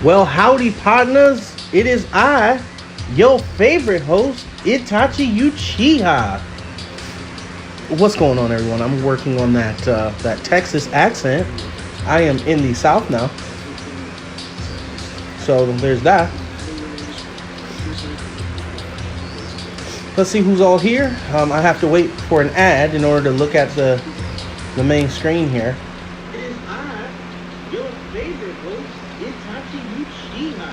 Well, howdy, partners. It is I, your favorite host, Itachi Uchiha. What's going on, everyone? I'm working on that Texas accent. I am in the South now, so there's that. Let's see who's all here. I have to wait for an ad in order to look at the main screen here. It is I, your favorite host, Itachi Uchiha.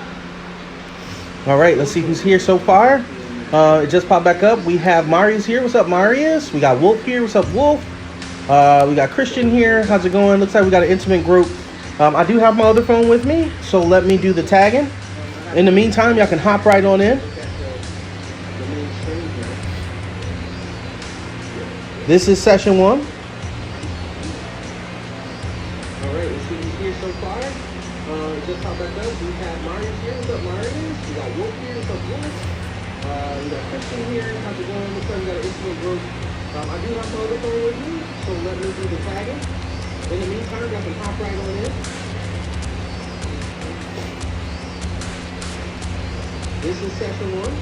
All right, let's see who's here so far. It just popped back up. We have Marius here. What's up, Marius? We got Wolf here. What's up, Wolf? We got Christian here. How's it going? Looks like we got an intimate group. I do have my other phone with me, so let me do the tagging. In the meantime, y'all can hop right on in. This is session 1. All right, let's see who's here so far. Just pop back up. We have Marius here. What's up, Marius? We got Wolf here. What's up, Wolf? We got Christian here. How's it going? Looks like we got an intimate group. I do have my other phone with me, so let me do the tagging. In the meantime, y'all can hop right on in. This is session 1.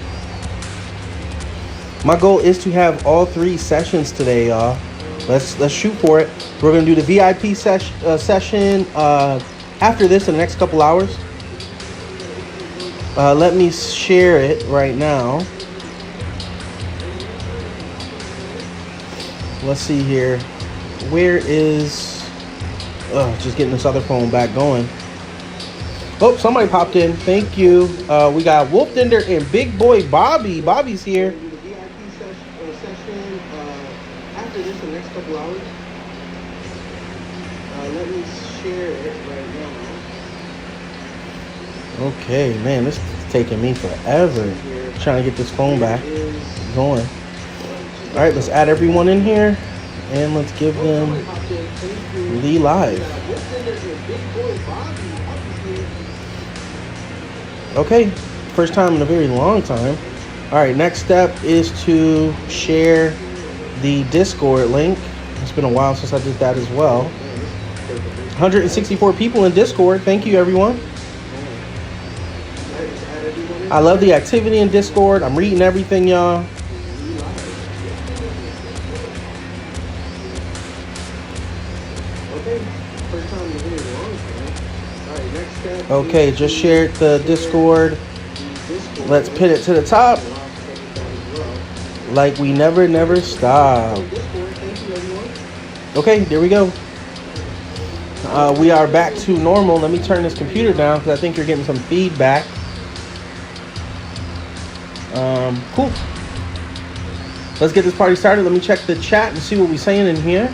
My goal is to have all 3 sessions today, y'all. Let's shoot for it. We're gonna do the VIP session after this in the next couple hours. Let me share it right now. Let's see here. Where is... just getting this other phone back going. Oh, somebody popped in. Thank you. We got Wolfdender and Big Boy Bobby. Bobby's here. Session after this in the next couple hours. Let me share it right now. Okay, man, this is taking me forever trying to get this phone back going. All right, let's add everyone in here and let's give them the live. Okay, first time in a very long time. All right, next step is to share the Discord link. It's been a while since I did that as well. 164 people in Discord. Thank you, everyone. I love the activity in Discord. I'm reading everything, y'all. Okay, just shared the Discord. Let's pin it to the top. Like we never stop. Okay, there we go. We are back to normal. Let me turn this computer down because I think you're getting some feedback. Cool. Let's get this party started. Let me check the chat and see what we're saying in here.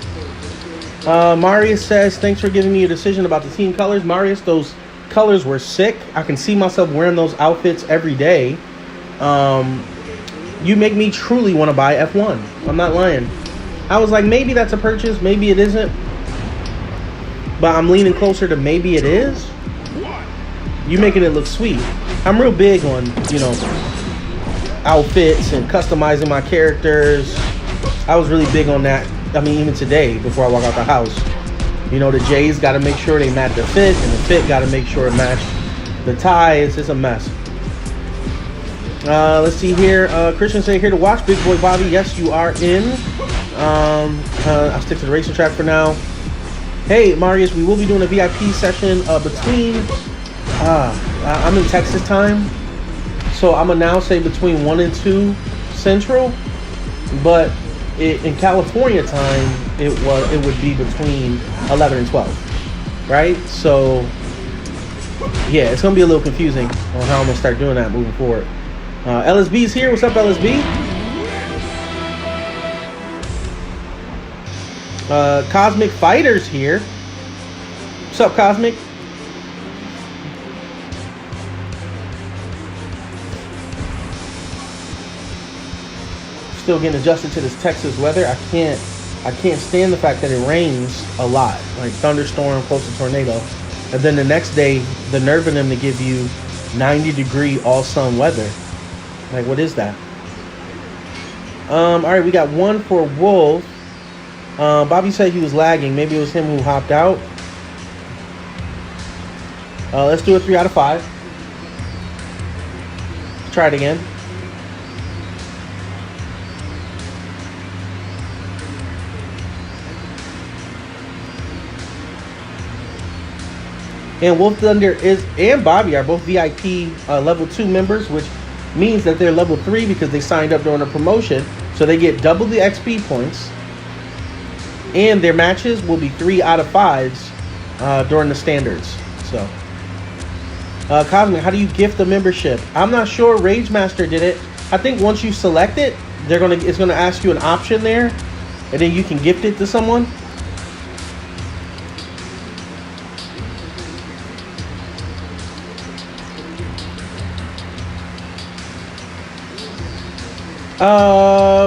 Marius says, thanks for giving me a decision about the team colors. Marius, those colors were sick. I can see myself wearing those outfits every day. You make me truly want to buy F1. I'm not lying. I was like, maybe that's a purchase, maybe it isn't. But I'm leaning closer to maybe it is. You making it look sweet. I'm real big on, outfits and customizing my characters. I was really big on that. I mean, even today, before I walk out the house. The J's got to make sure they match the fit, and the fit got to make sure it matches the ties. It's a mess. Let's see here. Christian say here to watch Big Boy Bobby. Yes, you are in. I'll stick to the racing track for now. Hey, Marius, we will be doing a VIP session between... I'm in Texas time, so I'm going to now say between 1 and 2 Central, but in California time, it would be between 11 and 12, right? So, yeah, it's going to be a little confusing on how I'm going to start doing that moving forward. LSB's here. What's up, LSB? Cosmic Fighter's here. What's up, Cosmic? Still getting adjusted to this Texas weather. I can't stand the fact that it rains a lot, like thunderstorm, close to tornado, and then the next day, the nerve in them to give you 90-degree all-sun weather. Like, what is that? All right, we got one for Wolf. Bobby said he was lagging. Maybe it was him who hopped out. Let's do a 3 out of 5. Let's try it again. And Wolf Thunder and Bobby are both VIP level 2 members, which means that they're level 3 because they signed up during a promotion. So they get double the XP points. And their matches will be 3 out of 5s during the standards. So, Cosmic, how do you gift the membership? I'm not sure. Rage Master did it. I think once you select it, it's gonna ask you an option there, and then you can gift it to someone.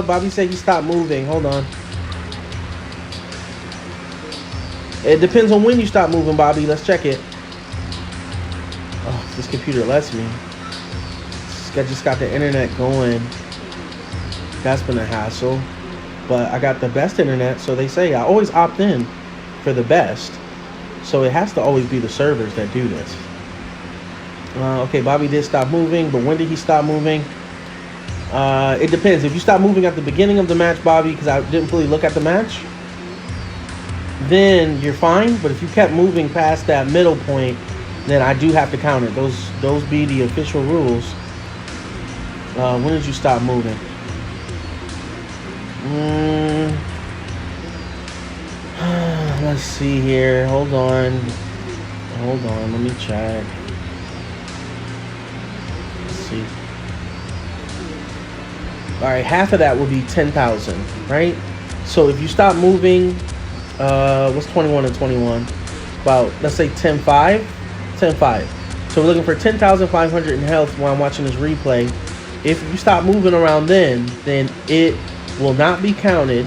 Bobby said he stopped moving. Hold on. It depends on when you stop moving, Bobby. Let's check it. Oh, this computer lets me. I just got the internet going. That's been a hassle. But I got the best internet, so they say I always opt in for the best. So it has to always be the servers that do this. Okay, Bobby did stop moving, but when did he stop moving? It depends. If you stop moving at the beginning of the match, Bobby, because I didn't fully look at the match, then you're fine. But if you kept moving past that middle point, then I do have to count it. Those be the official rules. When did you stop moving? Let's see here. Hold on. Let me check. Let's see. All right, half of that will be 10,000, right? So if you stop moving, what's 21 and 21? About, let's say 10.5. 10.5. So we're looking for 10,500 in health while I'm watching this replay. If you stop moving around then it will not be counted.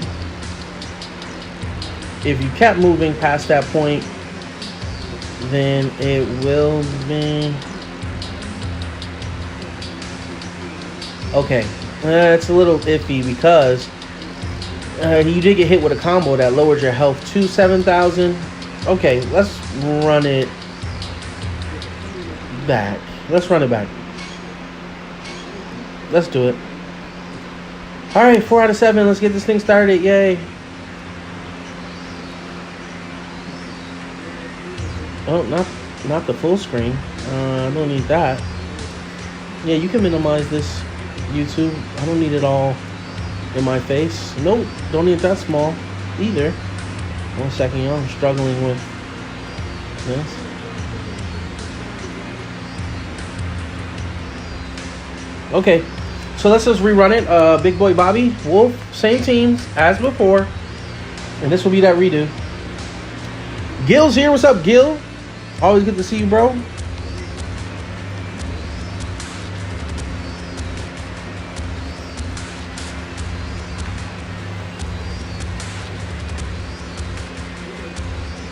If you kept moving past that point, then it will be. Okay. It's a little iffy because you did get hit with a combo that lowered your health to 7,000. Okay, let's run it back. Let's run it back. Let's do it. All right, 4 out of 7. Let's get this thing started. Yay. Oh, not the full screen. I don't need that. Yeah, you can minimize this, YouTube. I don't need it all in my face. Nope, don't need that small either. 1 second, y'all. I'm struggling with this. Okay, so let's just rerun it. Big Boy Bobby, Wolf, same teams as before. And this will be that redo. Gil's here. What's up, Gil? Always good to see you, bro.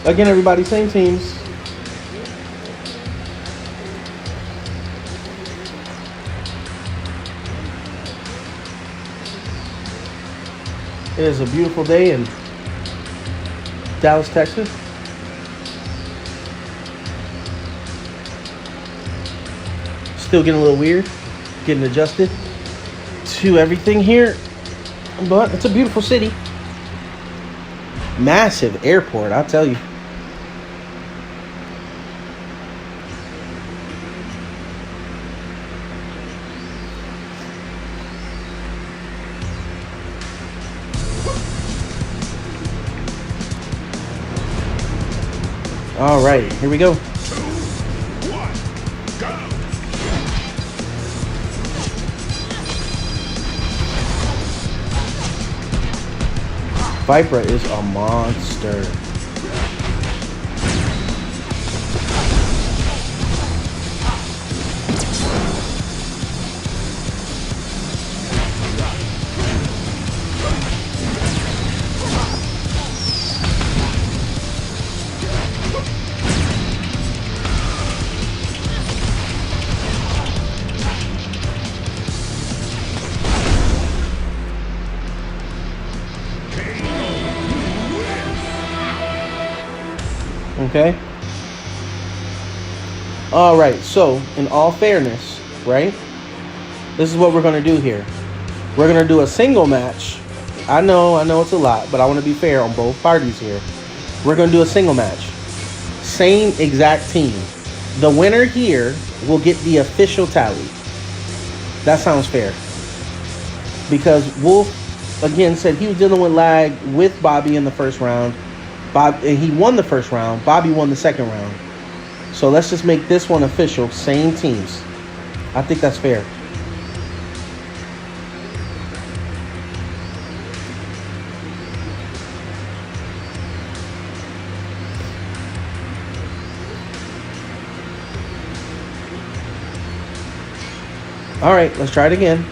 Again, everybody, same teams. It is a beautiful day in Dallas, Texas. Still getting a little weird, getting adjusted to everything here, but it's a beautiful city. Massive airport, I'll tell you. All right, here we go. 2, 1, go! Vipra is a monster. Okay. All right, so in all fairness, right? This is what we're going to do here. We're going to do a single match. I know it's a lot, but I want to be fair on both parties here. We're going to do a single match. Same exact team. The winner here will get the official tally. That sounds fair. Because Wolf, again, said he was dealing with lag with Bobby in the first round. He won the first round. Bobby won the second round. So let's just make this one official. Same teams. I think that's fair. All right, let's try it again.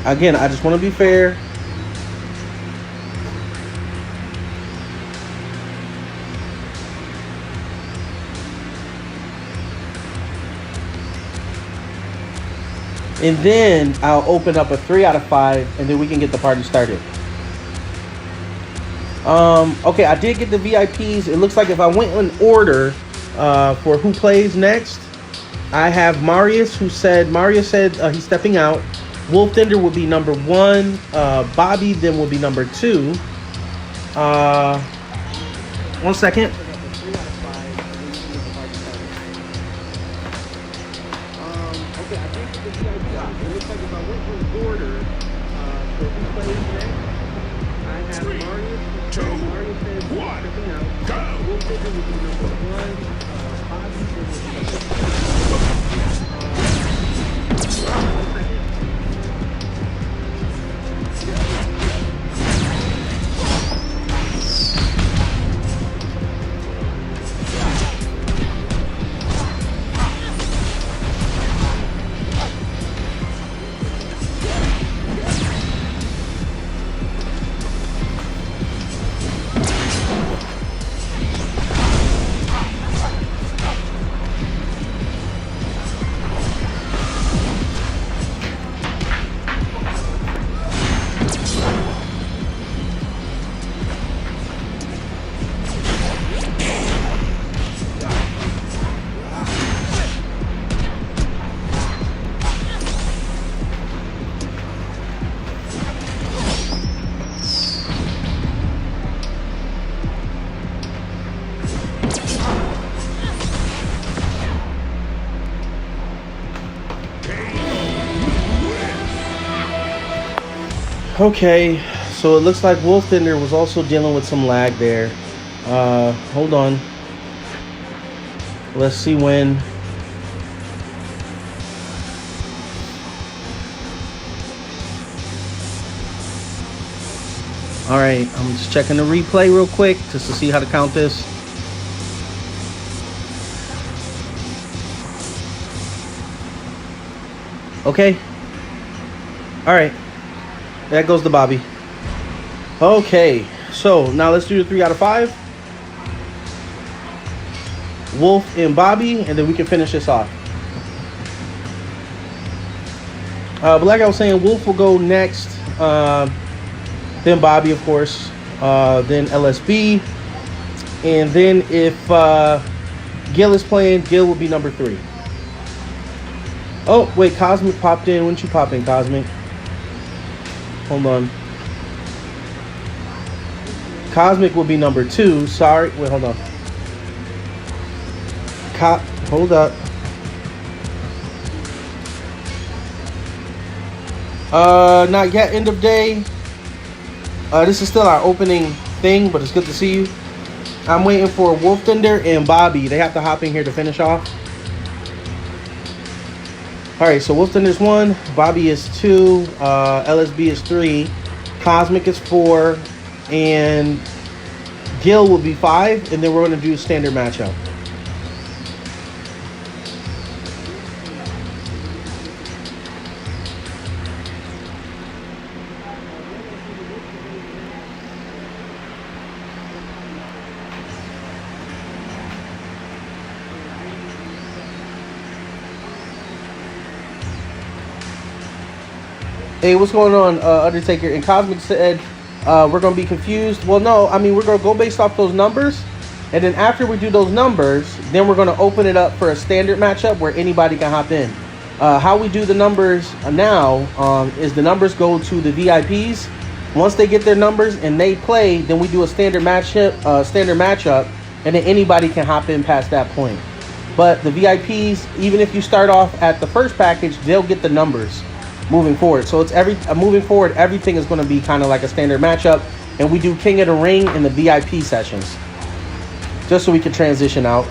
Again, I just want to be fair. And then I'll open up a 3 out of 5, and then we can get the party started. Okay, I did get the VIPs. It looks like if I went in order for who plays next, I have Marius, Marius said he's stepping out. Wolf Tender will be number 1. Bobby then will be number 2. 1 second. Okay, I think the VIP. It looks like if I went in order for who plays next, I have Marius. Marius said he's stepping out. Wolf Tender will be number 1. Bobby will be number 2. Okay, so it looks like Wolf Tender was also dealing with some lag there. Hold on. Let's see when. All right, I'm just checking the replay real quick just to see how to count this. Okay. All right. That goes to Bobby. Okay, so now let's do the 3 out of 5. Wolf and Bobby, and then we can finish this off. But like I was saying, Wolf will go next. Then Bobby, of course. Then LSB. And then if Gil is playing, Gil will be number 3. Oh, wait, Cosmic popped in. When did you pop in, Cosmic? Hold on. Cosmic will be number 2. Sorry. Wait, hold on. Hold up. Not yet. End of day. This is still our opening thing, but it's good to see you. I'm waiting for Wolf Thunder and Bobby. They have to hop in here to finish off. Alright, so Wolf Thunder is 1, Bobby is 2, LSB is 3, Cosmic is 4, and Gil will be 5, and then we're going to do a standard matchup. Hey, what's going on, Undertaker? And Cosmic said we're going to be confused. Well, no, I mean, we're going to go based off those numbers. And then after we do those numbers, then we're going to open it up for a standard matchup where anybody can hop in. How we do the numbers now is the numbers go to the VIPs. Once they get their numbers and they play, then we do a standard matchup, and then anybody can hop in past that point. But the VIPs, even if you start off at the first package, they'll get the numbers moving forward. So it's moving forward, everything is going to be kind of like a standard matchup, and we do King of the Ring in the VIP sessions, just so we can transition out.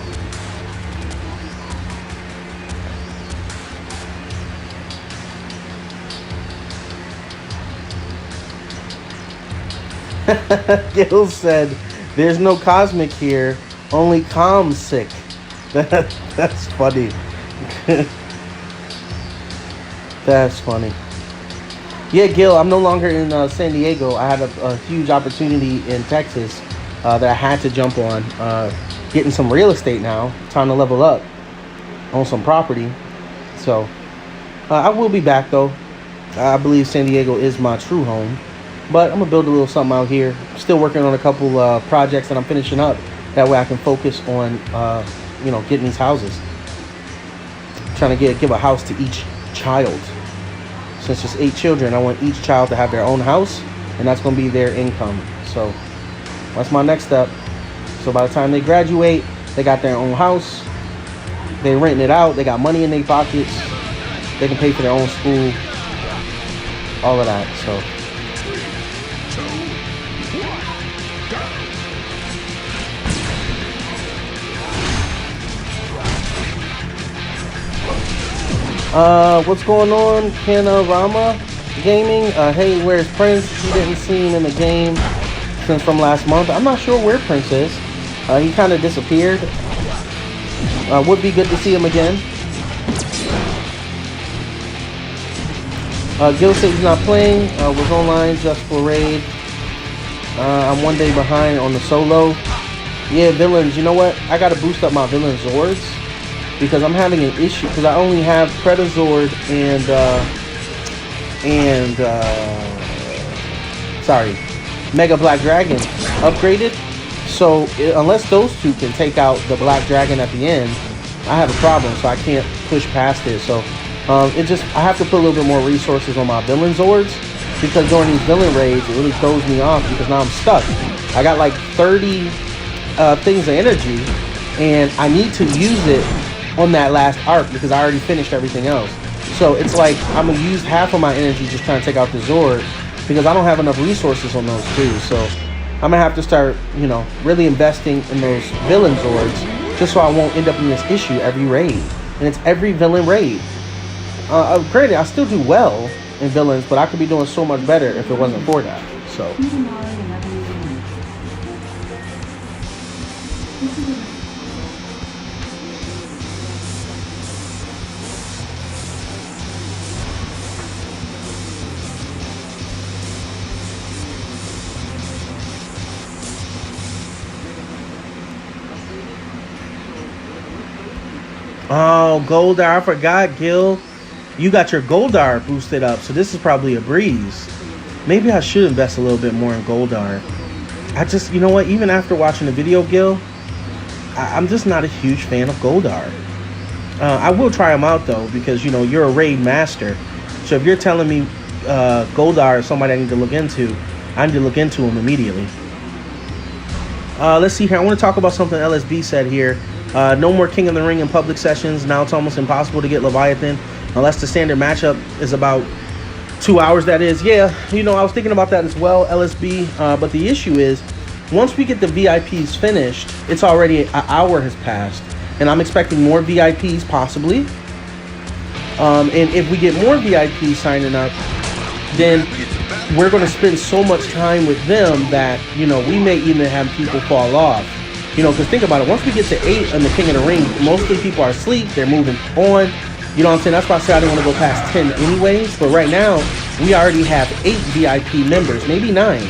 Gil said, "There's no cosmic here, only calm sick." That's funny. That's funny. Yeah, Gil, I'm no longer in San Diego. I had a huge opportunity in Texas that I had to jump on. Getting some real estate now. Time to level up on some property. So I will be back though. I believe San Diego is my true home. But I'm going to build a little something out here. Still working on a couple projects that I'm finishing up. That way I can focus on, getting these houses. Trying to give a house to each child. Since it's 8 children, I want each child to have their own house. And that's going to be their income. So that's my next step. So by the time they graduate, they got their own house. They're renting it out. They got money in their pockets. They can pay for their own school. All of that. So... what's going on? Panorama Gaming. Hey, where's Prince? He didn't see him in the game since from last month. I'm not sure where Prince is. He kind of disappeared. Would be good to see him again. Gil said he's not playing. Was online just for raid. I'm 1 day behind on the solo. Yeah, villains. You know what? I gotta boost up my villain Zords. Because I'm having an issue, because I only have Predazord and Mega Black Dragon upgraded. So unless those two can take out the Black Dragon at the end, I have a problem. So I can't push past it. So I have to put a little bit more resources on my villain Zords, because during these villain raids it really throws me off, because now I'm stuck. I got like 30 things of energy, and I need to use it on that last arc because I already finished everything else. So it's like I'm gonna use half of my energy just trying to take out the Zord because I don't have enough resources on those two. So I'm gonna have to start, really investing in those villain Zords just so I won't end up in this issue every raid. And it's every villain raid. Granted, I still do well in villains, but I could be doing so much better if it wasn't for that. So. Oh, Goldar, I forgot, Gil. You got your Goldar boosted up, so this is probably a breeze. Maybe I should invest a little bit more in Goldar. I just, you know what, even after watching the video, Gil, I'm just not a huge fan of Goldar. I will try him out, though, because, you're a raid master. So if you're telling me Goldar is somebody I need to look into, I need to look into him immediately. Let's see here. I want to talk about something LSB said here. No more King of the Ring in public sessions. Now it's almost impossible to get Leviathan unless the standard matchup is about 2 hours, that is. Yeah, I was thinking about that as well, LSB. But the issue is, once we get the VIPs finished, it's already an hour has passed. And I'm expecting more VIPs possibly. And if we get more VIPs signing up, then we're going to spend so much time with them that, we may even have people fall off. Because think about it, once we get to 8 on the King of the Ring, mostly people are asleep, they're moving on. You know what I'm saying? That's why I said I didn't want to go past 10 anyways. But right now, we already have 8 VIP members, maybe 9.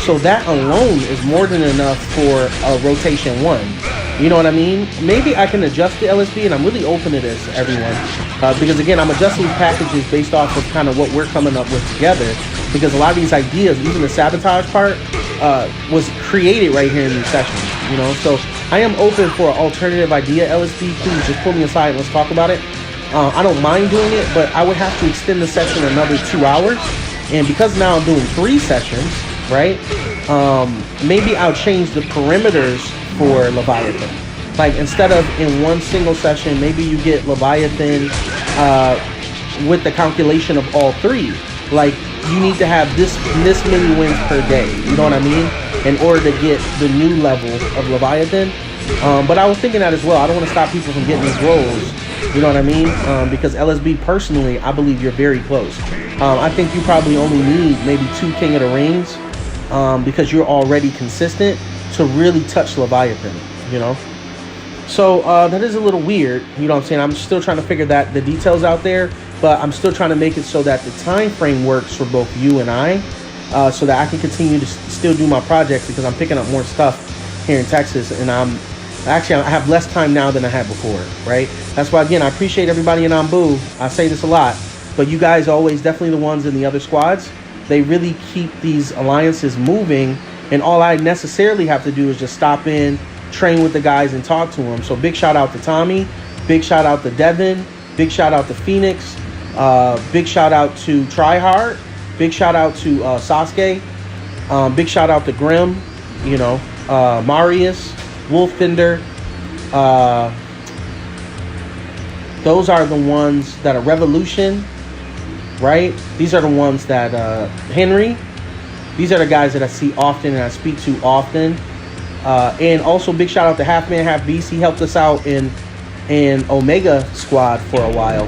So that alone is more than enough for a rotation 1. You know what I mean? Maybe I can adjust the LSB, and I'm really open to this, everyone. Because again, I'm adjusting these packages based off of kind of what we're coming up with together. Because a lot of these ideas, even the sabotage part, was created right here in these sessions. So I am open for an alternative idea, LSB. Please just pull me aside and let's talk about it. I don't mind doing it, but I would have to extend the session another 2 hours. And because now I'm doing 3 sessions, right? Maybe I'll change the parameters for Leviathan. Like instead of in one single session, maybe you get Leviathan with the calculation of all 3. Like you need to have this many wins per day. You know what I mean? In order to get the new level of Leviathan. But I was thinking that as well. I don't want to stop people from getting these rolls. You know what I mean? Because LSB, personally, I believe you're very close. I think you probably only need maybe 2 King of the Rings because you're already consistent to really touch Leviathan, you know? So that is a little weird, you know what I'm saying? I'm still trying to figure the details out there, but I'm still trying to make it so that the time frame works for both you and I, so that I can continue to still do my projects because I'm picking up more stuff here in Texas, and I have less time now than I had before, right? That's why, again, I appreciate everybody in Ambu. I say this a lot, but you guys are always definitely the ones in the other squads. They really keep these alliances moving, and all I necessarily have to do is just stop in, train with the guys, and talk to them. So big shout out to Tommy, big shout out to Devin, big shout out to Phoenix, big shout out to Tryhard, big shout out to Sasuke, big shout out to Grim, you know, Marius, Wolfbender. Those are the ones that are Revolution, right? These are the ones that Henry. These are the guys that I see often and I speak to often. And also big shout out to Half Man Half Beast. He helped us out in Omega Squad for a while,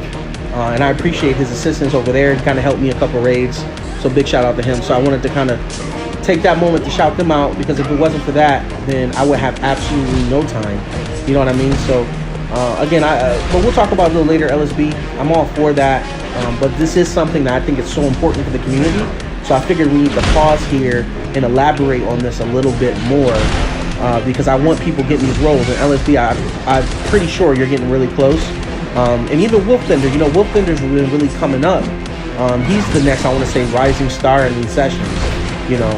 and I appreciate his assistance over there. He kind of helped me a couple raids, so big shout out to him. So I wanted to kind of take that moment to shout them out, because if it wasn't for that, then I would have absolutely no time. You know what I mean? So again, but we'll talk about it a little later, LSB. I'm all for that, but this is something that I think is so important for the community. So I figured we need to pause here and elaborate on this a little bit more, because I want people getting these roles. And LSB, I'm pretty sure you're getting really close. And even Wolfbender, you know, Wolfbender's really coming up. He's the next, I want to say, rising star in these sessions. You know,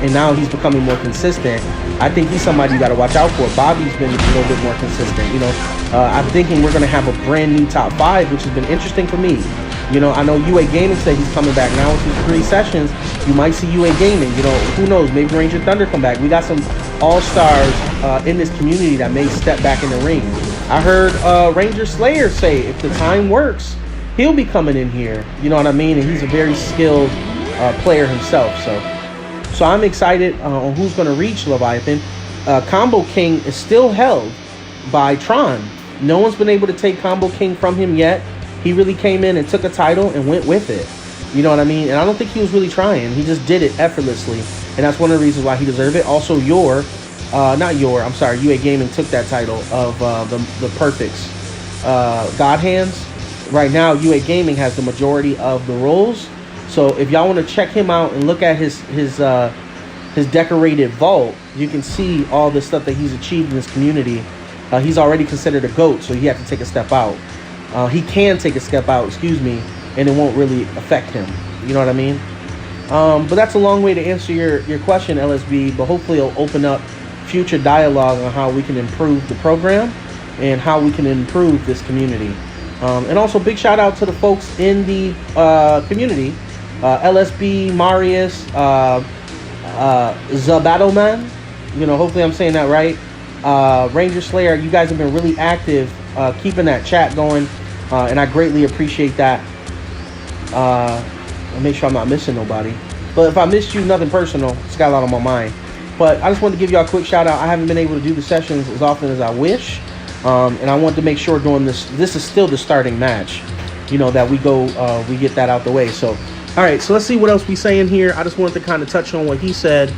and now he's becoming more consistent. I think he's somebody you got to watch out for. Bobby's been a little bit more consistent. You know, I'm thinking we're going to have a brand new top 5, which has been interesting for me. You know, I know UA Gaming said he's coming back now with his 3 sessions. You might see UA Gaming. You know, who knows? Maybe Ranger Thunder come back. We got some all-stars in this community that may step back in the ring. I heard Ranger Slayer say if the time works, he'll be coming in here. You know what I mean? And he's a very skilled player himself. So I'm excited on who's going to reach Leviathan. Combo King is still held by Tron. No one's been able to take Combo King from him yet. He really came in and took a title and went with it. You know what I mean? And I don't think he was really trying. He just did it effortlessly. And that's one of the reasons why he deserved it. Also, UA Gaming took that title of the Perfects. God Hands. Right now, UA Gaming has the majority of the roles. So if y'all want to check him out and look at his decorated vault, you can see all the stuff that he's achieved in this community. He's already considered a GOAT, so he had to take a step out. He can take a step out, and it won't really affect him. You know what I mean? But that's a long way to answer your question, LSB, but hopefully it'll open up future dialogue on how we can improve the program and how we can improve this community. And also big shout out to the folks in the community. LSB, Marius, Zabattleman, you know, hopefully I'm saying that right. Ranger Slayer, you guys have been really active, keeping that chat going, and I greatly appreciate that. I'll make sure I'm not missing nobody. But if I missed you, nothing personal, it's got a lot on my mind. But I just wanted to give y'all a quick shout out. I haven't been able to do the sessions as often as I wish, and I wanted to make sure during this is still the starting match, you know, that we get that out the way. So all right, so let's see what else we saying here. I just wanted to kind of touch on what he said.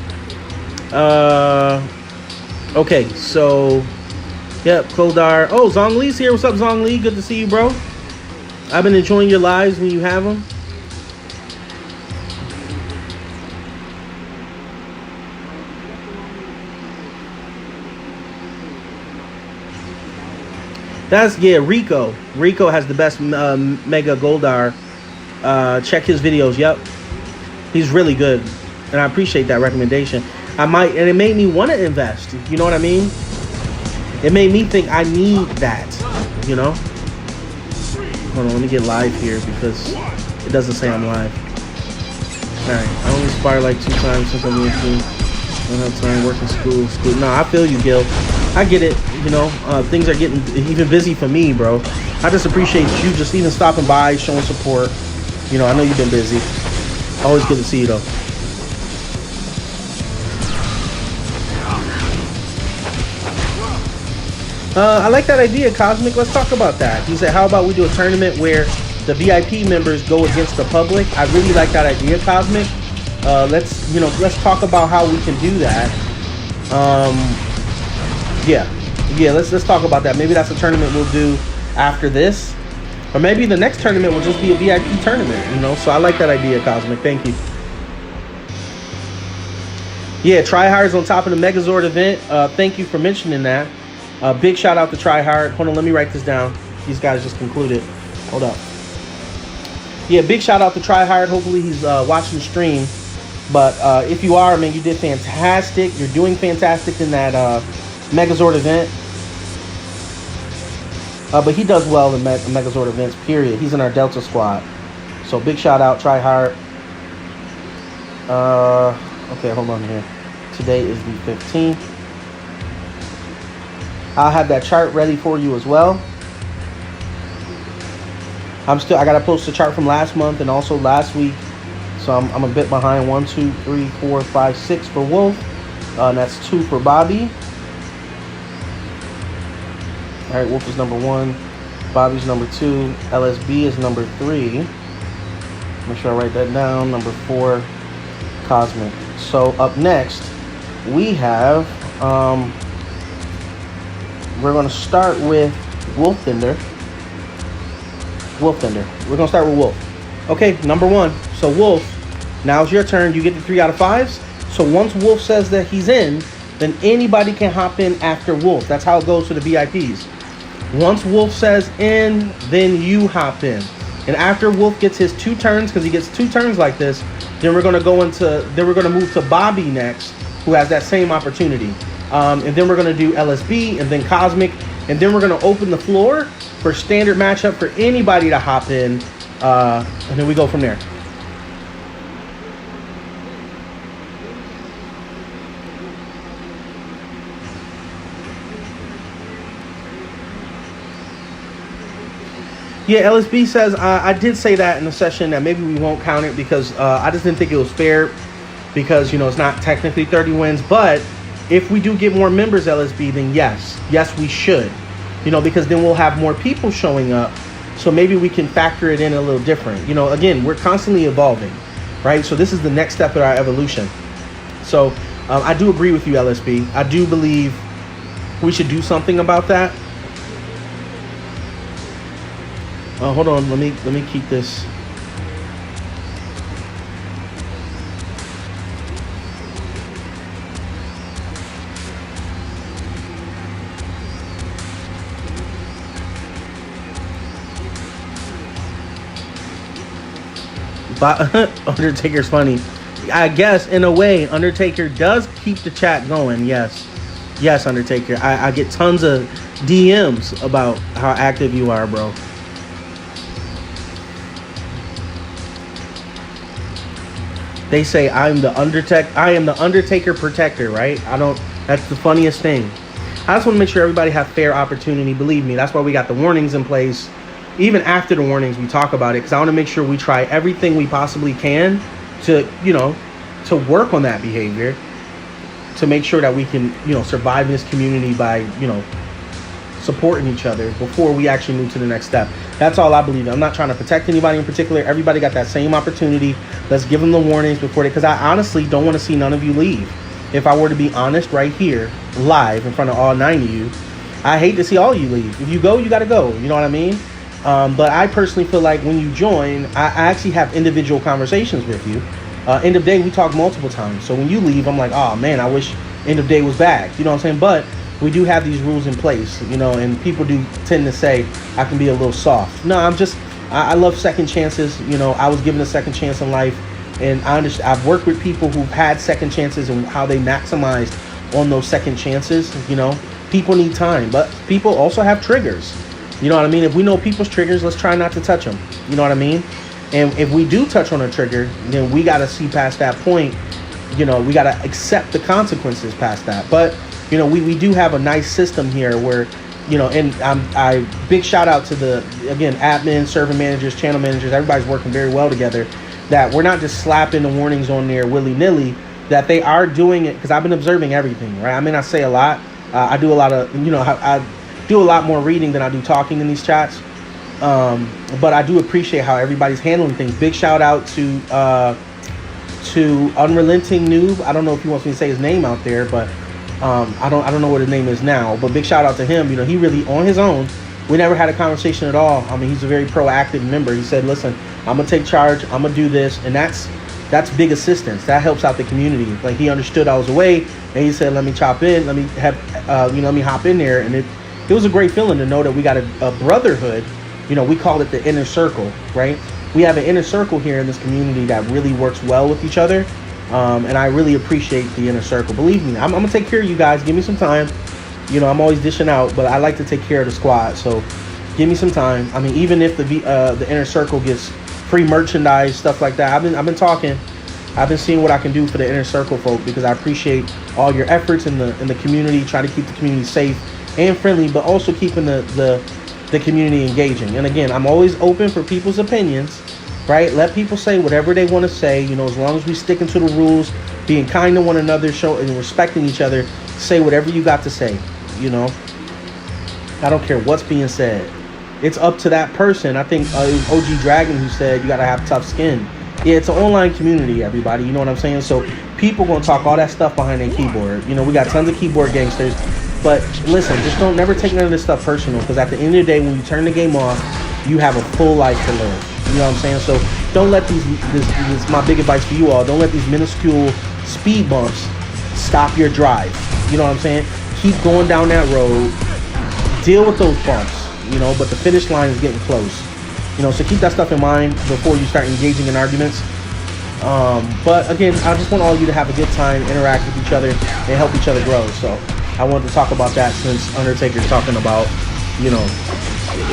Okay, so, yep, Kodar. Oh, Zong Lee's here. What's up, Zong Lee? Good to see you, bro. I've been enjoying your lives when you have them. Rico. Rico has the best Mega Goldar. Check his videos. Yep, he's really good, and I appreciate that recommendation. And it made me want to invest. You know what I mean? It made me think I need that, you know? Hold on, let me get live here because it doesn't say I'm live. Alright, I only spar like 2 times since I'm working. I don't have time, working school. No, I feel you, Gil. I get it, you know. Things are getting even busy for me, bro. I just appreciate you just even stopping by, showing support. You know, I know you've been busy. Always good to see you, though. I like that idea, Cosmic. Let's talk about that. He said, how about we do a tournament where the VIP members go against the public? I really like that idea, Cosmic. Let's talk about how we can do that. Yeah, let's talk about that. Maybe that's a tournament we'll do after this. Or maybe the next tournament will just be a VIP tournament, you know? So I like that idea, Cosmic. Thank you. Yeah, Tryhard's on top of the Megazord event. Thank you for mentioning that. Big shout out to Tryhard. Hold on, let me write this down. These guys just concluded. Hold up. Yeah, big shout out to Tryhard. Hopefully he's watching the stream. But if you are, man, you did fantastic. You're doing fantastic in that Megazord event. But he does well in Megazord events, period. He's in our Delta squad. So big shout out, Tryhard. Okay, hold on here. Today is the 15th. I'll have that chart ready for you as well. I gotta post the chart from last month and also last week. So I'm a bit behind. 1, 2, 3, 4, 5, 6 for Wolf. And that's 2 for Bobby. All right, Wolf is number 1. Bobby's number 2. LSB is number 3. Make sure I write that down. Number 4, Cosmic. So up next, we have, we're going to start with Wolf Thunder. We're going to start with Wolf. Okay, number 1. So Wolf, now it's your turn. You get the 3 out of 5s. So once Wolf says that he's in, then anybody can hop in after Wolf. That's how it goes for the VIPs. Once Wolf says in, then you hop in. And after Wolf gets his 2 turns, because he gets 2 turns like this, then we're going to move to Bobby next, who has that same opportunity. And then we're going to do LSB and then Cosmic. And then we're going to open the floor for standard matchup for anybody to hop in. And then we go from there. Yeah, LSB says, I did say that in the session that maybe we won't count it because I just didn't think it was fair because, you know, it's not technically 30 wins. But if we do get more members, LSB, then yes, we should. You know, because then we'll have more people showing up. So maybe we can factor it in a little different. You know, again, we're constantly evolving, right? So this is the next step of our evolution. So I do agree with you, LSB. I do believe we should do something about that. Hold on, let me keep this. Undertaker's funny. I guess in a way, Undertaker does keep the chat going. Yes, Undertaker. I get tons of DMs about how active you are, bro. They say I am the Undertaker protector, right? That's the funniest thing. I just want to make sure everybody has fair opportunity. Believe me, that's why we got the warnings in place. Even after the warnings, we talk about it because I want to make sure we try everything we possibly can to, you know, to work on that behavior, to make sure that we can, you know, survive in this community by, you know, supporting each other before we actually move to the next step. That's all I believe in. I'm not trying to protect anybody in particular. Everybody got that same opportunity. Let's give them the warnings before because I honestly don't want to see none of you leave. If I were to be honest right here, live in front of all 9 of you, I hate to see all you leave. If you go, you got to go. You know what I mean? But I personally feel like when you join, I actually have individual conversations with you. End of day, we talk multiple times. So when you leave, I'm like, oh man, I wish end of day was back. You know what I'm saying? But we do have these rules in place, you know, and people do tend to say I can be a little soft. No, I love second chances. You know, I was given a second chance in life, and I understand. I've worked with people who've had second chances and how they maximized on those second chances. You know, people need time, but people also have triggers. You know what I mean? If we know people's triggers, let's try not to touch them. You know what I mean? And if we do touch on a trigger, then we got to see past that point. You know, we got to accept the consequences past that. But, you know, we do have a nice system here where, you know, and I big shout out to the, again, admin, server managers, channel managers, everybody's working very well together, that we're not just slapping the warnings on there willy-nilly, that they are doing it, because I've been observing everything, right? I may not say a lot. I do a lot of, you know, I do a lot more reading than I do talking in these chats. But I do appreciate how everybody's handling things. Big shout out to Unrelenting Noob. I don't know if he wants me to say his name out there, but I don't know what his name is now. But big shout out to him. You know, he really on his own. We never had a conversation at all. I mean, he's a very proactive member. He said, "Listen, I'm gonna take charge. I'm gonna do this," and that's big assistance. That helps out the community. Like, he understood I was away, and he said, "Let me chop in. Let me have let me hop in there." And it was a great feeling to know that we got a brotherhood. You know, we call it the inner circle, right? We have an inner circle here in this community that really works well with each other. And I really appreciate the inner circle. Believe me, I'm going to take care of you guys. Give me some time. You know, I'm always dishing out, but I like to take care of the squad. So give me some time. I mean, even if the inner circle gets free merchandise, stuff like that, I've been talking. I've been seeing what I can do for the inner circle folk, because I appreciate all your efforts in the community, try to keep the community safe and friendly, but also keeping the community engaging. And again, I'm always open for people's opinions, right? Let people say whatever they want to say, you know, as long as we sticking to the rules, being kind to one another, and respecting each other. Say whatever you got to say, you know. I don't care what's being said. It's up to that person. I think it was OG Dragon who said you got to have tough skin. Yeah, it's an online community, everybody. You know what I'm saying? So people going to talk all that stuff behind their keyboard. You know, we got tons of keyboard gangsters. But listen, just don't never take none of this stuff personal, because at the end of the day, when you turn the game off, you have a full life to live. You know what I'm saying? So don't let this is my big advice for you all. Don't let these minuscule speed bumps stop your drive. You know what I'm saying? Keep going down that road. Deal with those bumps, you know, but the finish line is getting close. You know, so keep that stuff in mind before you start engaging in arguments. But again, I just want all of you to have a good time, interact with each other, and help each other grow. So I wanted to talk about that, since Undertaker's talking about, you know,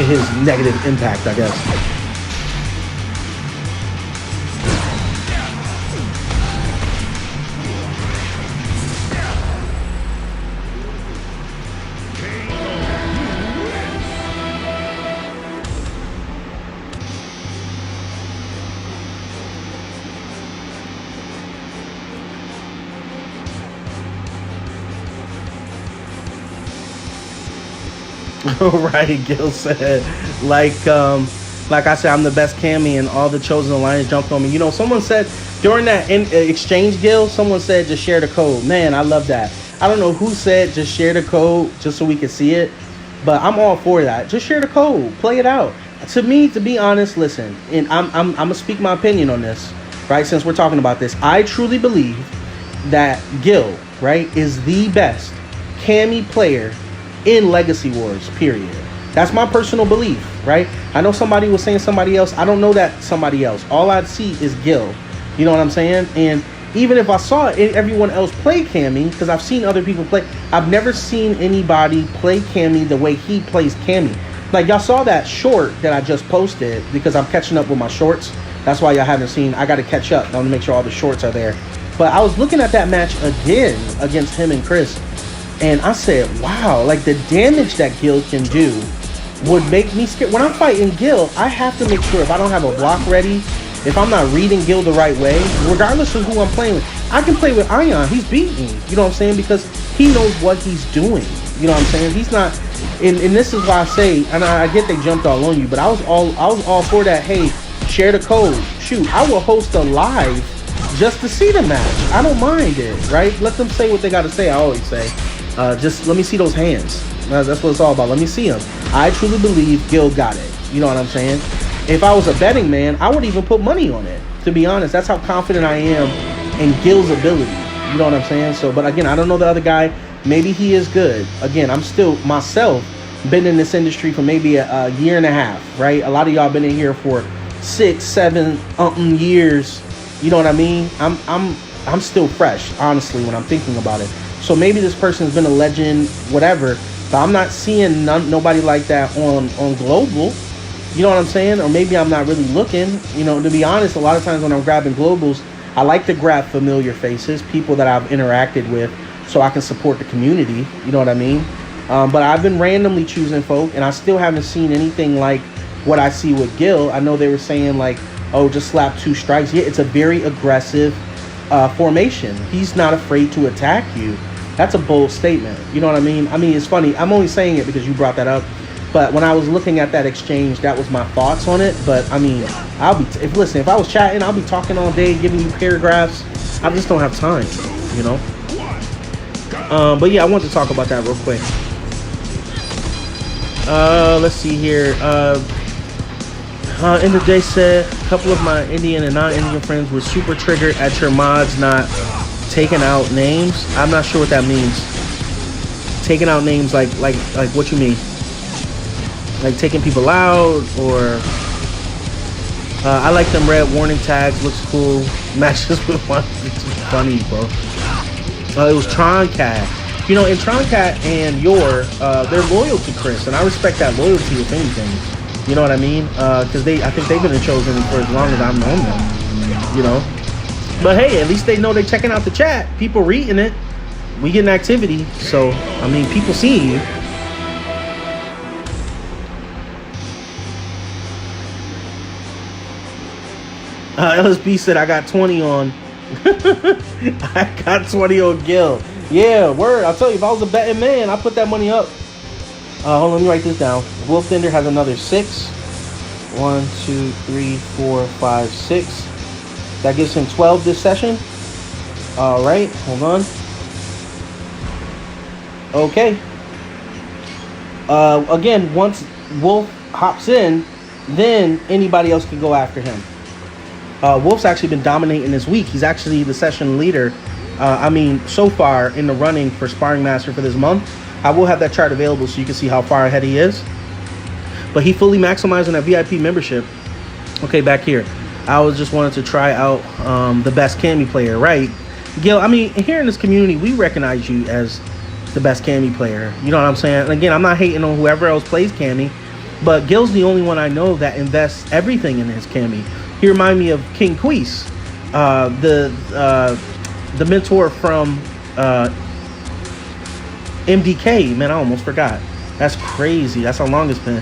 his negative impact, I guess. Right, Gil said, like I said, I'm the best Cammy, and all the Chosen Alliance jumped on me. You know, someone said during that exchange, Gil, someone said just share the code. Man, I love that. I don't know who said just share the code just so we can see it, but I'm all for that. Just share the code, play it out. To me, to be honest, listen, and I'm gonna speak my opinion on this, right? Since we're talking about this, I truly believe that Gil, right, is the best Cammy player in Legacy Wars, period. That's my personal belief, right? I know somebody was saying somebody else. I don't know that somebody else. All I see is Gil. You know what I'm saying? And even if I saw everyone else play Cammy, because I've seen other people play, I've never seen anybody play Cammy the way he plays Cammy. Like, y'all saw that short that I just posted, because I'm catching up with my shorts. That's why y'all haven't seen. I got to catch up. I want to make sure all the shorts are there. But I was looking at that match again against him and Chris, and I said, wow, like the damage that Gil can do would make me scared. When I'm fighting Gil, I have to make sure if I don't have a block ready, if I'm not reading Gil the right way, regardless of who I'm playing with, I can play with Ion. He's beating me. You know what I'm saying? Because he knows what he's doing. You know what I'm saying? He's not, and this is why I say, and I get they jumped all on you, but I was all for that. Hey, share the code. Shoot, I will host a live just to see the match. I don't mind it, right? Let them say what they got to say. I always say. Just let me see those hands. That's what it's all about. Let me see them. I truly believe Gil got it. You know what I'm saying? If I was a betting man, I would even put money on it. To be honest, that's how confident I am in Gil's ability. You know what I'm saying? So, but again, I don't know the other guy. Maybe he is good. Again, I'm still myself been in this industry for maybe a year and a half, right? A lot of y'all been in here for 6, 7 years. You know what I mean? I'm still fresh, honestly, when I'm thinking about it. So maybe this person's been a legend, whatever, but I'm not seeing nobody like that on global. You know what I'm saying? Or maybe I'm not really looking. You know, to be honest, a lot of times when I'm grabbing globals, I like to grab familiar faces, people that I've interacted with, so I can support the community. You know what I mean? But I've been randomly choosing folk, and I still haven't seen anything like what I see with Gil. I know they were saying like, oh, just slap 2 strikes. Yeah, it's a very aggressive formation. He's not afraid to attack you. That's a bold statement. You know what I mean? I mean, it's funny. I'm only saying it because you brought that up. But when I was looking at that exchange, that was my thoughts on it. But I mean, if I was chatting, I'll be talking all day, giving you paragraphs. I just don't have time, you know. But yeah, I want to talk about that real quick. Let's see here. In the day said a couple of my Indian and non-Indian friends were super triggered at your mods not taking out names. I'm not sure what that means. Taking out names like what you mean? Like taking people out, or I like them red warning tags, looks cool, matches with one. It's funny, bro. It was Troncat. You know, in Troncat and they're loyal to Chris, and I respect that loyalty, if anything. You know what I mean? Because I think they've been chosen for as long as I've known them. You know, but hey, at least they know they're checking out the chat. People reading it. We getting activity, so I mean, people seeing you. LSB said I got 20 on. I got 20 on Gil. Yeah, word. I'll tell you, if I was a betting man, I'd put that money up. Hold on, let me write this down. Wolf Tender has another 6. 1, 2, 3, 4, 5, 6. That gives him 12 this session. All right, hold on. Okay. Again, once Wolf hops in, then anybody else can go after him. Wolf's actually been dominating this week. He's actually the session leader. So far in the running for Sparring Master for this month. I will have that chart available so you can see how far ahead he is. But he fully maximized on that VIP membership. Okay, back here. I was just wanted to try out the best Cammy player, right? Gil, I mean, here in this community, we recognize you as the best Cammy player. You know what I'm saying? And again, I'm not hating on whoever else plays Cammy, but Gil's the only one I know that invests everything in his Cammy. He remind me of King Queese, the mentor from MDK. Man, I almost forgot. That's crazy. That's how long it's been.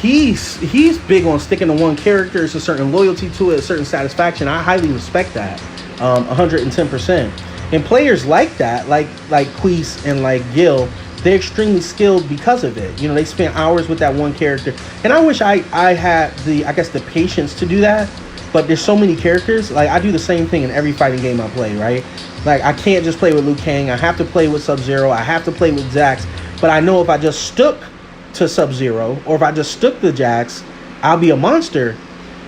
He's big on sticking to one character. It's a certain loyalty to it, a certain satisfaction. I highly respect that, 110%. And players like that, like Queese and like Gil, they're extremely skilled because of it. You know, they spend hours with that one character. And I wish I had the patience to do that. But there's so many characters. Like, I do the same thing in every fighting game I play, right? Like, I can't just play with Liu Kang. I have to play with Sub-Zero. I have to play with Jax. But I know if I just stuck to Sub-Zero, or if I just stuck to Jax, I'll be a monster.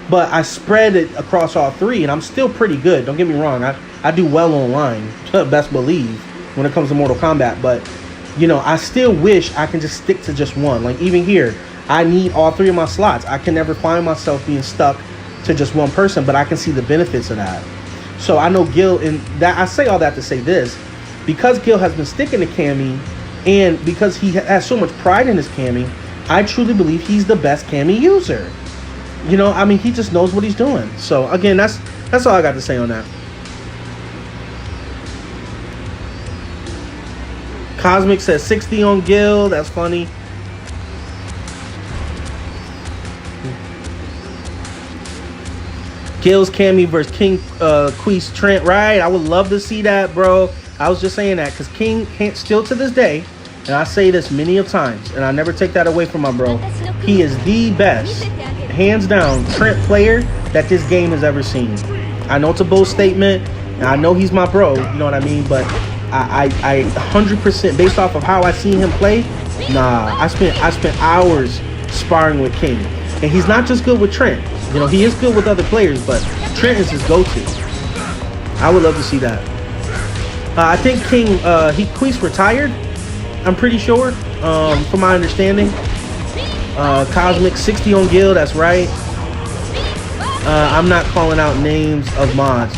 But I spread it across all three, and I'm still pretty good. Don't get me wrong. I do well online, best believe, when it comes to Mortal Kombat. But you know, I still wish I can just stick to just one. Like, even here, I need all three of my slots. I can never find myself being stuck to just one person, but I can see the benefits of that. So I know Gil, and that I say all that to say this, because Gil has been sticking to Cammy, and because he has so much pride in his Cammy, I truly believe he's the best Cammy user. You know, I mean, he just knows what he's doing. So again, that's all I got to say on that. Cosmic says 60 on Gil. That's funny. Gil's Cammy versus King Queese Trent. Right. I would love to see that, bro. I was just saying that because King can't still to this day, and I say this many of times, and I never take that away from my bro. He is the best, hands down, Trent player that this game has ever seen. I know it's a bold statement, and I know he's my bro. You know what I mean? But I 100%, based off of how I seen him play, I spent hours sparring with King, and he's not just good with Trent. You know, he is good with other players, but Trent is his go-to. I would love to see that. I think King, Queese retired, I'm pretty sure, from my understanding. Cosmic 60 on Gil, that's right. I'm not calling out names of mods.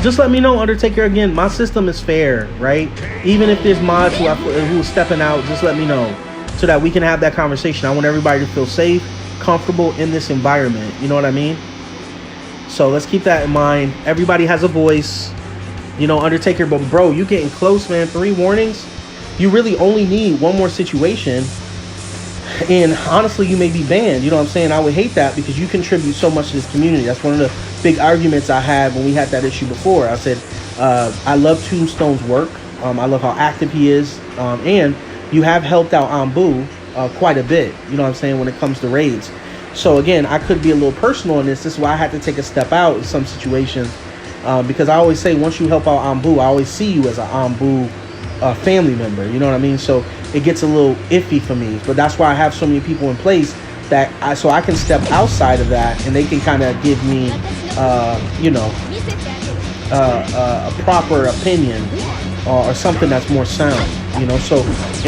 Just let me know, Undertaker. Again, my system is fair, right? Even if there's mods who's stepping out, just let me know so that we can have that conversation. I want everybody to feel safe, comfortable in this environment. You know what I mean? So let's keep that in mind. Everybody has a voice, you know, Undertaker. But bro, you getting close, man. 3 warnings. You really only need one more situation. And honestly, you may be banned. You know what I'm saying? I would hate that because you contribute so much to this community. That's one of the big arguments I had when we had that issue before. I said, I love Tombstone's work. I love how active he is. And you have helped out Ambu quite a bit, you know what I'm saying, when it comes to raids. So again, I could be a little personal in this. This is why I had to take a step out in some situations. Because I always say, once you help out Ambu, I always see you as an Ambu family member, you know what I mean? So it gets a little iffy for me, but that's why I have so many people in place that so I can step outside of that and they can kind of give me, you know, a proper opinion or something that's more sound, you know? So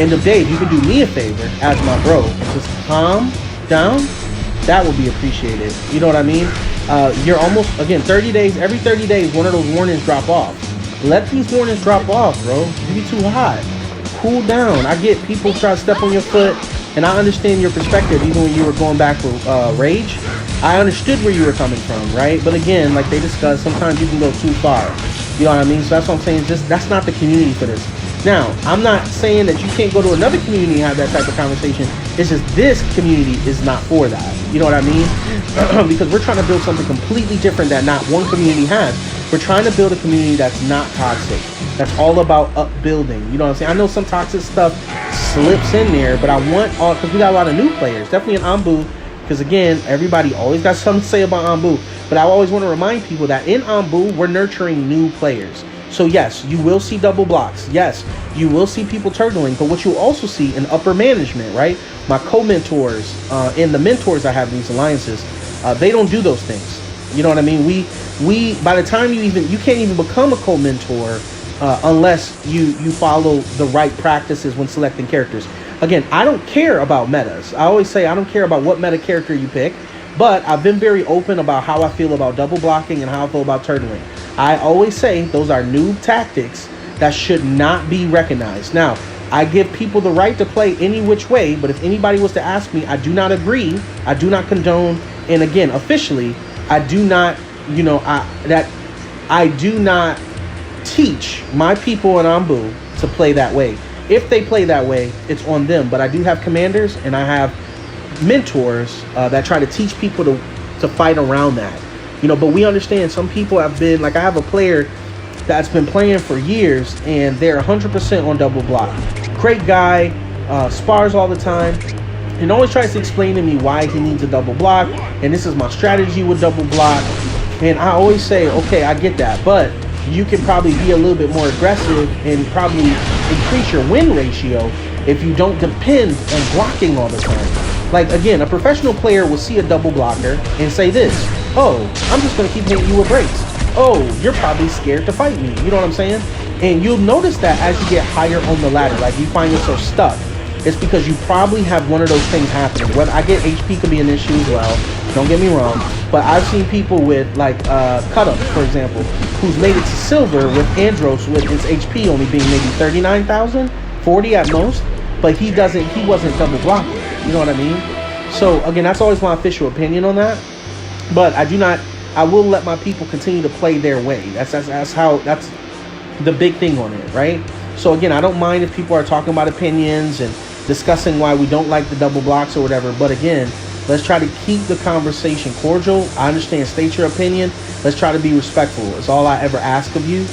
end of day, if you could do me a favor as my bro, just calm down, that would be appreciated. You know what I mean? You're almost, again, 30 days, every 30 days, one of those warnings drop off. Let these warnings drop off, bro. You be too hot. Cool down. I get people try to step on your foot, and I understand your perspective. Even when you were going back for Rage, I understood where you were coming from, right? But again, like they discussed, sometimes you can go too far. You know what I mean? So that's what I'm saying. Just that's not the community for this. Now, I'm not saying that you can't go to another community and have that type of conversation. It's just this community is not for that. You know what I mean? Because we're trying to build something completely different that not one community has. We're trying to build a community that's not toxic. That's all about upbuilding. You know what I'm saying? I know some toxic stuff slips in there, but I want all, because we got a lot of new players. Definitely in Ambu, because again, everybody always got something to say about Ambu. But I always want to remind people that in Ambu, we're nurturing new players. So yes, you will see double blocks. Yes, you will see people turtling. But what you'll also see in upper management, right? My co-mentors and the mentors I have in these alliances, they don't do those things. You know what I mean? We by the time you can't even become a co-mentor unless you follow the right practices when selecting characters. Again, I don't care about metas. I always say I don't care about what meta character you pick, but I've been very open about how I feel about double blocking and how I feel about turtling. I always say those are noob tactics that should not be recognized. Now, I give people the right to play any which way, but if anybody was to ask me, I do not agree, I do not condone, and again, officially, I do not, you know, I do not teach my people in Ambu to play that way. If they play that way, it's on them. But I do have commanders and I have mentors that try to teach people to fight around that. You know, but we understand some people have been, like I have a player that's been playing for years and they're 100% on double block. Great guy, spars all the time, and always tries to explain to me why he needs a double block, and this is my strategy with double block. And I always say, okay, I get that, but you can probably be a little bit more aggressive and probably increase your win ratio if you don't depend on blocking all the time. Like again, a professional player will see a double blocker and say this, oh, I'm just gonna keep hitting you with breaks. Oh, you're probably scared to fight me. You know what I'm saying? And you'll notice that as you get higher on the ladder, like you find yourself stuck, it's because you probably have one of those things happening. Whether I get HP could be an issue as well, don't get me wrong, but I've seen people with like Cut Up, for example, who's made it to silver with Andros with his HP only being maybe 39,000, 40 at most, but he wasn't double blocking. You know what I mean? So again, that's always my official opinion on that. But I will let my people continue to play their way. That's the big thing on it, right? So again, I don't mind if people are talking about opinions and discussing why we don't like the double blocks or whatever. But again, let's try to keep the conversation cordial. I understand, state your opinion. Let's try to be respectful. It's all I ever ask of you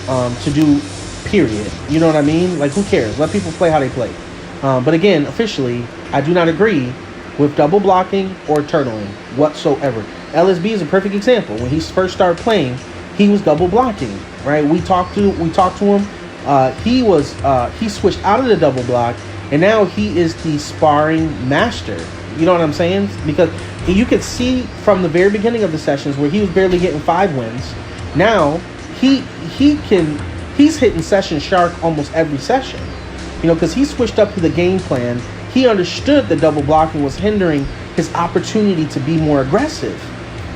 to do, period. You know what I mean? Like, who cares? Let people play how they play. But again, officially, I do not agree with double blocking or turtling whatsoever. LSB is a perfect example. When he first started playing, he was double blocking, right? We talked to him. He switched out of the double block, and now he is the Sparring Master. You know what I'm saying? Because you could see from the very beginning of the sessions where he was barely getting 5 wins. Now he's hitting session shark almost every session. You know, because he switched up to the game plan. He understood that double blocking was hindering his opportunity to be more aggressive.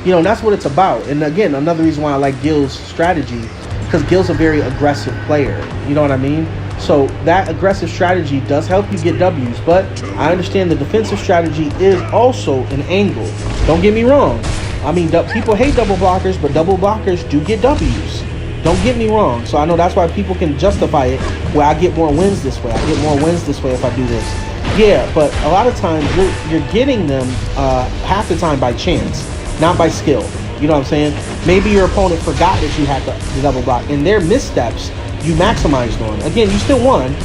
You know, and that's what it's about. And again, another reason why I like Gil's strategy, because Gil's a very aggressive player. You know what I mean? So that aggressive strategy does help you get W's, but I understand the defensive strategy is also an angle. Don't get me wrong. I mean, people hate double blockers, but double blockers do get W's. Don't get me wrong. So I know that's why people can justify it, where I get more wins this way. I get more wins this way if I do this. Yeah, but a lot of times you're getting them half the time by chance, not by skill. You know what I'm saying? Maybe your opponent forgot that you had the double block, and their missteps you maximized on. Again, you still won,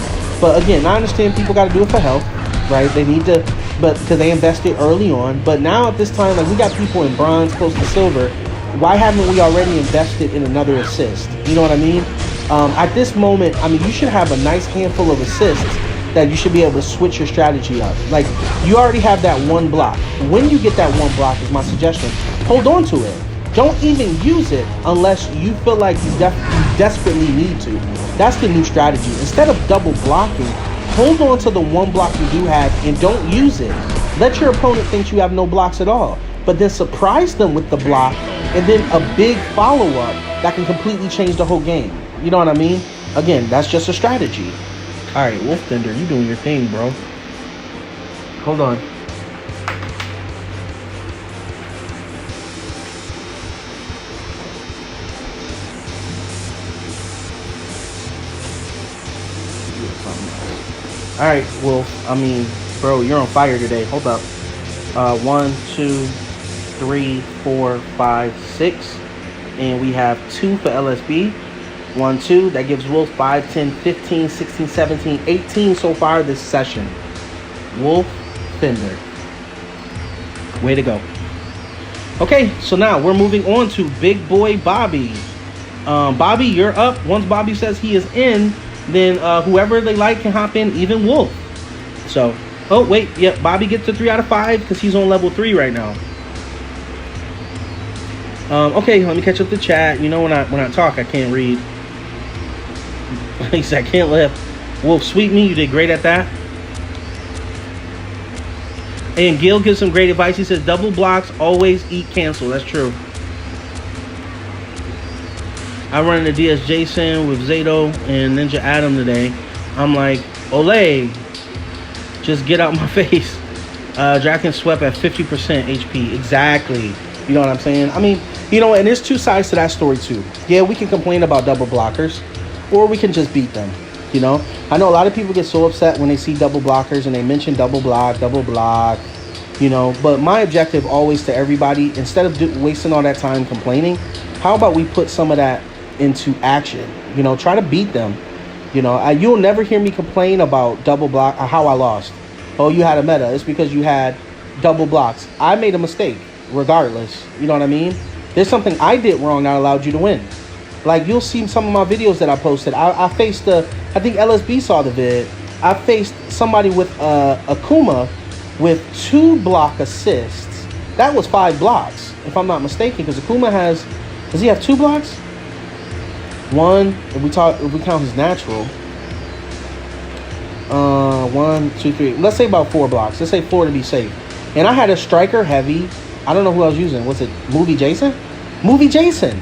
but again, I understand people got to do it for health, right? They need to, but because they invested early on. But now at this time, like, we got people in bronze, close to silver. Why haven't we already invested in another assist? You know what I mean? At this moment, I mean, you should have a nice handful of assists that you should be able to switch your strategy up. Like, you already have that one block. When you get that one block, is my suggestion, hold on to it. Don't even use it unless you feel like you desperately need to. That's the new strategy. Instead of double blocking, hold on to the one block you do have and don't use it. Let your opponent think you have no blocks at all, but then surprise them with the block and then a big follow-up that can completely change the whole game. You know what I mean? Again, that's just a strategy. All right, Wolftender, you doing your thing, bro. Hold on. All right, Wolf. I mean, bro, you're on fire today. Hold up. 1, 2, 3, 4, 5, 6. And we have 2 for LSB. 1, 2. That gives Wolf 5, 10, 15, 16, 17, 18 so far this session. Wolf Fender. Way to go. Okay, so now we're moving on to Big Boy Bobby. Bobby, you're up. Once Bobby says he is in, then whoever they like can hop in, even Wolf. So, oh, wait. Yep, Bobby gets to 3 out of 5 because he's on level 3 right now. Okay, let me catch up the chat. You know, when I talk, I can't read. He said, I can't lift. Wolf, sweet me. You did great at that. And Gil gives some great advice. He says, double blocks, always eat cancel. That's true. I run into DS Jason with Zato and Ninja Adam today. I'm like, Olay, just get out my face. Draken swept at 50% HP. Exactly. You know what I'm saying? I mean, you know, and there's two sides to that story too. Yeah, we can complain about double blockers, or we can just beat them. You know, I know a lot of people get so upset when they see double blockers and they mention double block, you know, but my objective always to everybody, instead of wasting all that time complaining, how about we put some of that into action? You know, try to beat them. You know, you'll never hear me complain about double block, how I lost. Oh, you had a meta. It's because you had double blocks. I made a mistake regardless. You know what I mean? There's something I did wrong that allowed you to win. Like, you'll see some of my videos that I posted. I faced I think LSB saw the vid. I faced somebody with Akuma with 2 block assists. That was 5 blocks, if I'm not mistaken, because Akuma does he have 2 blocks? 1, if we count his natural. 1, 2, 3. Let's say about 4 blocks. Let's say 4 to be safe. And I had a striker heavy. I don't know who I was using. Was it Movie Jason? Movie Jason.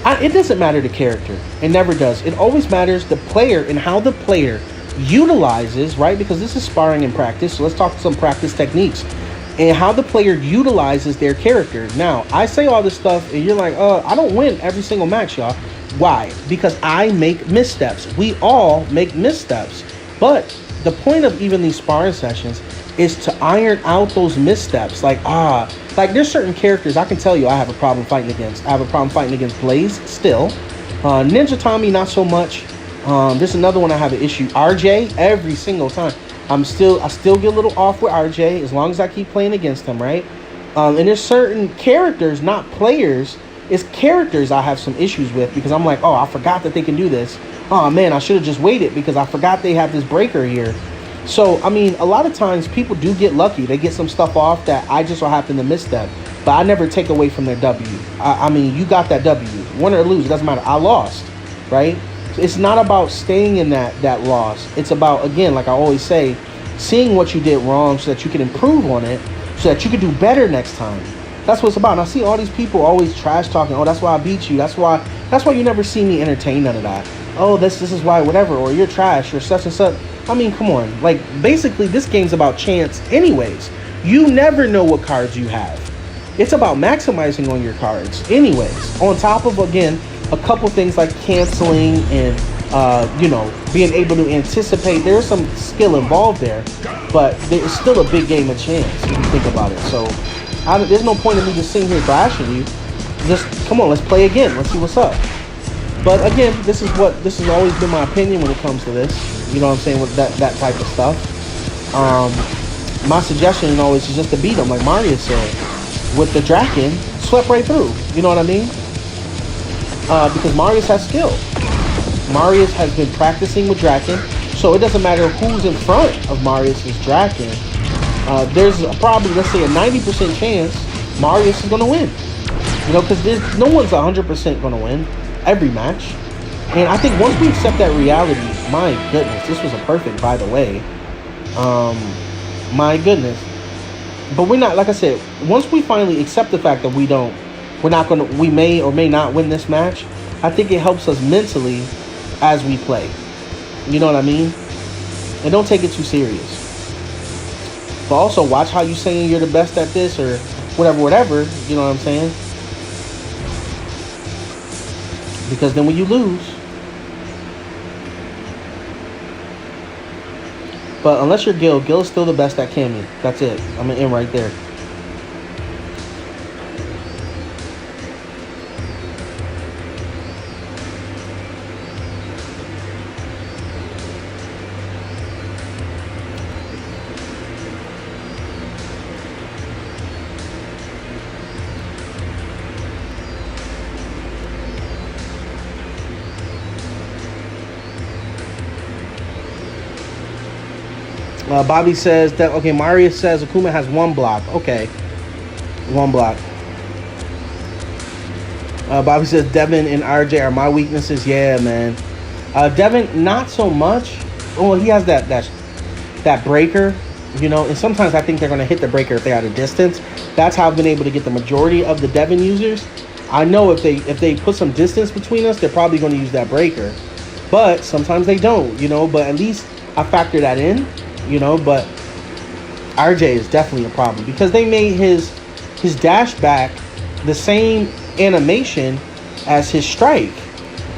It doesn't matter the character. It never does. It always matters the player and how the player utilizes, right? Because this is sparring and practice. So let's talk some practice techniques and how the player utilizes their character. Now, I say all this stuff and you're like, I don't win every single match, y'all. Why? Because I make missteps. We all make missteps. But the point of even these sparring sessions is to iron out those missteps. Like there's certain characters I can tell you I have a problem fighting against. I have a problem fighting against Blaze still. Ninja Tommy, not so much. There's another one I have an issue. RJ, every single time. I still get a little off with RJ as long as I keep playing against him, right? And there's certain characters, not players, it's characters I have some issues with because I'm like, oh, I forgot that they can do this. Oh man, I should have just waited because I forgot they have this breaker here. So, I mean, a lot of times people do get lucky. They get some stuff off that I just so happen to miss them. But I never take away from their W. I mean, you got that W. Win or lose, it doesn't matter. I lost, right? So it's not about staying in that loss. It's about, again, like I always say, seeing what you did wrong so that you can improve on it, so that you can do better next time. That's what it's about. And I see all these people always trash talking. Oh, that's why I beat you. That's why you never see me entertain none of that. Oh, this is why whatever, or you're trash, or such and such. I mean, come on. Like, basically, this game's about chance anyways. You never know what cards you have. It's about maximizing on your cards anyways. On top of, again, a couple things like canceling and, being able to anticipate. There's some skill involved there, but it's still a big game of chance if you think about it. So there's no point in me just sitting here thrashing you. Just, come on, let's play again. Let's see what's up. But again, this has always been my opinion when it comes to this. You know what I'm saying, with that type of stuff. My suggestion always is just to beat him, like Mario said. With the Draken, swept right through. You know what I mean? Because Marius has skill. Marius has been practicing with Draken, so it doesn't matter who's in front of Marius's Draken. There's probably, let's say, a 90% chance Marius is going to win. You know, because no one's 100% going to win every match. And I think once we accept that reality, my goodness, this was a perfect, by the way. My goodness. But we're not, like I said, once we finally accept the fact that we may or may not win this match, I think it helps us mentally as we play. You know what I mean? And don't take it too serious. But also watch how you saying you're the best at this or whatever, you know what I'm saying? Because then when you lose, but unless you're Gil is still the best at Cammy. That's it. I'm an in right there. Bobby says that, okay, Marius says Akuma has one block. Okay. One block. Bobby says Devin and RJ are my weaknesses. Yeah, man. Devin, not so much. Well, he has that breaker, you know, and sometimes I think they're going to hit the breaker if they're at a distance. That's how I've been able to get the majority of the Devin users. I know if they put some distance between us, they're probably going to use that breaker. But sometimes they don't, you know, but at least I factor that in. You know, but RJ is definitely a problem because they made his dash back the same animation as his strike.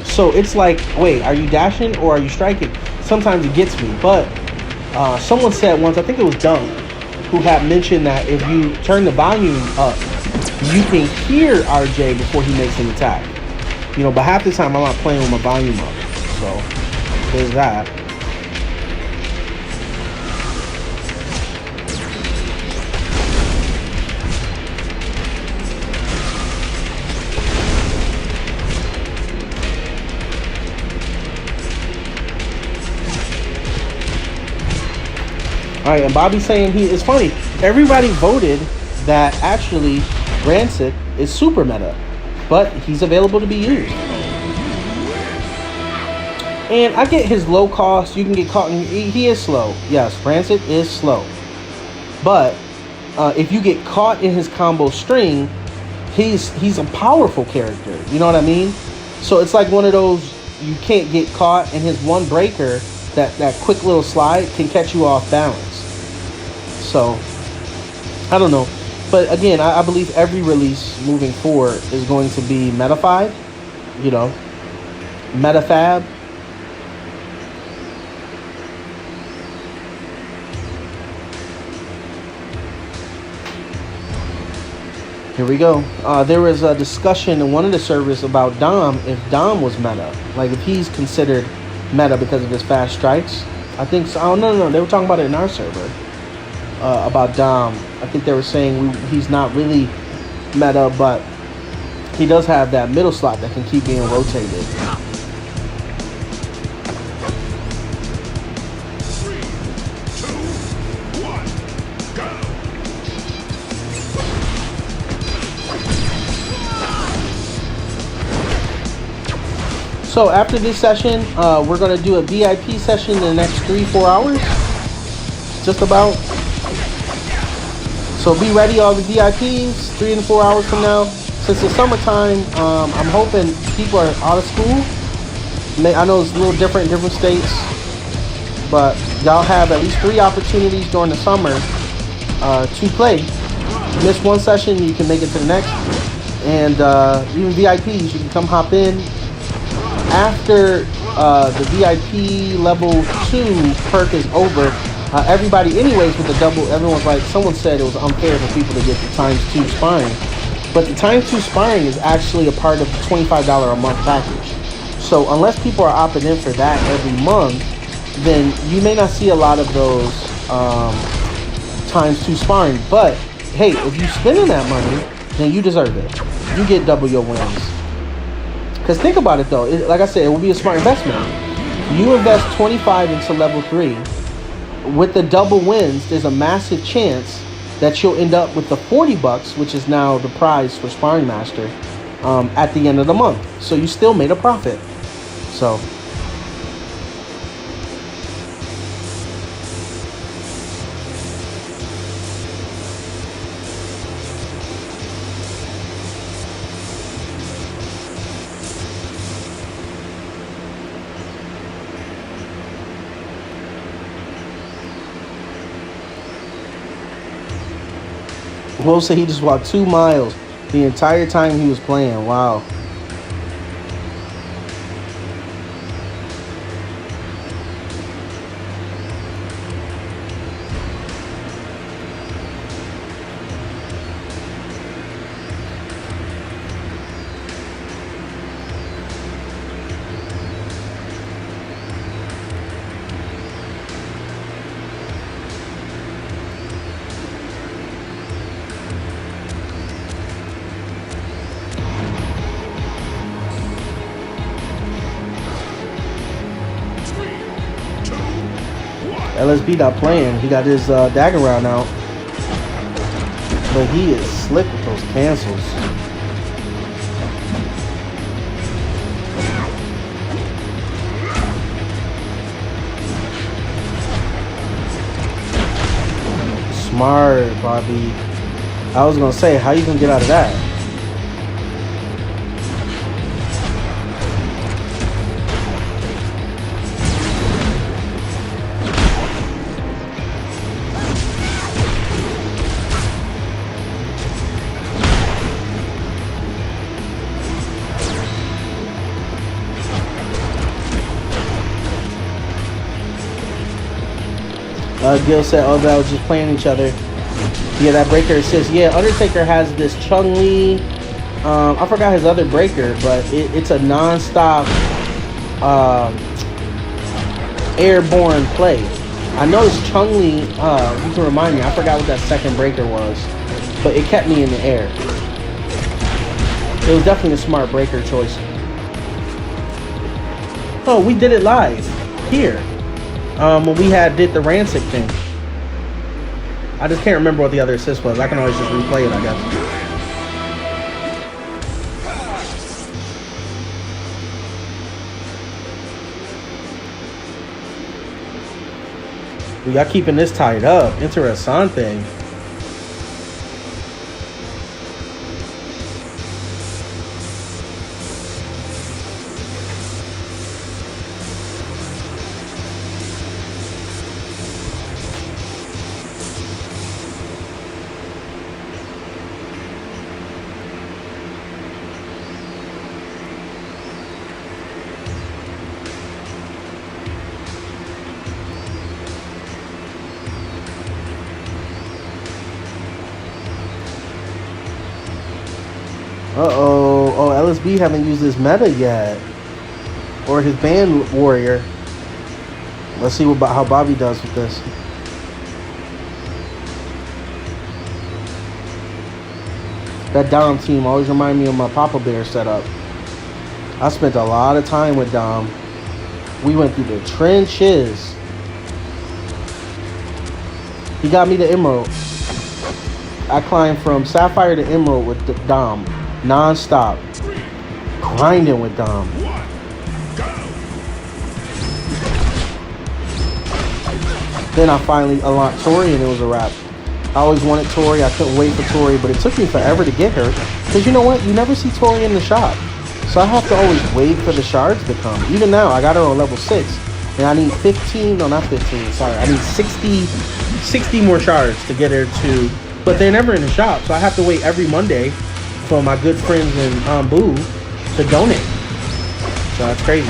So it's like, wait, are you dashing or are you striking? Sometimes it gets me. But someone said once, I think it was Dunk, who had mentioned that if you turn the volume up, you can hear RJ before he makes an attack. You know, but half the time I'm not playing with my volume up. So there's that. Alright, and Bobby's saying it's funny. Everybody voted that actually Rancid is super meta, but he's available to be used. And I get his low cost. You can get caught in. He is slow. Yes, Rancid is slow. But if you get caught in his combo string, he's a powerful character. You know what I mean? So it's like one of those, you can't get caught in his one breaker. That quick little slide can catch you off balance. So, I don't know. But again, I believe every release moving forward is going to be metafied. You know, metafab. Here we go. There was a discussion in one of the servers about Dom, if Dom was meta. Like, if he's considered meta because of his fast strikes. I think so. Oh, no. They were talking about it in our server. About Dom. I think they were saying he's not really meta, but he does have that middle slot that can keep being rotated. 3, 2, 1, go! So after this session, we're going to do a VIP session in the next 3-4 hours. Just about. So be ready, all the VIPs, 3 and 4 hours from now. Since it's summertime, I'm hoping people are out of school. I know it's a little different in different states, but y'all have at least 3 opportunities during the summer to play. You miss one session, you can make it to the next. And even VIPs, you can come hop in. After the VIP level 2 perk is over, everybody anyways with the double, everyone's like, someone said it was unfair for people to get the ×2 sparring. But the ×2 sparring is actually a part of the $25 a month package. So unless people are opting in for that every month, then you may not see a lot of those ×2 sparring. But hey, if you spending that money, then you deserve it. You get double your wins. Because think about it though, like I said, it will be a smart investment. You invest 25 into level 3. With the double wins, there's a massive chance that you'll end up with the $40, which is now the prize for Sparring Master, at the end of the month. So you still made a profit. So Will said he just walked 2 miles the entire time he was playing. Wow. LSB not playing. He got his dagger round out. But he is slick with those cancels. Smart, Bobby. I was going to say, how you going to get out of that? Gil said, oh, that was just playing each other. Yeah, that breaker assist. Yeah, Undertaker has this Chung-Li. I forgot his other breaker, but it's a non-stop airborne play. I know it's Chung-Li. You can remind me. I forgot what that second breaker was. But it kept me in the air. It was definitely a smart breaker choice. Oh, we did it live. Here. When we did the Rancic thing. I just can't remember what the other assist was. I can always just replay it, I guess. We got keeping this tied up. Interessante. Uh-oh. Oh, LSB haven't used his meta yet. Or his band warrior. Let's see how Bobby does with this. That Dom team always remind me of my Papa Bear setup. I spent a lot of time with Dom. We went through the trenches. He got me the Emerald. I climbed from Sapphire to Emerald with the Dom. Non-stop. Grinding with Dom. Then I finally unlocked Tori and it was a wrap. I always wanted Tori. I couldn't wait for Tori, but it took me forever to get her. Because you know what? You never see Tori in the shop. So I have to always wait for the shards to come. Even now, I got her on level 6. And I need 15, no not 15, sorry. I need 60 more shards to get her to, but they're never in the shop. So I have to wait every Monday for my good friends in Boo to donate. So that's crazy.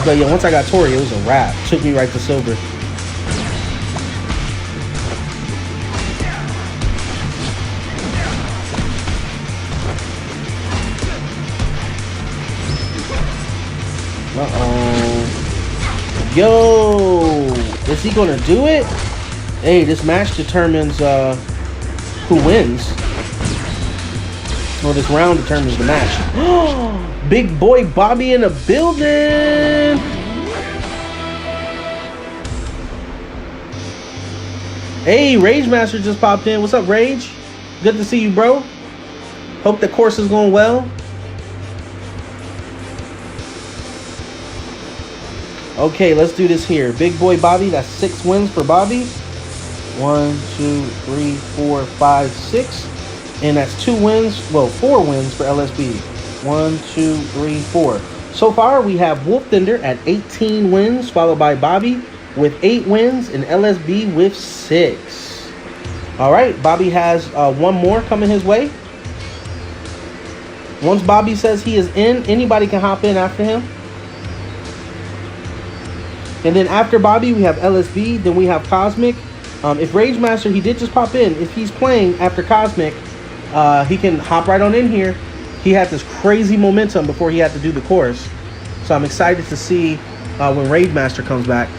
But yeah, once I got Tori, it was a wrap. Took me right to silver. Yo, is he gonna do it? Hey, this match determines who wins. Well, this round determines the match. Big boy Bobby in the building. Hey, Rage Master just popped in. What's up, Rage? Good to see you, bro. Hope the course is going well. Okay, let's do this here. Big boy Bobby, that's 6 wins for Bobby. 1, 2, 3, 4, 5, 6. And that's 2 wins, well, 4 wins for LSB. 1, 2, 3, 4. So far, we have Wolf Thunder at 18 wins, followed by Bobby with 8 wins, and LSB with 6. All right, Bobby has 1 more coming his way. Once Bobby says he is in, anybody can hop in after him. And then after Bobby, we have LSB. Then we have Cosmic. If Rage Master, he did just pop in. If he's playing after Cosmic, he can hop right on in here. He had this crazy momentum before he had to do the course. So I'm excited to see when Rage Master comes back.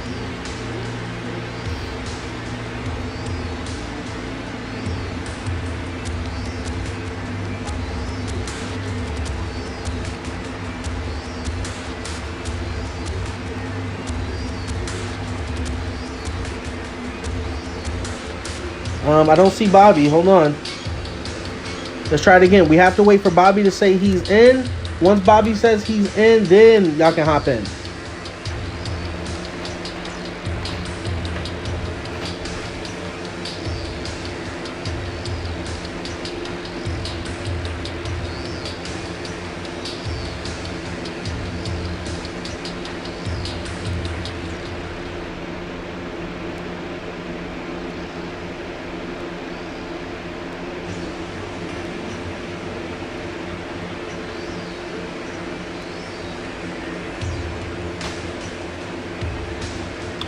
I don't see Bobby. Hold on. Let's try it again. We have to wait for Bobby to say he's in. Once Bobby says he's in, then y'all can hop in.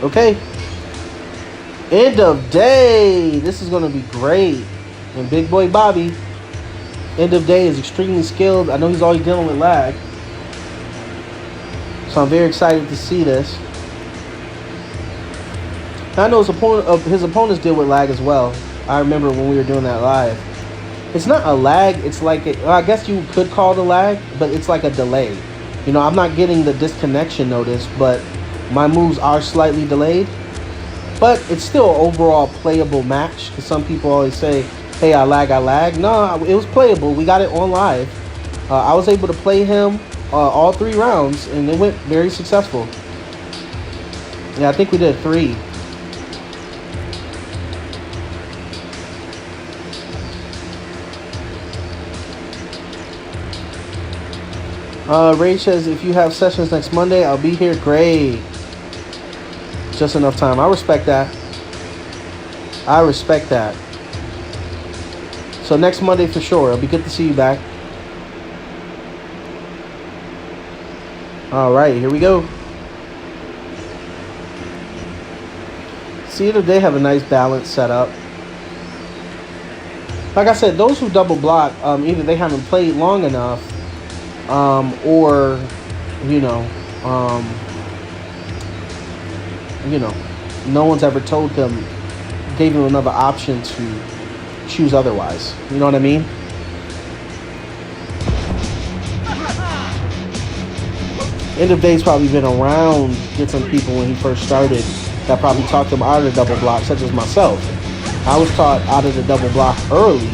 Okay. End of day. This is going to be great. And Big Boy Bobby, end of day, is extremely skilled. I know he's always dealing with lag. So I'm very excited to see this. I know his opponents deal with lag as well. I remember when we were doing that live. It's not a lag. It's like, I guess you could call it a lag, but it's like a delay. You know, I'm not getting the disconnection notice, but my moves are slightly delayed, but it's still an overall playable match. Because some people always say, hey, I lag. No, it was playable. We got it on live. I was able to play him all 3 rounds, and it went very successful. Yeah, I think we did 3. Ray says, if you have sessions next Monday, I'll be here. Great. Just enough time. I respect that. I respect that. So next Monday for sure. It'll be good to see you back. All right, here we go. See, they have a nice balance set up. Like I said, those who double block, either they haven't played long enough, or no one's ever told them, gave them another option to choose otherwise. You know what I mean? End of Day's probably been around different people when he first started that probably talked him out of the double block, such as myself. I was taught out of the double block early,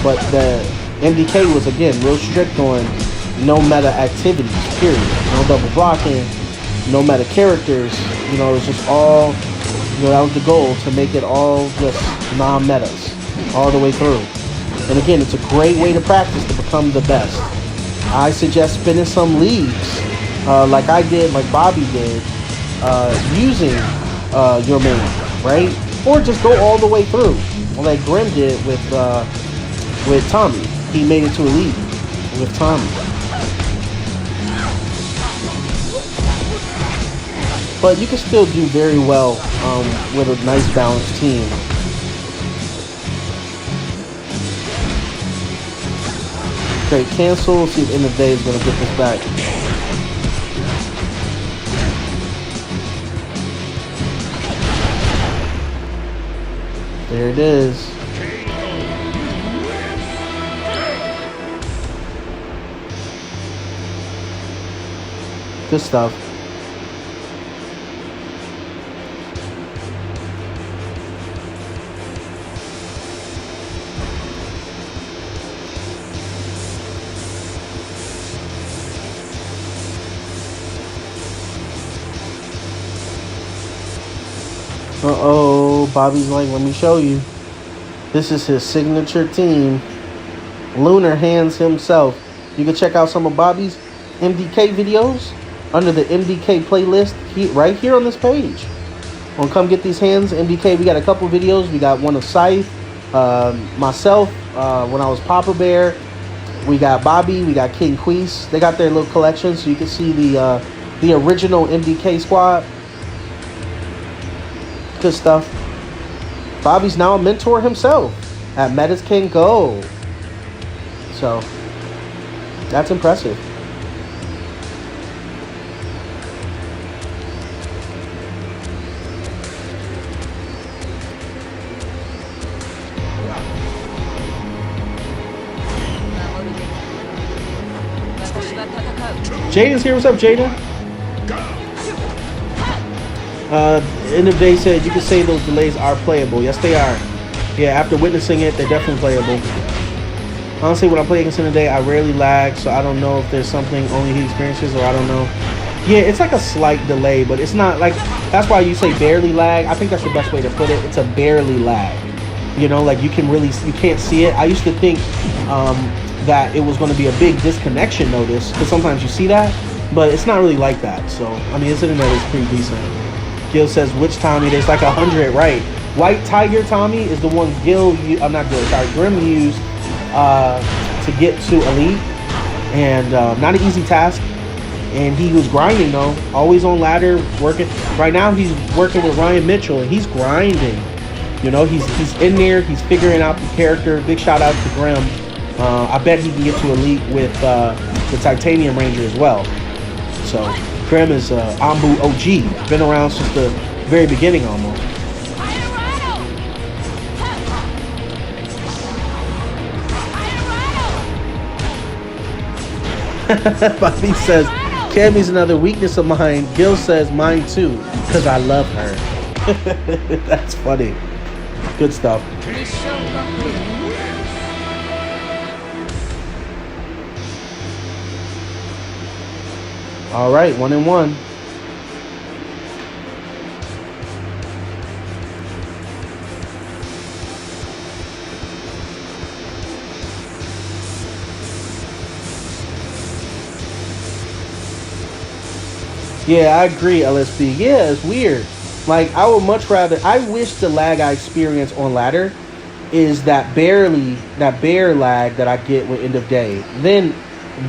but the MDK was, again, real strict on no meta activities, period. No double blocking, no meta characters. You know, it's just all You know, that was the goal, to make it all just non-metas all the way through. And again, it's a great way to practice to become the best. I suggest spinning some leagues, like I did, like Bobby did, using your main, right? Or just go all the way through, like Grim did with Tommy. He made it to a league with Tommy. But you can still do very well with a nice balanced team. Okay, cancel. See if end of day is going to get this back. There it is. Good stuff. Uh-oh, Bobby's like, let me show you. This is his signature team. Lunar Hands himself. You can check out some of Bobby's MDK videos under the MDK playlist right here on this page. Well, come get these hands, MDK. We got a couple videos. We got one of Scythe, myself, when I was Papa Bear. We got Bobby, we got King Queese. They got their little collection, so you can see the original MDK squad. Good stuff. Bobby's now a mentor himself at Metas Can Go. So, that's impressive. Jaden's here. What's up, Jaden? End of day said you can say those delays are playable. Yes, they are. Yeah, after witnessing it, they're definitely playable. Honestly, when I play against him today, I rarely lag, so I don't know if there's something only he experiences, or I don't know. Yeah, it's like a slight delay, but it's not like, that's why you say barely lag. I think that's the best way to put it. It's a barely lag. You know, like you can't see it. I used to think that it was going to be a big disconnection notice, because sometimes you see that, but it's not really like that. So, I mean, his internet is pretty decent. Gil says, which Tommy? There's like 100, right? White Tiger Tommy is the one Grim used to get to Elite, and not an easy task. And he was grinding though, always on ladder, working. Right now he's working with Ryan Mitchell, and he's grinding. You know, he's in there, he's figuring out the character. Big shout out to Grim. I bet he can get to Elite with the Titanium Ranger as well. So Grim is Ambu OG, been around since the very beginning almost. Bobby says, Cammy's another weakness of mine. Gil says, mine too, because I love her. That's funny. Good stuff. All right, 1-1. Yeah, I agree, LSP. Yeah, it's weird. Like, I would much rather, I wish the lag I experience on ladder is that bear lag that I get with end of day. Then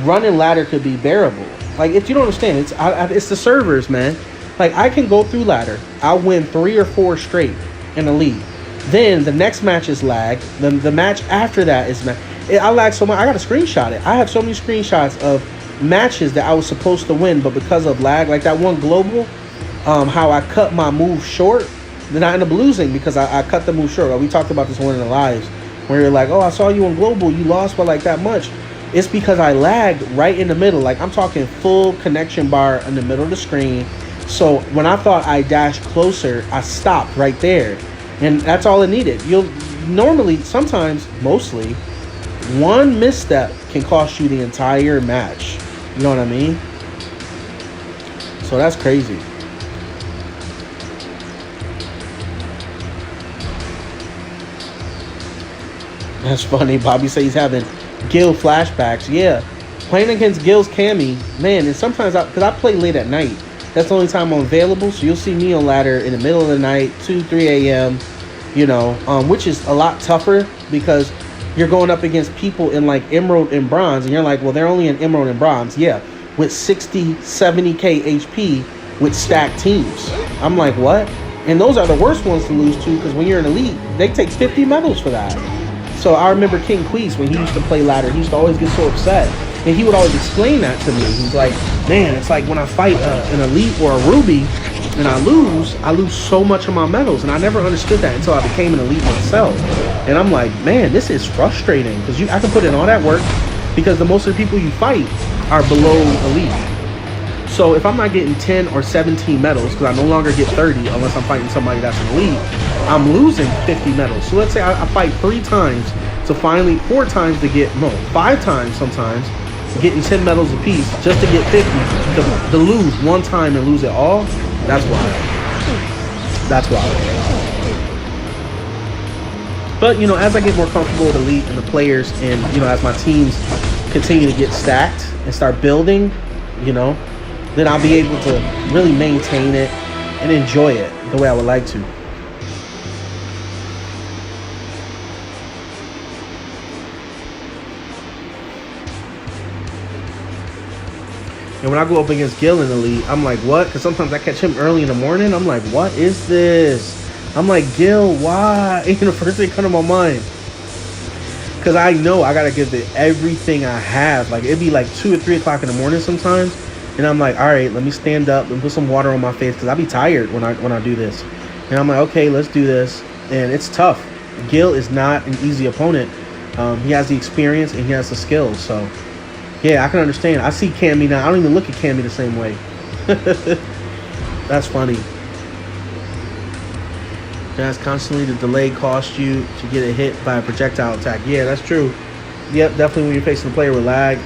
running ladder could be bearable. Like, if you don't understand, it's the servers, man. Like, I can go through ladder. I'll win 3 or 4 straight in the league. Then the next match is lag. The match after that is I lag so much. I got to screenshot it. I have so many screenshots of matches that I was supposed to win, but because of lag, like that one global, how I cut my move short, then I end up losing because I cut the move short. We talked about this one in the lives where you're like, oh, I saw you on global, you lost by like that much. It's because I lagged right in the middle. Like, I'm talking full connection bar in the middle of the screen. So when I thought I dashed closer, I stopped right there. And that's all it needed. You'll normally, sometimes, mostly, one misstep can cost you the entire match. You know what I mean? So that's crazy. That's funny. Bobby says he's having Gil flashbacks. Yeah. Playing against Gil's Cammy, man, and sometimes because I play late at night. That's the only time I'm available. So you'll see me on ladder in the middle of the night, 2, 3 a.m., which is a lot tougher because you're going up against people in like Emerald and Bronze. And you're like, well, they're only in Emerald and Bronze. Yeah. With 60, 70K HP with stacked teams. I'm like, what? And those are the worst ones to lose to because when you're an elite, they take 50 medals for that. So I remember King Queese, when he used to play ladder, he used to always get so upset. And he would always explain that to me. He's like, man, it's like when I fight an elite or a ruby and I lose so much of my medals. And I never understood that until I became an elite myself. And I'm like, man, this is frustrating because I can put in all that work because the most of the people you fight are below elite. So if I'm not getting 10 or 17 medals, because I no longer get 30 unless I'm fighting somebody that's an elite, I'm losing 50 medals. So let's say I fight 3 times to finally 4 times to get, no, 5 times sometimes, getting 10 medals apiece just to get 50, to lose 1 time and lose it all. That's wild. That's wild. But, as I get more comfortable with elite and the players and, as my teams continue to get stacked and start building, then I'll be able to really maintain it and enjoy it the way I would like to. And when I go up against Gil in the league, I'm like, what? Because sometimes I catch him early in the morning. I'm like, what is this? I'm like, Gil, why? The first thing come to my mind. Because I know I got to give it everything I have. Like, it'd be like 2 or 3 o'clock in the morning sometimes. And I'm like, all right, let me stand up and put some water on my face because I'll be tired when I do this. And I'm like, okay, let's do this. And it's tough. Gil is not an easy opponent. He has the experience and he has the skills. So, yeah, I can understand. I see Cammy now. I don't even look at Cammy the same way. That's funny. That's constantly the delay cost you to get a hit by a projectile attack. Yeah, that's true. Yep, definitely when you're facing a player with lag.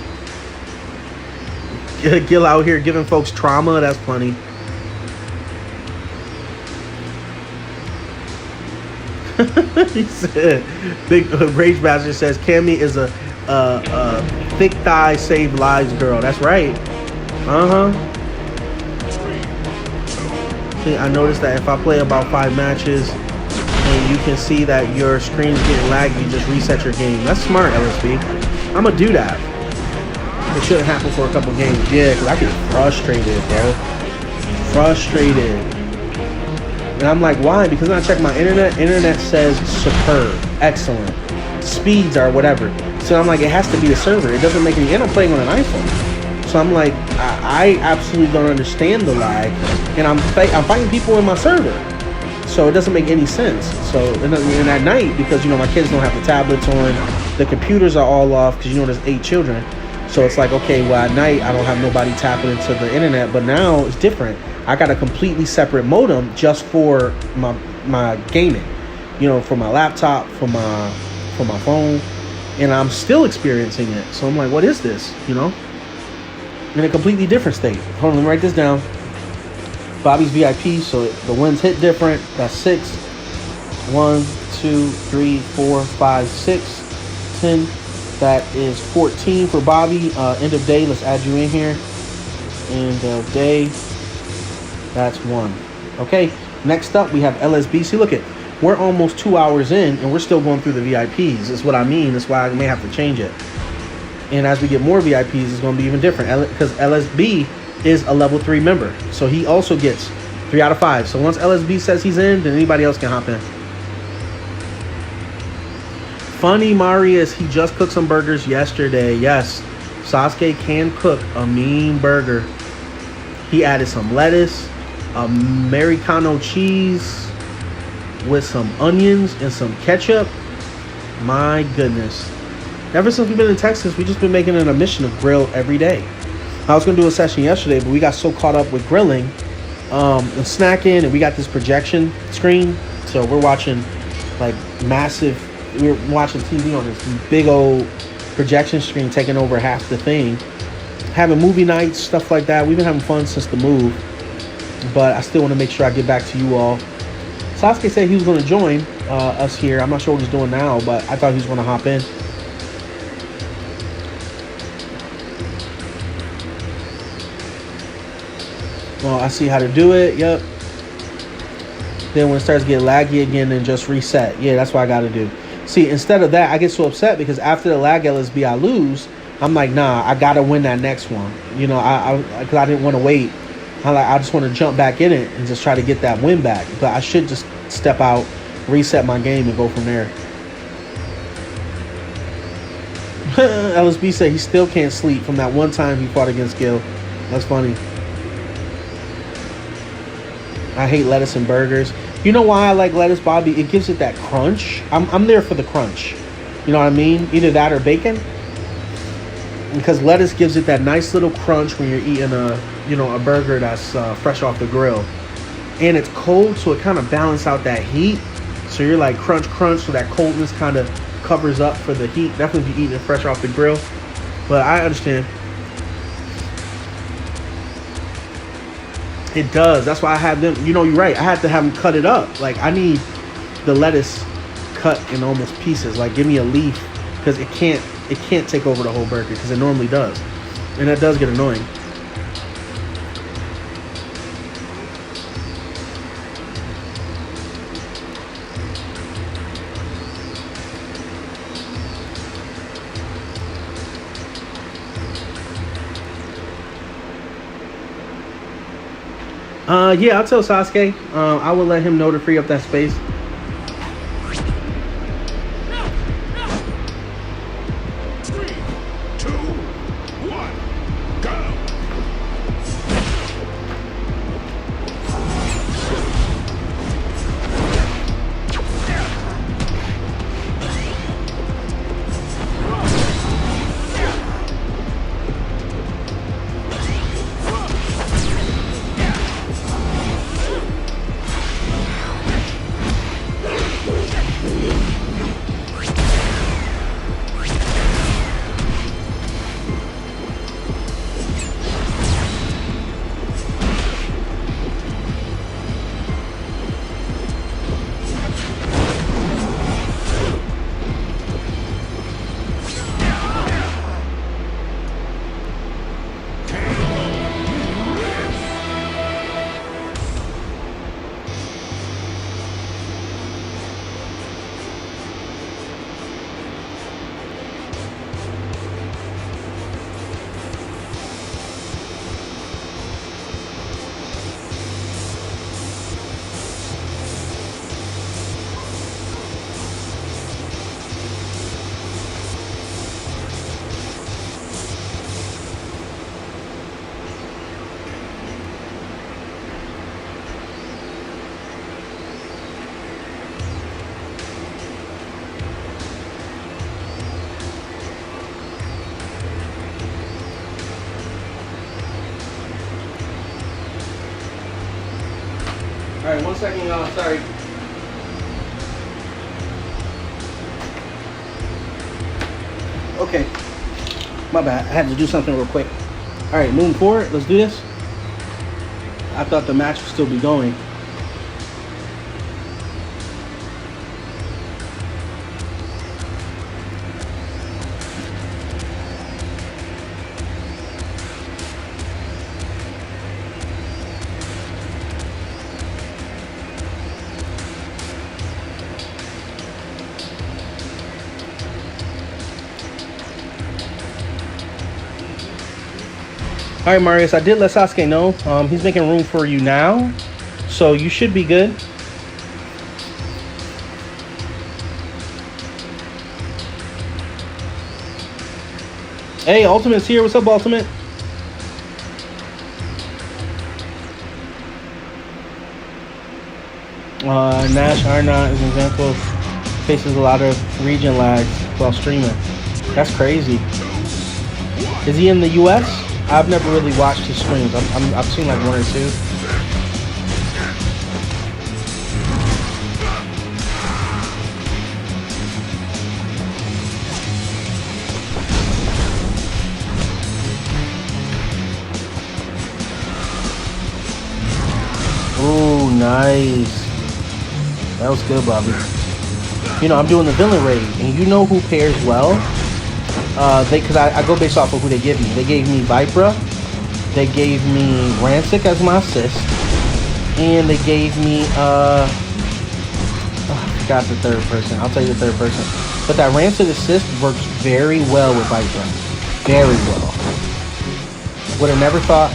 Gil out here giving folks trauma. That's funny. He said, Big Rage Master says, Cammy is a thick thigh save lives girl. That's right. See, I noticed that if I play about 5 matches and you can see that your screen's getting laggy, you just reset your game. That's smart, LSB. I'm gonna do that. It shouldn't happen for a couple games. Yeah, because I get frustrated, bro. Frustrated. And I'm like, why? Because when I check my internet says superb, excellent, speeds are whatever. So I'm like, it has to be the server. It doesn't make any, and I'm playing on an iPhone. So I'm like, I absolutely don't understand the lag. And I'm fighting people in my server. So it doesn't make any sense. So, and at night, because, my kids don't have the tablets on, the computers are all off, because, there's 8 children. So it's like, okay, well, at night, I don't have nobody tapping into the internet. But now it's different. I got a completely separate modem just for my gaming. For my laptop, for my phone. And I'm still experiencing it. So I'm like, what is this? In a completely different state. Hold on, let me write this down. Bobby's VIP, so the wins hit different. That's 6. 1, 2, 3, 4, 5, 6, 10. That is 14 for Bobby. End of day, let's add you in here. End of day. That's 1. Okay, next up we have LSB. See, look at, we're almost 2 hours in and we're still going through the VIPs. That's what I mean. That's why I may have to change it. And as we get more VIPs, it's going to be even different. Because LSB is a level 3 member. So he also gets 3 out of 5. So once LSB says he's in, then anybody else can hop in. Funny Marius, he just cooked some burgers yesterday. Yes, Sasuke can cook a mean burger. He added some lettuce, Americano cheese with some onions and some ketchup. My goodness. Ever since we've been in Texas, we've just been making it a mission to grill every day. I was going to do a session yesterday, but we got so caught up with grilling and snacking, and we got this projection screen. So we're watching like massive, we're watching TV on this big old projection screen taking over half the thing. Having movie nights, stuff like that. We've been having fun since the move, but I still want to make sure I get back to you all. Sasuke said he was going to join. us here. I'm not sure what he's doing now, but I thought he was going to hop in. Oh, I see how to do it. Yep. Then when it starts getting laggy again, then just reset. Yeah, that's what I got to do. See, instead of that, I get so upset because after the lag LSB I lose. I'm like, nah, I got to win that next one. You know, because I didn't want to wait. I just want to jump back in it and just try to get that win back. But I should just step out, reset my game, and go from there. LSB said he still can't sleep from that one time he fought against Gil. That's funny. I hate lettuce and burgers. You know why I like lettuce, Bobby? It gives it that crunch. I'm there for the crunch. You know what I mean? Either that or bacon. Because lettuce gives it that nice little crunch when you're eating a burger that's fresh off the grill. And it's cold, so it kind of balances out that heat. So you're like crunch, so that coldness kind of covers up for the heat. Definitely be eating it fresh off the grill. But I understand. It does. That's why I had them. You know, you're right. I had to have them cut it up. Like, I need the lettuce cut in almost pieces. Like, give me a leaf, because it can't take over the whole burger, because it normally does, and that does get annoying. Yeah, I'll tell Sasuke. I will let him know to free up that space. Alright, 1 second, y'all. Sorry. Okay. My bad. I had to do something real quick. Alright, moving forward. Let's do this. I thought the match would still be going. All right, Marius, I did let Sasuke know. He's making room for you now, so you should be good. Hey, Ultimate's here. What's up, Ultimate? Nash Arnott is an example of faces a lot of region lags while streaming. That's crazy. Is he in the US? I've never really watched his streams. I've seen like 1 or 2. Oh, nice. That was good, Bobby. you know, I'm doing the villain raid, and you know who pairs well? Because I go based off of who they give me. They gave me Vipra, they gave me Rancic as my assist, and they gave me I forgot the third person. I'll tell you the third person. But that Rancid assist works very well with Vipra. Very well. Would have never thought,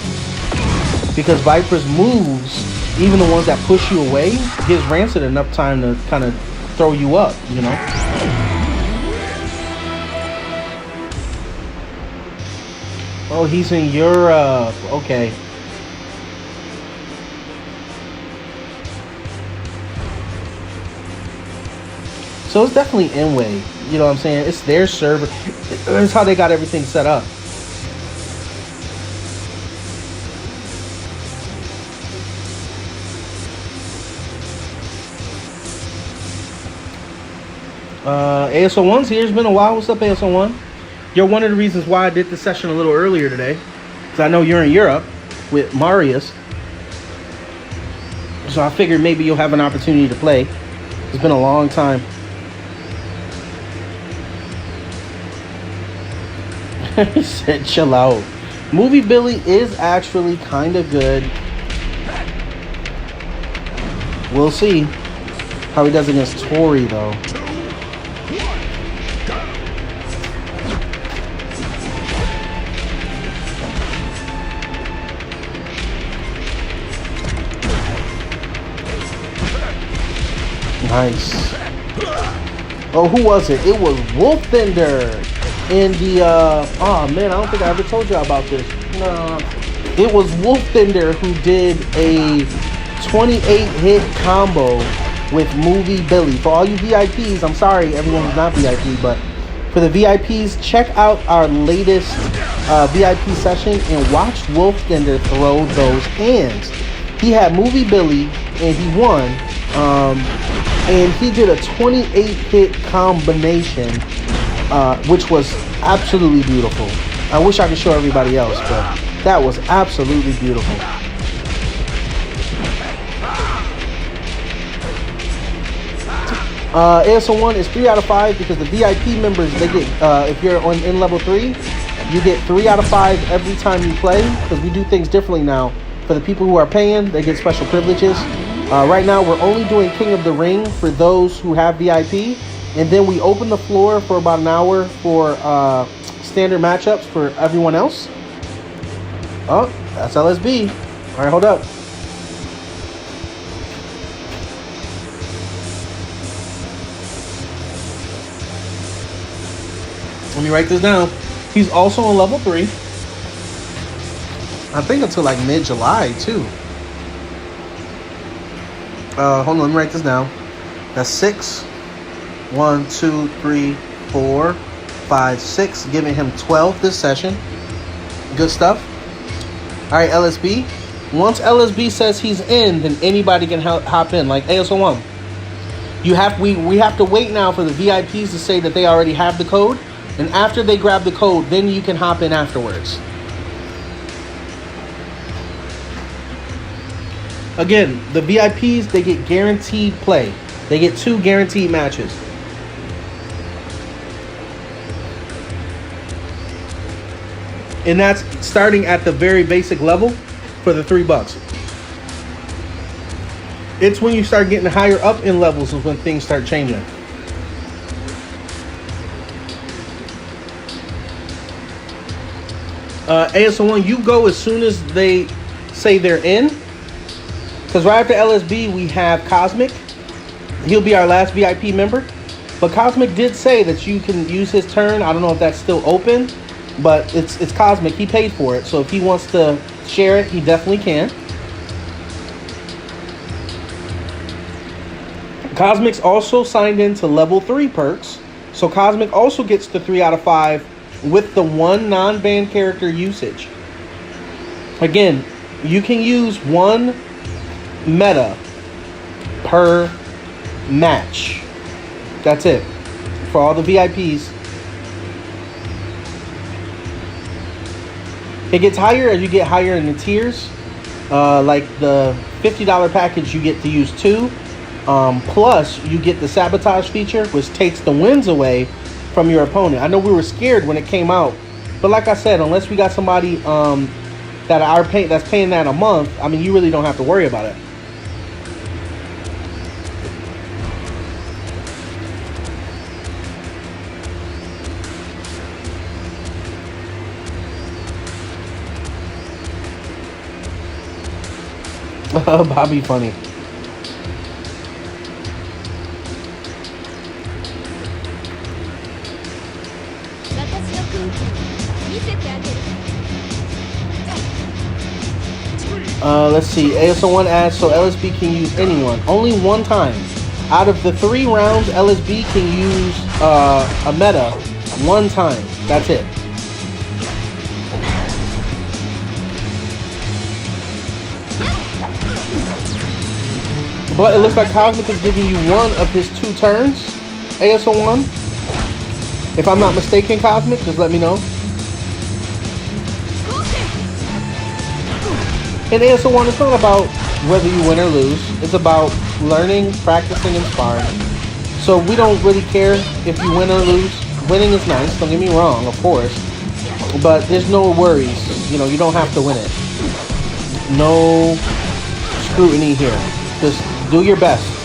because Vipra's moves, even the ones that push you away, gives Rancid enough time to kind of throw you up, you know? Oh, he's in Europe. Okay. So it's definitely Inway. You know what I'm saying? It's their server. That's how they got everything set up. ASO1's here. It's been a while. What's up, ASO1? You're one of the reasons why I did this session a little earlier today. Because I know you're in Europe with Marius. So I figured maybe you'll have an opportunity to play. It's been a long time. He said, chill out. Movie Billy is actually kind of good. We'll see how he does against Tori, though. Nice. Oh, who was it? It was Wolfbender in the, oh man, I don't think I ever told you about this. No. It was Wolfbender who did a 28-hit combo with Movie Billy. For all you VIPs, I'm sorry, everyone who's not VIP, but for the VIPs, check out our latest VIP session and watch Wolfbender throw those hands. He had Movie Billy and he won. And he did a 28-hit combination, which was absolutely beautiful. I wish I could show everybody else, but that was absolutely beautiful. ASO1 is 3 out of 5 because the VIP members, they get, if you're in level 3, you get 3 out of 5 every time you play, because we do things differently now. For the people who are paying, they get special privileges. Right now, we're only doing King of the Ring for those who have VIP. And then we open the floor for about an hour for standard matchups for everyone else. Oh, that's LSB. All right, hold up. Let me write this down. He's also on level 3. I think until like mid-July, too. Hold on, let me write this down. That's 6. 1, 2, 3, 4, 5, 6. Giving him 12 this session. Good stuff. All right, LSB. Once LSB says he's in, then anybody can hop in. Like ASO1. We have to wait now for the VIPs to say that they already have the code. And after they grab the code, then you can hop in afterwards. Again, the VIPs, they get guaranteed play. They get 2 guaranteed matches. And that's starting at the very basic level for the $3. It's when you start getting higher up in levels is when things start changing. ASO1, you go as soon as they say they're in. Because right after LSB, we have Cosmic. He'll be our last VIP member. But Cosmic did say that you can use his turn. I don't know if that's still open. But it's Cosmic. He paid for it. So if he wants to share it, he definitely can. Cosmic's also signed into level 3 perks. So Cosmic also gets the 3 out of 5 with the 1 non-banned character usage. Again, you can use 1 meta per match. That's it for all the VIPs. It gets higher as you get higher in the tiers. Like the $50 package, you get to use 2. Plus, you get the sabotage feature, which takes the wins away from your opponent. I know we were scared when it came out, but like I said, unless we got somebody that's paying that a month, I mean, you really don't have to worry about it. Bobby funny. Let's see. ASO1 adds, so LSB can use anyone. Only one time. Out of the 3 rounds, LSB can use a meta one time. That's it. But it looks like Cosmic is giving you one of his 2 turns. ASO1. If I'm not mistaken, Cosmic, just let me know. In ASO1, it's not about whether you win or lose. It's about learning, practicing, and sparring. So we don't really care if you win or lose. Winning is nice, don't get me wrong, of course. But there's no worries. You know, you don't have to win it. No scrutiny here. Just do your best.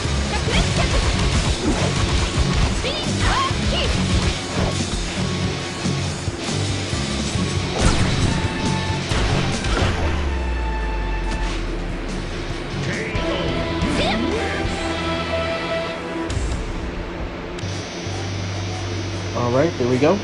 All right, there we go.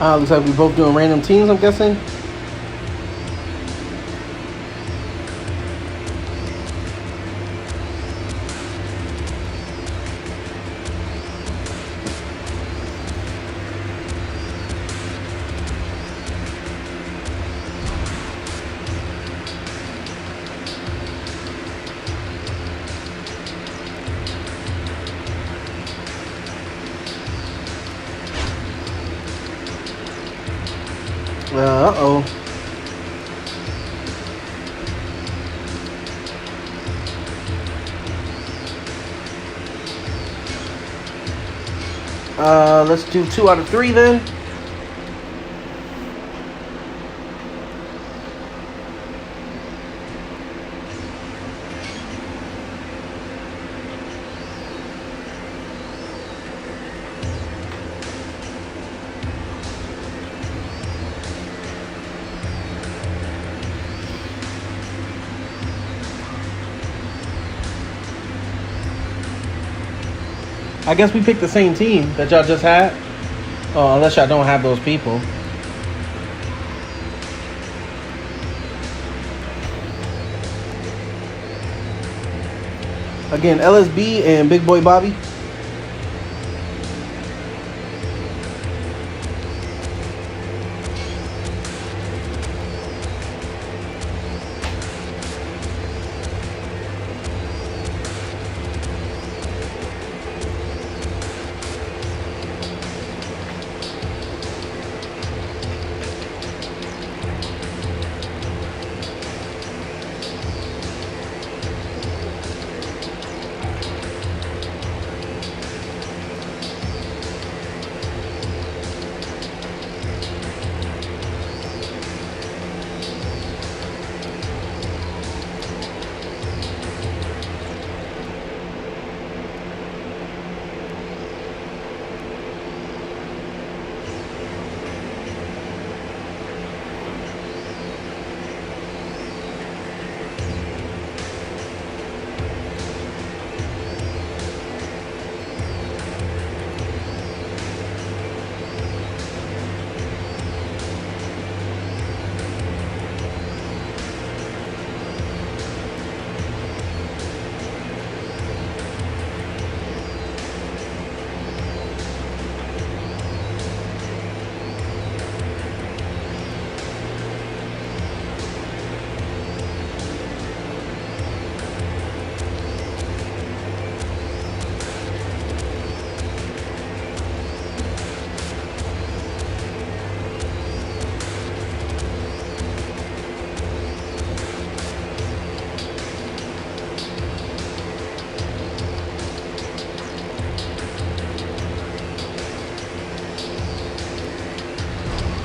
Looks like we're both doing random teams, I'm guessing. Uh-oh. Let's do 2 out of 3 then. I guess we picked the same team that y'all just had. Unless y'all don't have those people. Again, LSB and Big Boy Bobby.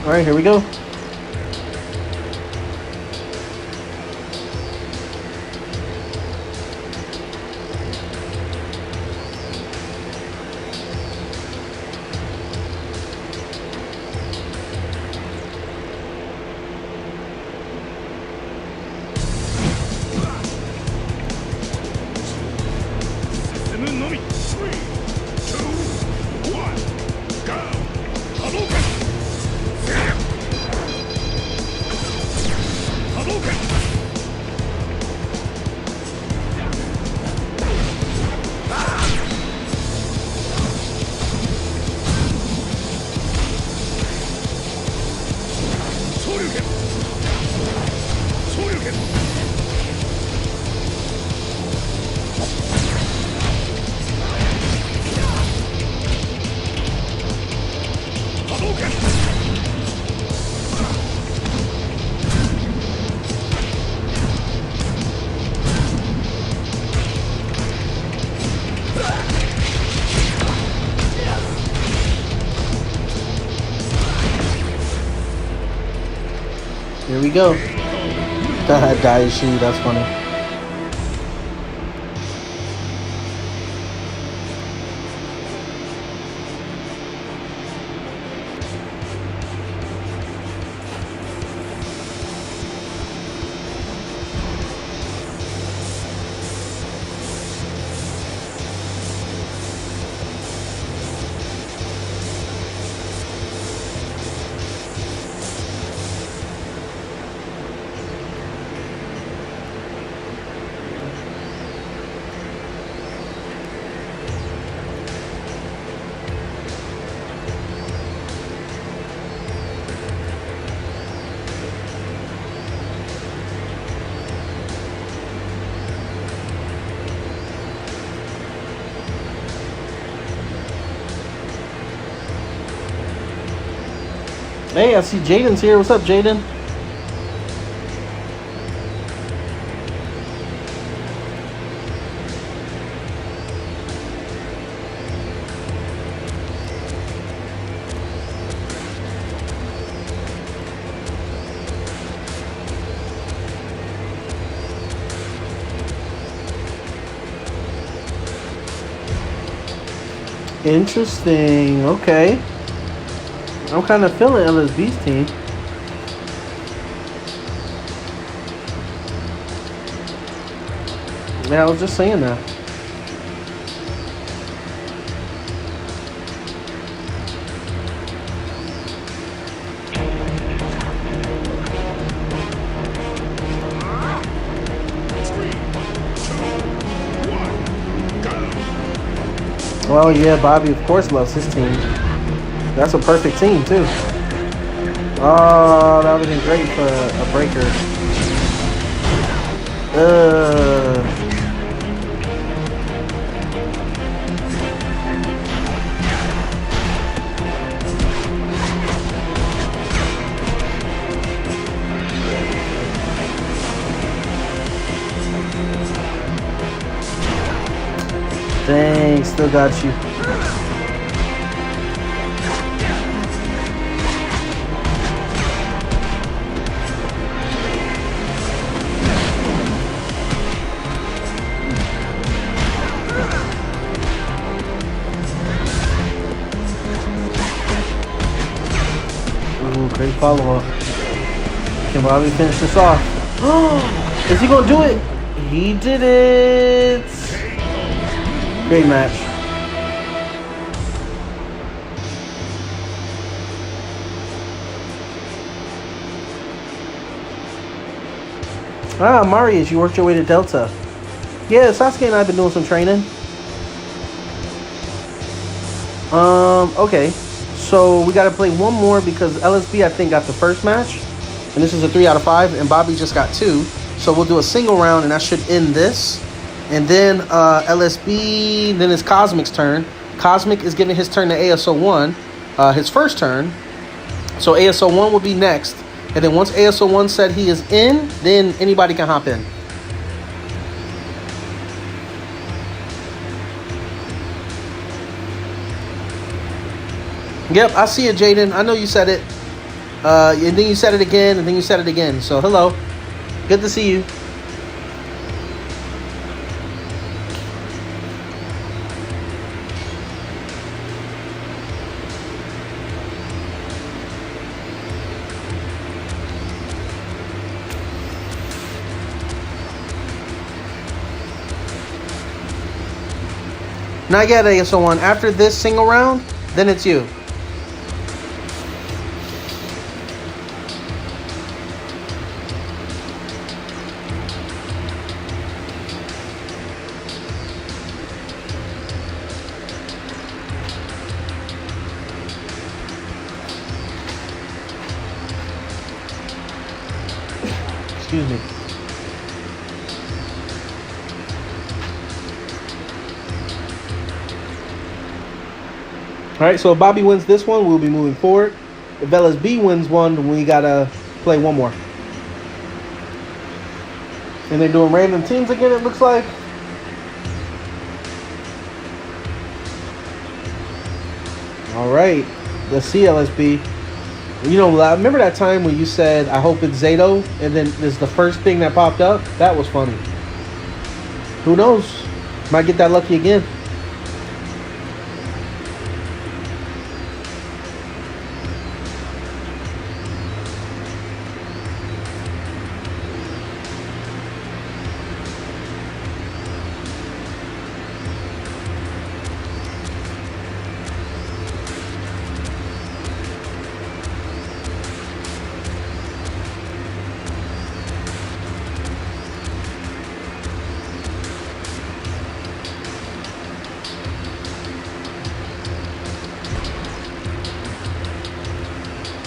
All right, here we go. Here we go. Daishu, that's funny. Hey, I see Jaden's here. What's up, Jaden? Interesting. Okay. I'm kind of feeling LSB's team. Yeah, I was just saying that. Well, yeah, Bobby, of course, loves his team. That's a perfect team, too. Oh, that would have been great for a breaker. Dang, still got you. Ooh, great follow-up. Can Bobby finish this off? Is he gonna do it? He did it! Great match. Ah, Marius, you worked your way to Delta. Yeah, Sasuke and I have been doing some training. Okay. So we gotta play one more because LSB I think got the first match. And this is a 3 out of 5, and Bobby just got 2. So we'll do a single round and that should end this. And then LSB, then it's Cosmic's turn. Cosmic is giving his turn to ASO1, his first turn. So ASO1 will be next. And then once ASO1 said he is in, then anybody can hop in. Yep, I see it, Jaden. I know you said it. And then you said it again, and then you said it again. So, hello. Good to see you. Not yet, AS01. After this single round, then it's you. Excuse me. Alright, so if Bobby wins this one, we'll be moving forward. If LSB wins one, we gotta play one more. And they're doing random teams again, it looks like. Alright, let's see LSB. You know, I remember that time when you said, I hope it's Zato, and then this is the first thing that popped up? That was funny. Who knows? Might get that lucky again.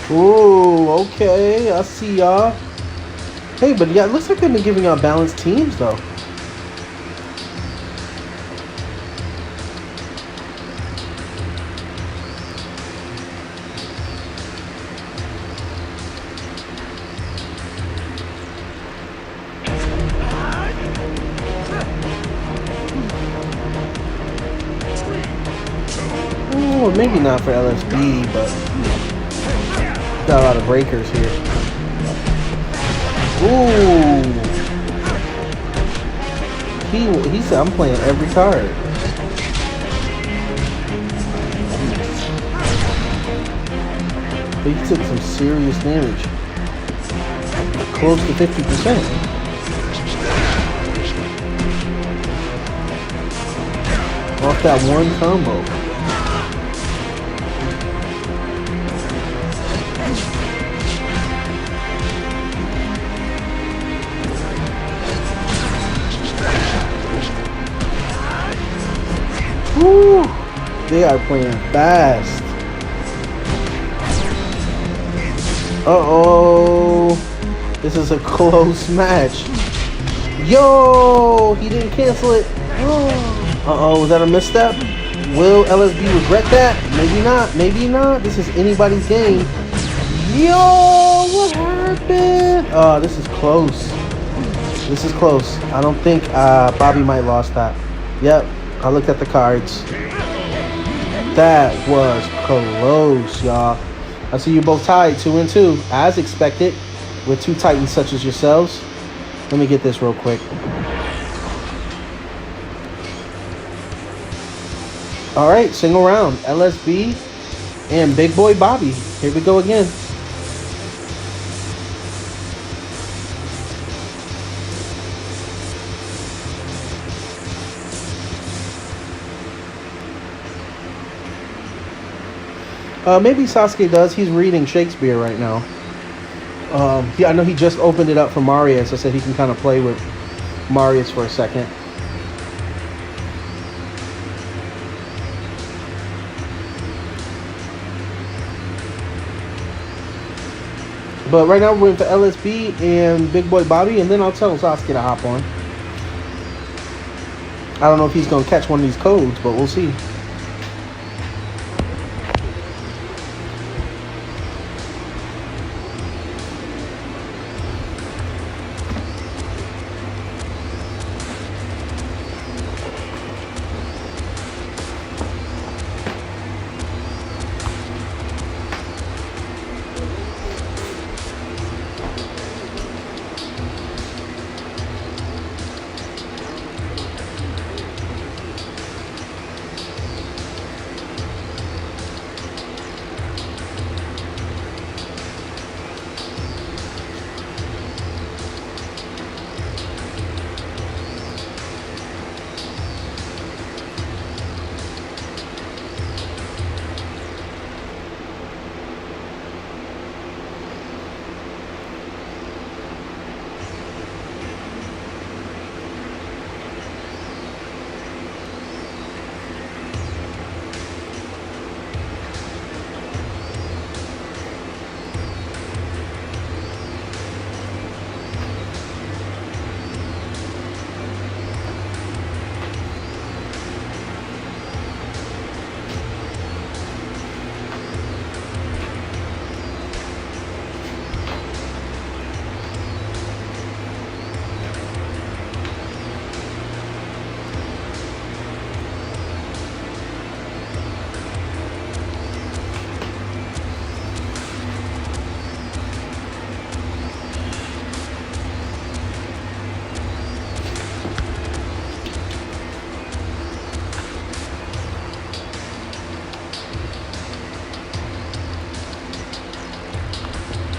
Ooh, okay, I see y'all. Hey, but yeah, it looks like they've been giving out balanced teams, though. Ooh, maybe not for LSB, but got a lot of breakers here. Ooh. He said I'm playing every card. But he took some serious damage. Close to 50%. Off that one combo. Woo! They are playing fast. Uh-oh. This is a close match. Yo! He didn't cancel it. Uh-oh, was that a misstep? Will LSB regret that? Maybe not. Maybe not. This is anybody's game. Yo! What happened? Oh, this is close. This is close. I don't think Bobby might lost that. Yep. I looked at the cards. That was close, y'all. I see you both tied 2-2, as expected, with two titans such as yourselves. Let me get this real quick. All right, single round. LSB and Big Boy Bobby. Here we go again. Maybe Sasuke does. He's reading Shakespeare right now. I know he just opened it up for Marius. I said he can kind of play with Marius for a second. But right now we're waiting for LSB and Big Boy Bobby, and then I'll tell Sasuke to hop on. I don't know if he's going to catch one of these codes, but we'll see.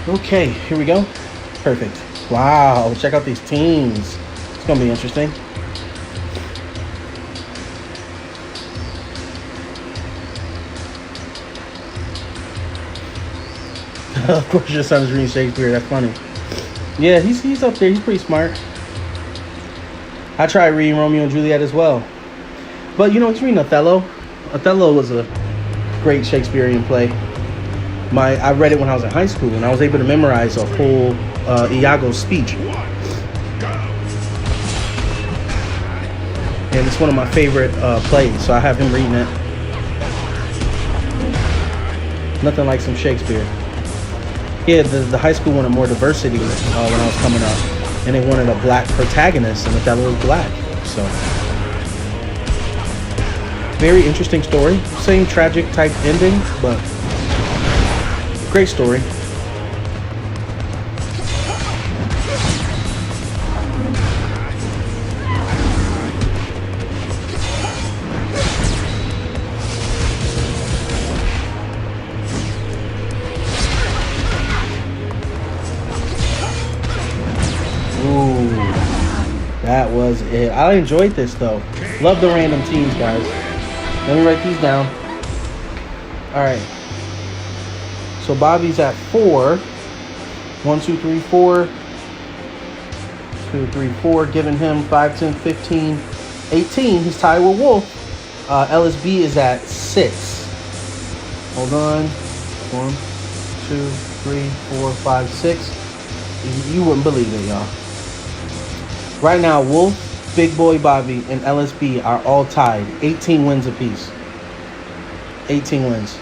Okay, here we go. Perfect. Wow, check out these teams. It's gonna be interesting. Of course, your son is reading Shakespeare. That's funny. Yeah, he's up there. He's pretty smart. I tried reading Romeo and Juliet as well, but you know he's reading Othello. Othello was a great Shakespearean play. I read it when I was in high school, and I was able to memorize a whole Iago's speech. And it's one of my favorite plays, so I have him reading it. Nothing like some Shakespeare. Yeah, the high school wanted more diversity when I was coming up, and they wanted a black protagonist, and Othello was black. So, very interesting story. Same tragic type ending, but great story. Ooh, that was it. I enjoyed this though. Love the random teams, guys. Let me write these down. All right. So Bobby's at 4. 1, 2, 3, 4. 2, 3, 4. Giving him 5, 10, 15, 18. He's tied with Wolf. LSB is at 6. Hold on. 1, 2, 3, 4, 5, 6. You wouldn't believe it, y'all. Right now, Wolf, Big Boy Bobby, and LSB are all tied. 18 wins apiece. 18 wins.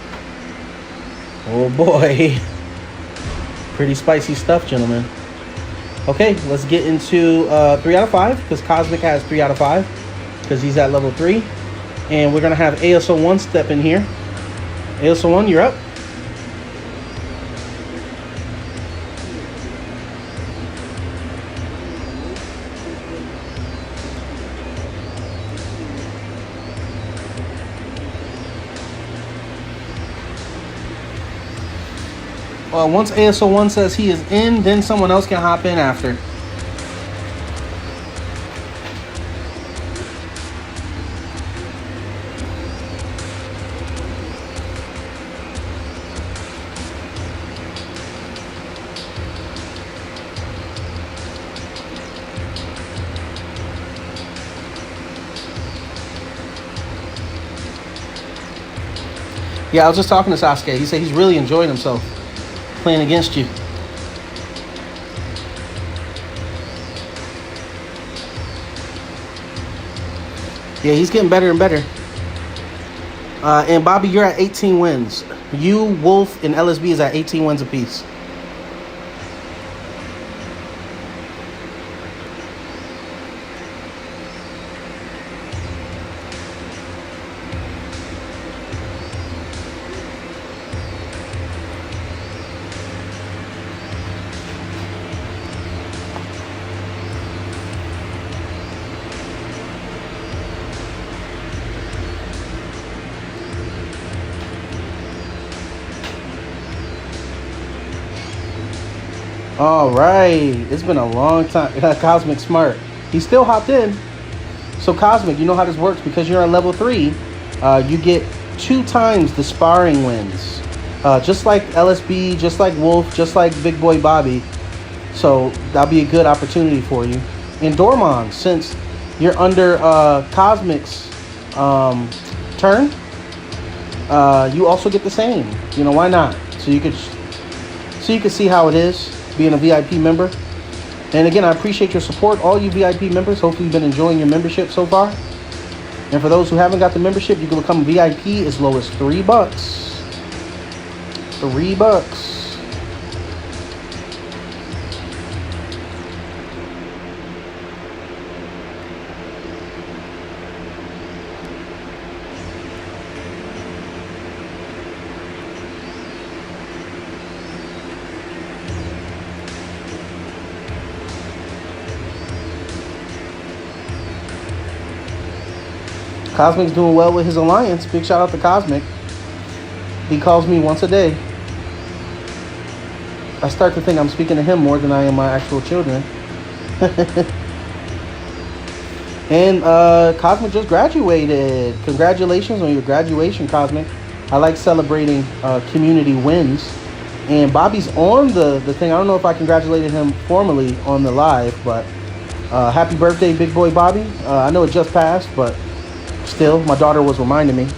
Oh boy. Pretty spicy stuff, gentlemen. Okay, let's get into 3 out of 5, because Cosmic has 3 out of 5, because he's at level 3. And we're going to have ASO1 step in here. ASO1, you're up. Once ASO1 says he is in, then someone else can hop in after. Yeah, I was just talking to Sasuke. He said he's really enjoying himself playing against you. Yeah, he's getting better and better. And Bobby, you're at 18 wins. You, Wolf, and LSB is at 18 wins apiece. All right, it's been a long time. Cosmic smart. He still hopped in. So Cosmic, you know how this works. Because you're on level 3, you get 2 times the sparring wins. Just like LSB, just like Wolf, just like Big Boy Bobby. So that'll be a good opportunity for you. And Dormon, since you're under Cosmic's turn, you also get the same. You know, why not? So you could see how it is being a VIP member. And again, I appreciate your support, all you VIP members. Hopefully you've been enjoying your membership so far. And for those who haven't got the membership, you can become VIP as low as $3. $3. Cosmic's doing well with his alliance. Big shout out to Cosmic. He calls me once a day. I start to think I'm speaking to him more than I am my actual children. And Cosmic just graduated. Congratulations on your graduation, Cosmic. I like celebrating community wins. And Bobby's on the thing. I don't know if I congratulated him formally on the live, but happy birthday, big boy Bobby. I know it just passed, but still, my daughter was reminding me.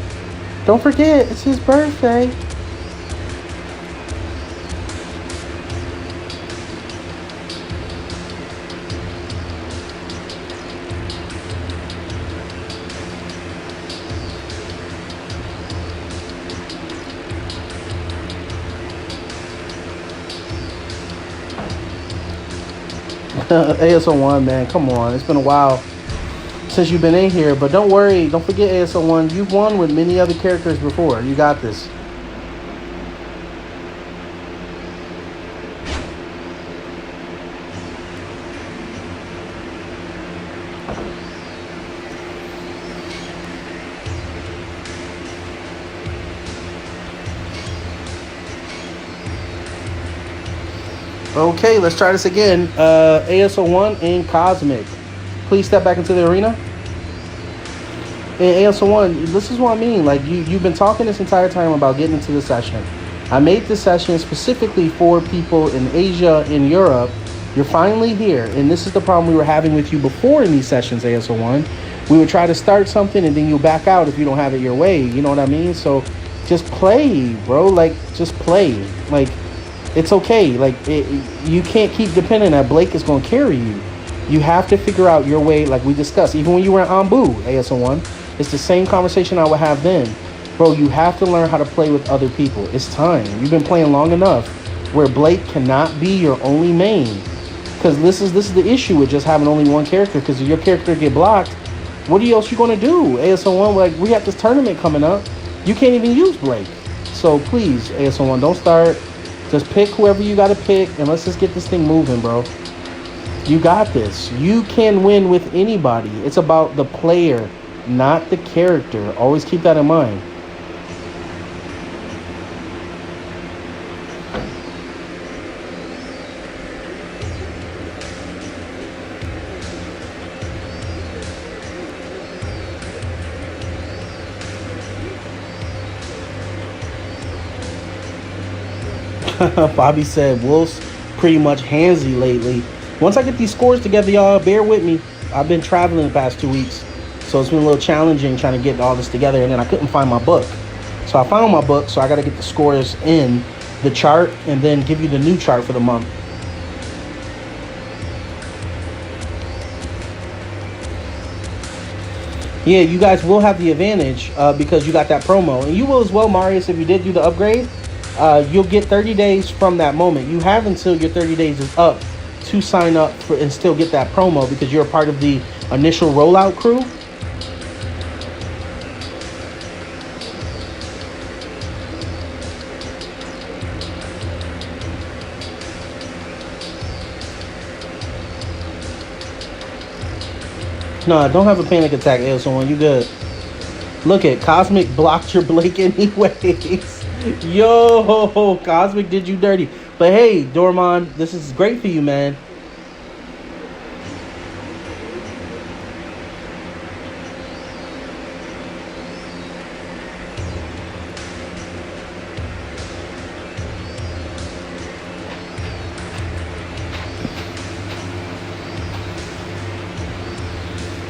Don't forget, it's his birthday. ASO1, man, come on. It's been a while since you've been in here, but don't worry. Don't forget, ASO1, you've won with many other characters before. You got this. Okay, let's try this again. ASO1 and Cosmic. Please step back into the arena. And ASO1, this is what I mean. Like, you've been talking this entire time about getting into the session. I made this session specifically for people in Asia and Europe. You're finally here. And this is the problem we were having with you before in these sessions, ASO1. We would try to start something and then you'll back out if you don't have it your way. You know what I mean? So just play, bro. Like, just play. Like, it's okay. Like, you can't keep depending that Blake is going to carry you. You have to figure out your way, like we discussed. Even when you were in Ambu, ASO1, it's the same conversation I would have then. Bro, you have to learn how to play with other people. It's time. You've been playing long enough where Blake cannot be your only main. Because this is the issue with just having only one character. Because if your character get blocked, what else you going to do? ASO1, like, we have this tournament coming up. You can't even use Blake. So please, ASO1, don't start. Just pick whoever you got to pick, and let's just get this thing moving, bro. You got this. You can win with anybody. It's about the player, not the character. Always keep that in mind. Bobby said Wolf's pretty much handsy lately. Once I get these scores together, y'all, bear with me. I've been traveling the past 2 weeks, so it's been a little challenging trying to get all this together, and then I couldn't find my book. So I found my book, so I got to get the scores in the chart and then give you the new chart for the month. Yeah, you guys will have the advantage because you got that promo. And you will as well, Marius, if you did do the upgrade. You'll get 30 days from that moment. You have until your 30 days is up to sign up for and still get that promo because you're a part of the initial rollout crew. No, don't have a panic attack, ASO1. You good. Look at Cosmic blocked your Blake anyways. Yo, Cosmic did you dirty. But hey, Dormon, this is great for you, man.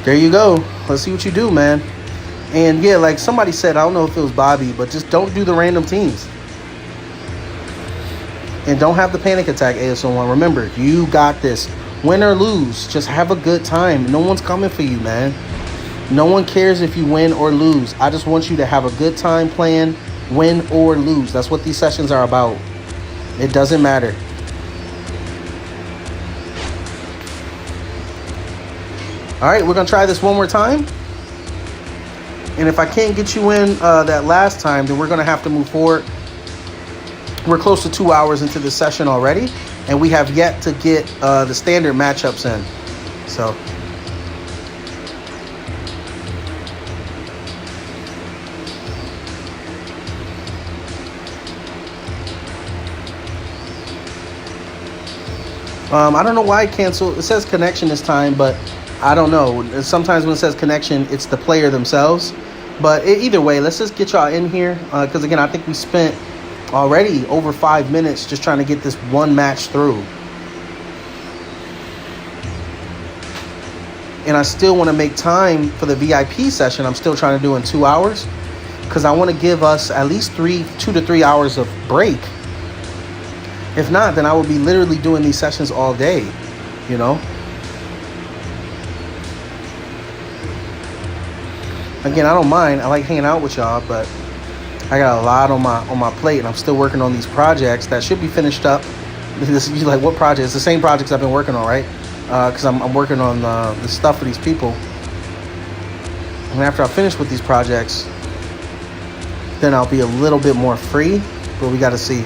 There you go. Let's see what you do, man. And yeah, like somebody said, I don't know if it was Bobby, but just don't do the random teams. And don't have the panic attack, ASO1. Remember, you got this. Win or lose, just have a good time. No one's coming for you, man. No one cares if you win or lose. I just want you to have a good time playing, win or lose. That's what these sessions are about. It doesn't matter. All right, we're going to try this one more time. And if I can't get you in that last time, then we're going to have to move forward. We're close to 2 hours into the session already, and we have yet to get the standard matchups in. So, I don't know why it canceled. It says connection this time, but I don't know. Sometimes when it says connection, it's the player themselves. But either way, let's just get y'all in here. Because, again, I think we spent already over 5 minutes just trying to get this one match through. And I still want to make time for the VIP session. I'm still trying to do in 2 hours. Because I want to give us at least 2 to 3 hours of break. If not, then I will be literally doing these sessions all day, you know. Again, I don't mind. I like hanging out with y'all, but I got a lot on my plate, and I'm still working on these projects that should be finished up. This is like, what project? It's the same projects I've been working on, right? Because I'm working on the stuff for these people. And after I finish with these projects, then I'll be a little bit more free, but we got to see.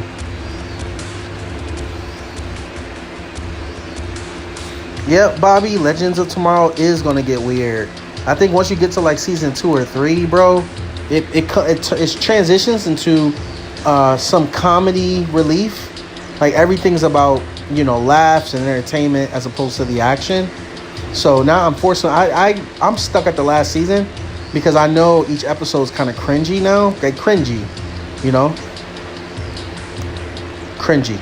Yep, Bobby, Legends of Tomorrow is going to get weird. I think once you get to like season 2 or 3, bro, it transitions into some comedy relief. Like everything's about, you know, laughs and entertainment as opposed to the action. So now I'm stuck at the last season because I know each episode is kind of cringy now. Like cringy, you know? Cringy.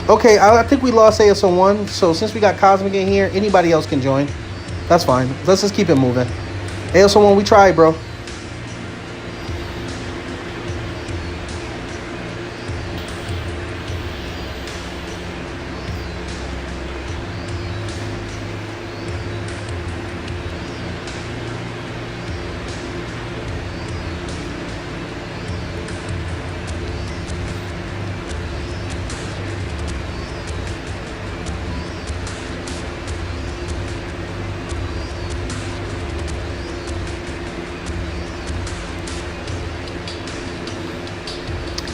Okay, I think we lost ASO1, so since we got Cosmic in here, anybody else can join. That's fine. Let's just keep it moving. ASO1, we tried, bro.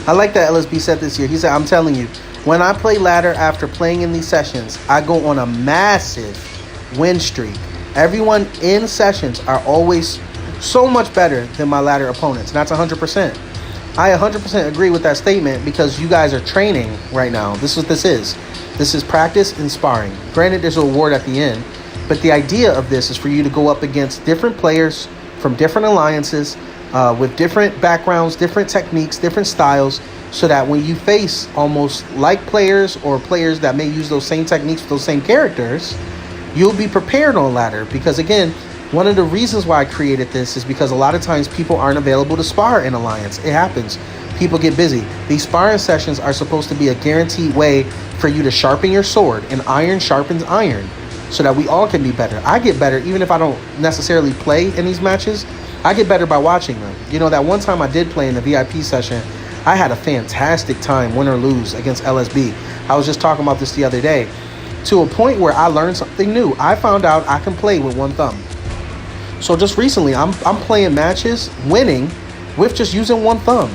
I like that LSB said this year. He said, I'm telling you, when I play ladder after playing in these sessions, I go on a massive win streak. Everyone in sessions are always so much better than my ladder opponents. And that's 100%. I 100% agree with that statement because you guys are training right now. This is what this is. This is practice and sparring. Granted, there's an award at the end. But the idea of this is for you to go up against different players from different alliances, with different backgrounds, different techniques, different styles, so that when you face almost like players or players that may use those same techniques with those same characters, you'll be prepared on ladder. Because again, one of the reasons why I created this is because a lot of times people aren't available to spar in Alliance. It happens. People get busy. These sparring sessions are supposed to be a guaranteed way for you to sharpen your sword, and iron sharpens iron, so that we all can be better. I get better even if I don't necessarily play in these matches. I get better by watching them. You know, that one time I did play in the VIP session, I had a fantastic time, win or lose, against LSB. I was just talking about this the other day, to a point where I learned something new. I found out I can play with one thumb. So just recently, I'm playing matches, winning, with just using one thumb.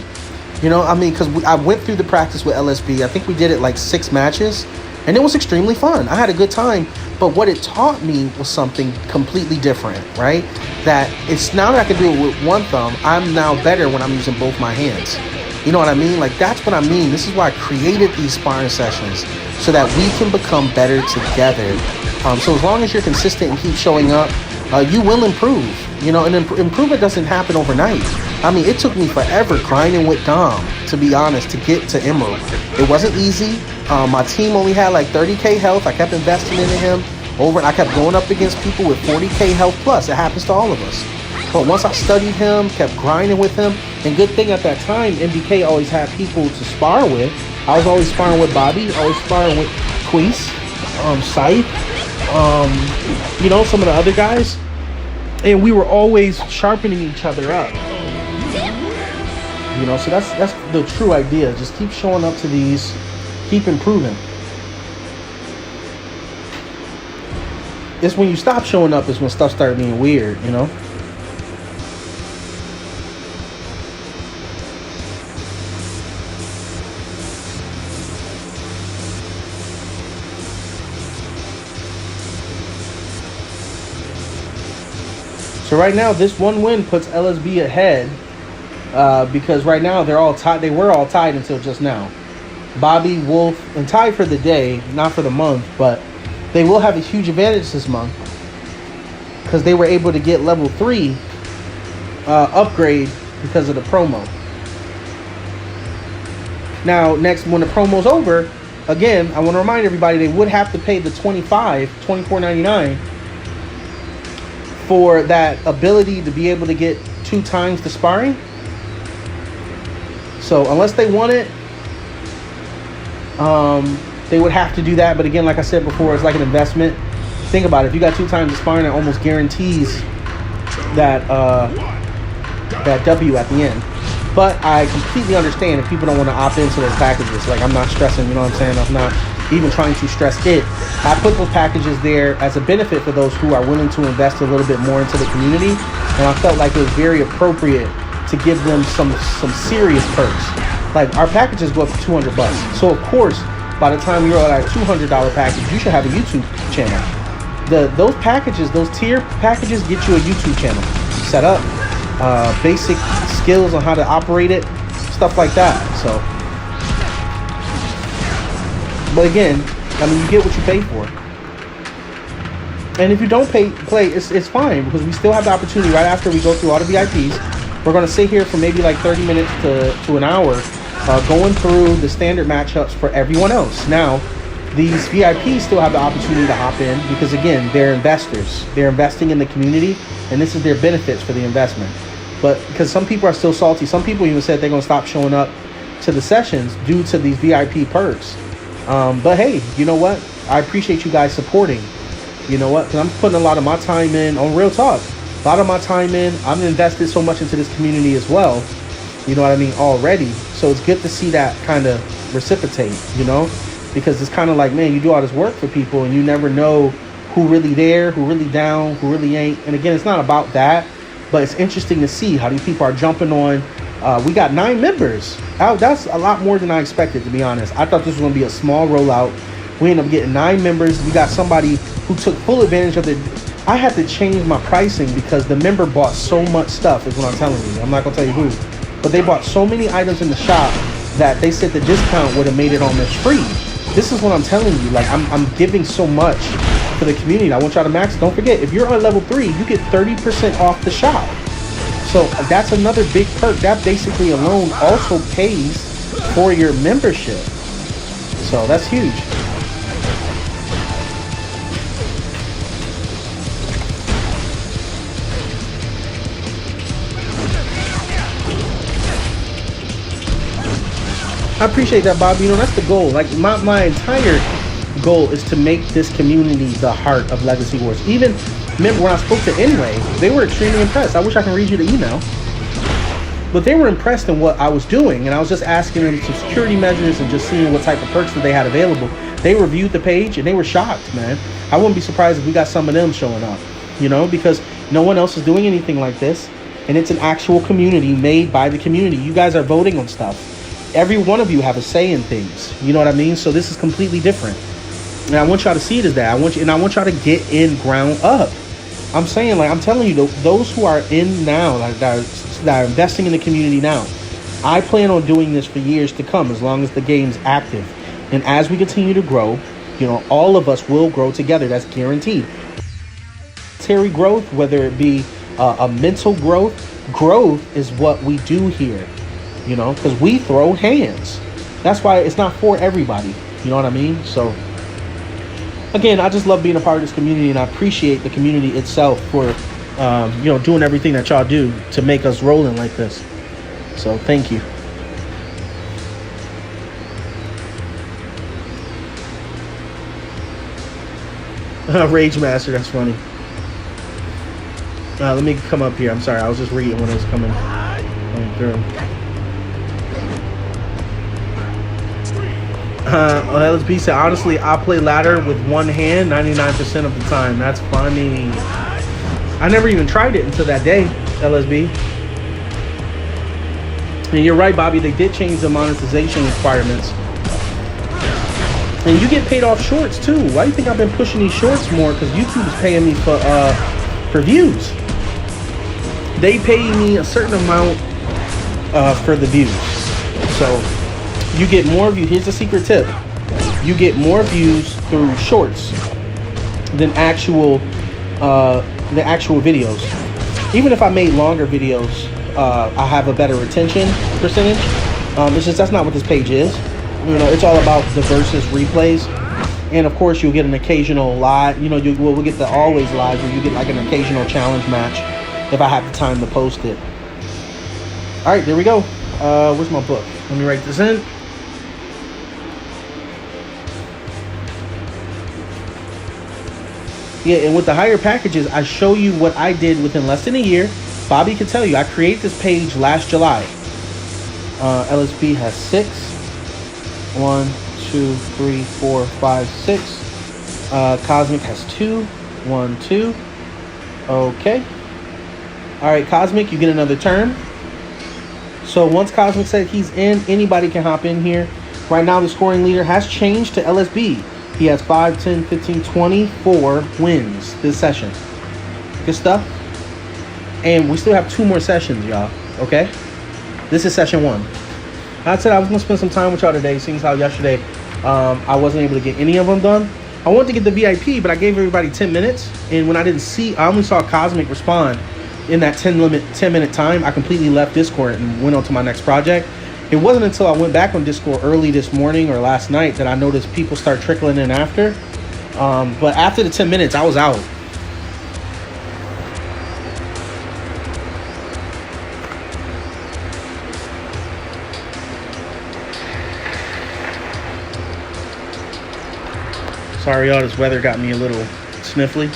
You know, I mean, because I went through the practice with LSB. I think we did it like 6 matches, and it was extremely fun. I had a good time. But what it taught me was something completely different, right? That it's now that I can do it with one thumb, I'm now better when I'm using both my hands. You know what I mean? Like, that's what I mean. This is why I created these sparring sessions, so that we can become better together. So as long as you're consistent and keep showing up, you will improve. You know, and improvement doesn't happen overnight. I mean, it took me forever grinding with Dom, to be honest, to get to Emerald. It wasn't easy. My team only had like 30k health. I kept investing into him over, and I kept going up against people with 40k health plus. It happens to all of us. But once I studied him, kept grinding with him, and good thing at that time, MBK always had people to spar with. I was always sparring with Bobby, always sparring with Queese, Scythe, you know, some of the other guys. And we were always sharpening each other up. You know, so that's the true idea. Just keep showing up to these, keep improving. It's when you stop showing up is when stuff starts being weird, you know? So right now, this one win puts LSB ahead because right now they're all tied. They were all tied until just now. Bobby, Wolf, and tied for the day, not for the month, but they will have a huge advantage this month because they were able to get level 3 upgrade because of the promo. Now, next, when the promo's over, again, I want to remind everybody they would have to pay the $24.99 for that ability to be able to get 2 times the sparring. So unless they want it, they would have to do that. But again, like I said before, it's like an investment. Think about it. If you got 2 times the sparring, it almost guarantees that that W at the end. But I completely understand if people don't want to opt into those packages. Like, I'm not stressing, you know what I'm saying? I'm not even trying to stress it. I put those packages there as a benefit for those who are willing to invest a little bit more into the community. And I felt like it was very appropriate to give them some serious perks. Like, our packages go up to $200. So, of course, by the time you're at our $200 package, you should have a YouTube channel. Those packages, those tier packages get you a YouTube channel set up. Basic skills on how to operate it, stuff like that. So, but again, I mean, you get what you pay for. And if you don't play, it's fine, because we still have the opportunity right after we go through all the VIPs. We're going to sit here for maybe like 30 minutes to an hour going through the standard matchups for everyone else. Now, these VIPs still have the opportunity to hop in because, again, they're investors. They're investing in the community, and this is their benefits for the investment. But because some people are still salty, some people even said they're going to stop showing up to the sessions due to these VIP perks. But hey, you know what? I appreciate you guys supporting. You know what? Because I'm putting a lot of my time in on Real Talk. A lot of my time in. I'm invested so much into this community as well. You know what I mean? Already. So it's good to see that kind of reciprocate, you know? Because it's kind of like, man, you do all this work for people and you never know who really there, who really down, who really ain't. And again, it's not about that. But it's interesting to see how these people are jumping on. We got 9 members. That's a lot more than I expected, to be honest. I thought this was going to be a small rollout. We ended up getting 9 members. We got somebody who took full advantage of it. I had to change my pricing because the member bought so much stuff, is what I'm telling you. I'm not going to tell you who. But they bought so many items in the shop that they said the discount would have made it almost free. This is what I'm telling you. Like, I'm giving so much for the community. I want y'all to max. Don't forget, if you're on level 3, you get 30% off the shop. So that's another big perk. That basically alone also pays for your membership. So that's huge. I appreciate that, Bob. You know, that's the goal. Like, my entire goal is to make this community the heart of Legacy Wars. Even, remember when I spoke to Inway, they were extremely impressed. I wish I can read you the email. But they were impressed in what I was doing, and I was just asking them some security measures and just seeing what type of perks that they had available. They reviewed the page, and they were shocked, man. I wouldn't be surprised if we got some of them showing up, you know, because no one else is doing anything like this, and it's an actual community made by the community. You guys are voting on stuff. Every one of you have a say in things. You know what I mean? So this is completely different. And I want y'all to see it as that. I want y'all to get in ground up. I'm saying, like, I'm telling you, those who are in now, like that are investing in the community now, I plan on doing this for years to come, as long as the game's active. And as we continue to grow, you know, all of us will grow together. That's guaranteed. Monetary growth, whether it be a mental growth is what we do here. You know, because we throw hands. That's why it's not for everybody. You know what I mean? So, again, I just love being a part of this community, and I appreciate the community itself for, you know, doing everything that y'all do to make us rolling like this. So, thank you. Rage Master, that's funny. Let me come up here. I'm sorry, I was just reading when it was coming through. LSB said, honestly, I play ladder with one hand 99% of the time. That's funny. I never even tried it until that day, LSB. And you're right, Bobby. They did change the monetization requirements. And you get paid off shorts, too. Why do you think I've been pushing these shorts more? Because YouTube is paying me for views. they pay me a certain amount for the views. So you get more views. Here's a secret tip: you get more views through shorts than actual videos. Even if I made longer videos, I have a better retention percentage. It's just that's not what this page is. You know, it's all about the versus replays, and of course you'll get an occasional live. You know, we'll get the always live where you get like an occasional challenge match if I have the time to post it. All right, there we go. Where's my book? Let me write this in. Yeah, and with the higher packages, I show you what I did within less than a year. Bobby can tell you, I created this page last July. LSB has 6. 1, 2, 3, 4, 5, 6. Cosmic has 2. 1, 2. Okay. All right, Cosmic, you get another turn. So once Cosmic said he's in, anybody can hop in here. Right now, the scoring leader has changed to LSB. He has 5, 10, 15, 24 wins this session. Good stuff. And we still have 2 more sessions, y'all. Okay? This is session 1. I said I was going to spend some time with y'all today, seeing how yesterday I wasn't able to get any of them done. I wanted to get the VIP, but I gave everybody 10 minutes. And when I didn't see, I only saw Cosmic respond in that 10-minute time. I completely left Discord and went on to my next project. It wasn't until I went back on Discord early this morning or last night that I noticed people start trickling in after. But after the 10 minutes, I was out. Sorry, y'all. This weather got me a little sniffly.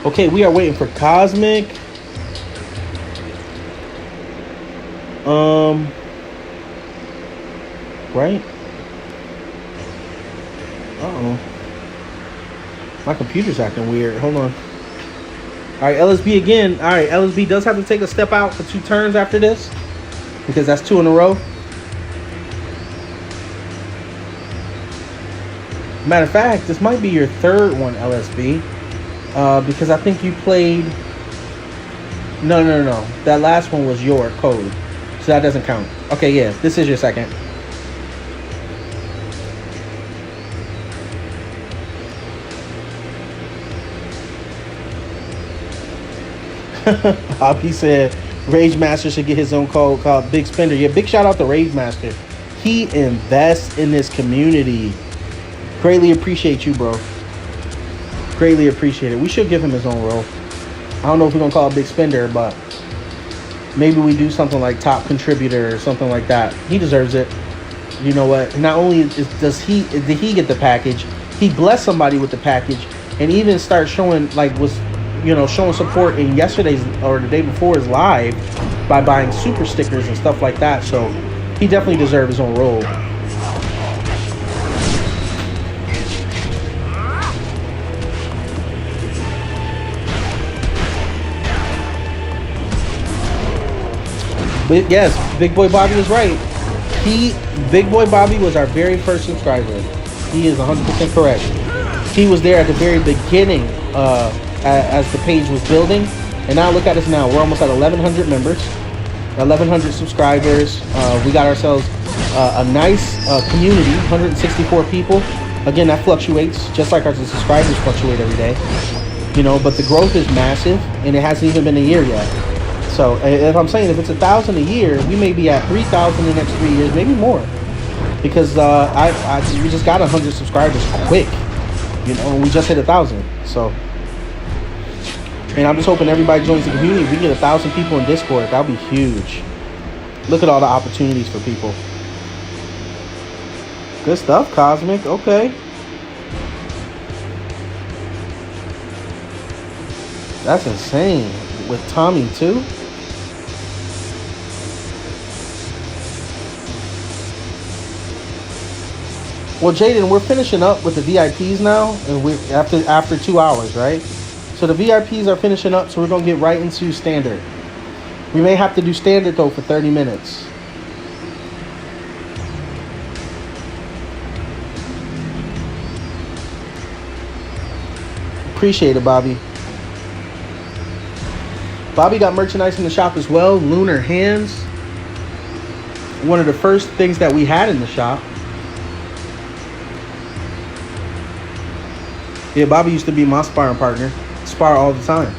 Okay, we are waiting for Cosmic. Right? Uh-oh. My computer's acting weird. Hold on. Alright, LSB again. Alright, LSB does have to take a step out for 2 turns after this, because that's 2 in a row. Matter of fact, this might be your 3rd one, LSB. Because I think you played... No. That last one was your code. So that doesn't count. Okay, yeah. This is your 2nd. Bobby said Rage Master should get his own code called Big Spender. Yeah, big shout out to Rage Master. He invests in this community. Greatly appreciate you, bro. Greatly appreciate it. We should give him his own role. I don't know if we're gonna call it Big Spender, but maybe we do something like top contributor or something like that. He deserves it. You know what? Not only did he get the package, he blessed somebody with the package, and even start showing showing support in yesterday's or the day before's live by buying super stickers and stuff like that. So he definitely deserves his own role. But yes, Big Boy Bobby was right. Big Boy Bobby was our very first subscriber. He is 100% correct. He was there at the very beginning as the page was building. And now look at us now. We're almost at 1,100 members, 1,100 subscribers. We got ourselves a nice community, 164 people. Again, that fluctuates, just like our subscribers fluctuate every day. You know, but the growth is massive, and it hasn't even been a year yet. So if I'm saying if it's 1,000 a year, we may be at 3,000 in the next 3 years, maybe more, because we just got 100 subscribers quick, you know, and we just hit 1,000. So, and I'm just hoping everybody joins the community. If we get 1,000 people in Discord, that'll be huge. Look at all the opportunities for people. Good stuff, Cosmic. Okay. That's insane. With Tommy too. Well, Jaden, we're finishing up with the VIPs now, and we after 2 hours, right? So the VIPs are finishing up, so we're gonna get right into standard. We may have to do standard though for 30 minutes. Appreciate it, Bobby. Bobby got merchandise in the shop as well. Lunar hands. One of the first things that we had in the shop. Yeah, Bobby used to be my sparring partner. Spar all the time.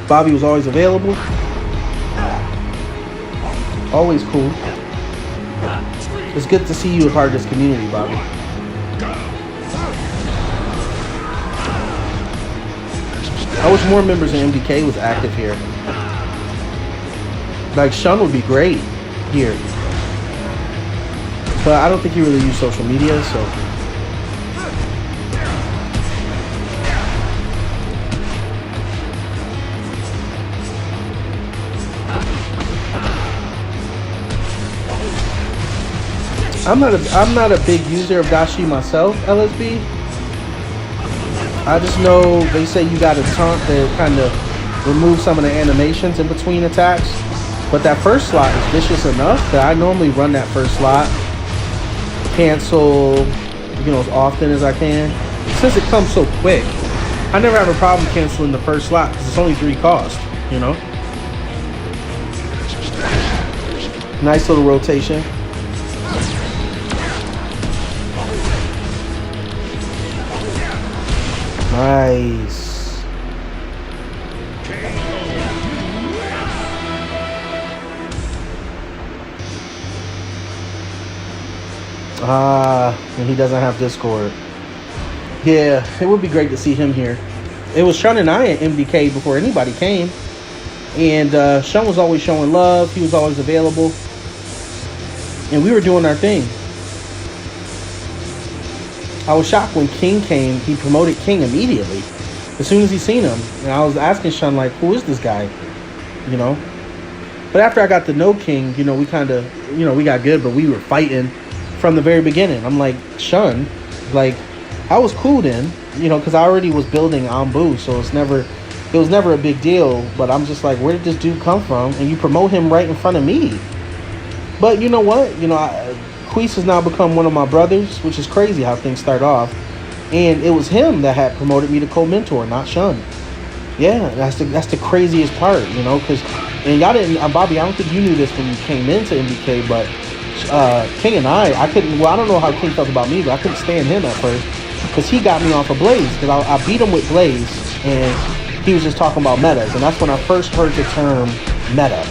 Bobby was always available. Always cool. It's good to see you a part of this community, Bobby. I wish more members of MDK was active here. Like, Sean would be great here. But I don't think he really used social media, so... I'm not a big user of Dashi myself, LSB. I just know they say you got to taunt to kind of remove some of the animations in between attacks. But that first slot is vicious enough that I normally run that first slot, cancel, as often as I can. Since it comes so quick, I never have a problem canceling the first slot because it's only 3 cost, Nice little rotation. Nice. And he doesn't have Discord. Yeah, it would be great to see him here. It was Sean and I at MDK before anybody came. And Sean was always showing love. He was always available. And we were doing our thing. I was shocked when King came. He promoted King immediately, as soon as he seen him. And I was asking Sean, like, who is this guy? But after I got to know King, we kind of, we got good, but we were fighting from the very beginning. I'm like, Sean, like, I was cool then, because I already was building Ambu, so it was never a big deal. But I'm just like, where did this dude come from? And you promote him right in front of me. But you know what? Queese has now become one of my brothers, which is crazy how things start off. And it was him that had promoted me to co-mentor, not Sean. Yeah, that's the craziest part, because, and y'all didn't, Bobby, I don't think you knew this when you came into MDK, but King and I couldn't, I don't know how King felt about me, but I couldn't stand him at first, because he got me off of Blaze, because I beat him with Blaze, and he was just talking about metas, and that's when I first heard the term meta.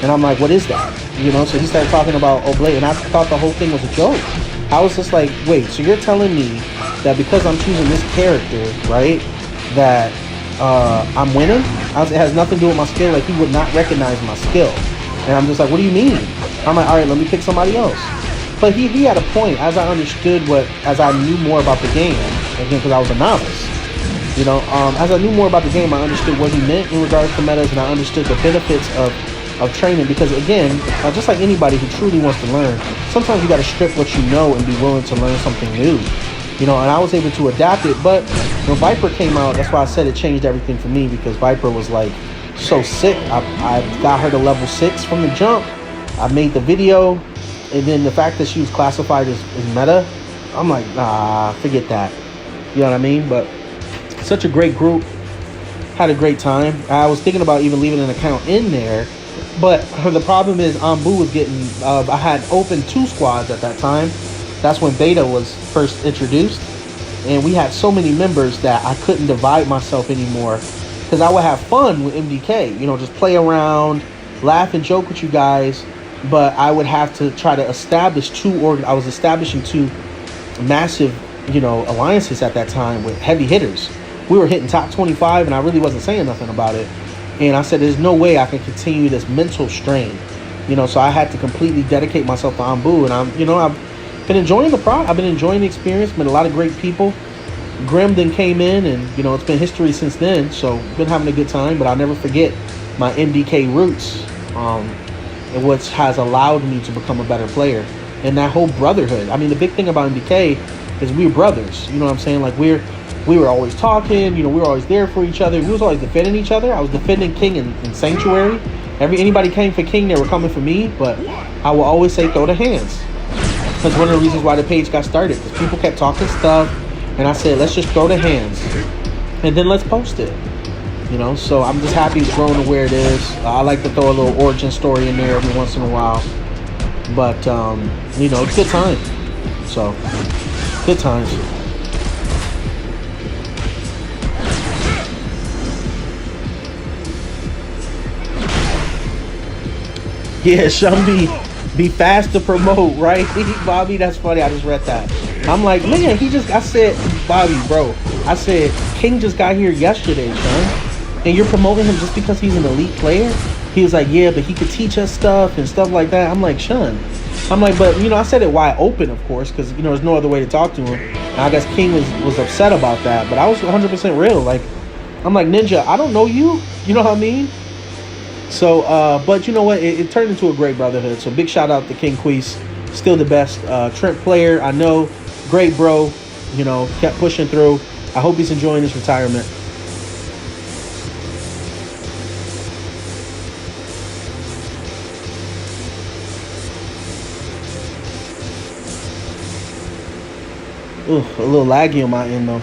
And I'm like, what is that? So he started talking about Oblate, and I thought the whole thing was a joke. I was just like, wait, so you're telling me that because I'm choosing this character, right, that I'm winning? It has nothing to do with my skill. Like, he would not recognize my skill. And I'm just like, what do you mean? I'm like, all right, let me pick somebody else. But he had a point. As I understood as I knew more about the game, again, because I was a novice, as I knew more about the game, I understood what he meant in regards to metas, and I understood the benefits of training, because again, just like anybody who truly wants to learn, sometimes you got to strip what you know and be willing to learn something new, and I was able to adapt it. But when Viper came out, that's why I said it changed everything for me, because Viper was like so sick. I got her to level 6 from the jump. I made the video, and then the fact that she was classified as meta, I'm like, forget that. You know what I mean? But such a great group, had a great time. I was thinking about even leaving an account in there. But the problem is Ambu was getting, I had opened 2 squads at that time. That's when Beta was first introduced. And we had so many members that I couldn't divide myself anymore. Because I would have fun with MDK, just play around, laugh and joke with you guys. But I would have to try to establish I was establishing 2 massive, alliances at that time with heavy hitters. We were hitting top 25 and I really wasn't saying nothing about it. And I said, there's no way I can continue this mental strain, so I had to completely dedicate myself to Ambu. And I've been enjoying I've been enjoying the experience, met a lot of great people. Grim then came in, and, it's been history since then. So been having a good time, but I'll never forget my MDK roots, and what has allowed me to become a better player. And that whole brotherhood. I mean, the big thing about MDK is we're brothers. You know what I'm saying? Like, we were always talking. You know, we were always there for each other. We was always defending each other. I was defending King in Sanctuary. Anybody came for King, they were coming for me. But I will always say throw the hands. That's one of the reasons why the page got started. Because people kept talking stuff. And I said, let's just throw the hands. And then let's post it. You know, so I'm just happy it's growing to where it is. I like to throw a little origin story in there every once in a while. But, you know, it's good time. So, good times. Yeah, Shumby, be fast to promote, right? Bobby, that's funny. I just read that. I'm like, man, I said, Bobby, bro, I said, King just got here yesterday, son. And you're promoting him just because he's an elite player? He was like, yeah, but he could teach us stuff and stuff like that. I'm like, Shun. I'm like, but, you know, I said it wide open, of course, because, you know, there's no other way to talk to him. And I guess King was upset about that. But I was 100% real. Like, I'm like, Ninja, I don't know you. You know what I mean? So, but you know what? It turned into a great brotherhood. So big shout out to King Queese. Still the best Trent player. I know. Great bro. You know, kept pushing through. I hope he's enjoying his retirement. Ooh, a little laggy on my end though.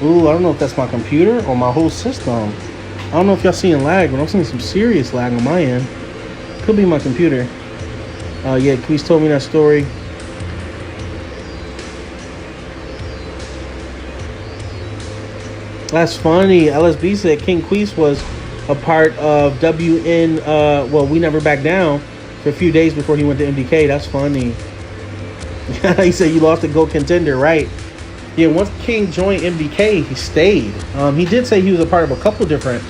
Ooh, I don't know if that's my computer or my whole system. I don't know if y'all seeing lag, but I'm seeing some serious lag on my end. Could be my computer. Yeah, Queese told me that story. That's funny. LSB said King Queese was a part of WN. Well, We Never Back Down for a few days before he went to MDK. That's funny. He said you lost a GO contender, right? Yeah, once King joined MDK, he stayed. He did say he was a part of a couple different,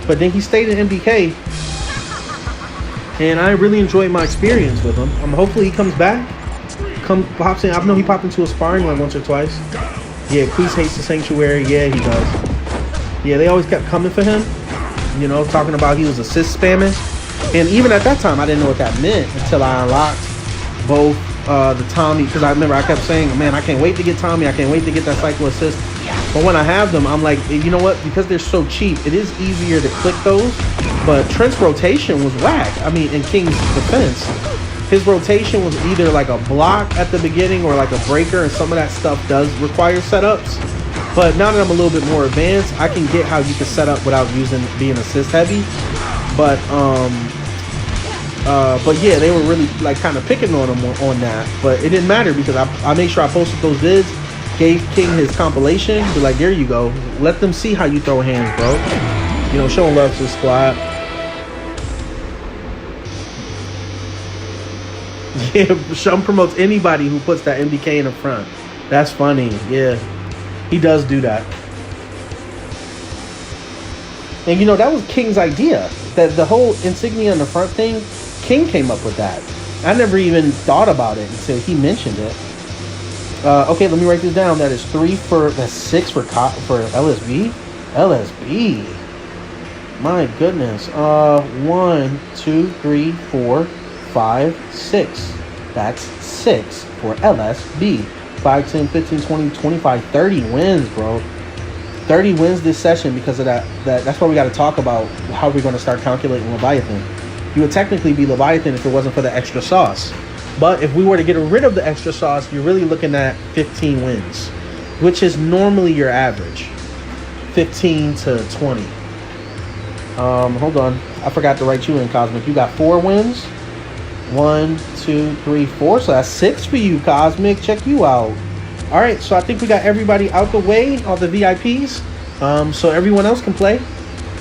but then he stayed in MDK. And I really enjoyed my experience with him. Hopefully he comes back. Pops in. I know he popped into a sparring like once or twice. Yeah, Queese hates the Sanctuary. Yeah, he does. Yeah, they always kept coming for him. You know, talking about he was assist spamming. And even at that time, I didn't know what that meant until I unlocked both the Tommy. Because I remember I kept saying, man, I can't wait to get Tommy. I can't wait to get that cycle assist. But when I have them, I'm like, you know what? Because they're so cheap, it is easier to click those. But Trent's rotation was whack. I mean, in King's defense, his rotation was either like a block at the beginning or like a breaker. And some of that stuff does require setups. But now that I'm a little bit more advanced, I can get how you can set up without being assist heavy. But yeah, they were really like kind of picking on him on that. But it didn't matter because I made sure I posted those vids, gave King his compilation. Be like, there you go. Let them see how you throw hands, bro. You know, showing love to the squad. Yeah, Shum promotes anybody who puts that MDK in the front. That's funny. Yeah. He does do that. And you know, that was King's idea. That the whole insignia in the front thing, King came up with that. I never even thought about it until he mentioned it. Okay, let me write this down. That's 6 for LSB. LSB. My goodness. 1, 2, 3, 4, 5, 6. That's 6 for LSB. 5, 10, 15, 20, 25, 30 wins, bro. 30 wins this session because of that. That's why we got to talk about how we're going to start calculating Leviathan. You would technically be Leviathan if it wasn't for the extra sauce. But if we were to get rid of the extra sauce, you're really looking at 15 wins, which is normally your average. 15 to 20. Hold on. I forgot to write you in, Cosmic. You got 4 wins. 1, 2, 3, 4. So that's 6 for you, Cosmic. Check you out. All right. So I think we got everybody out the way, all the VIPs. So everyone else can play.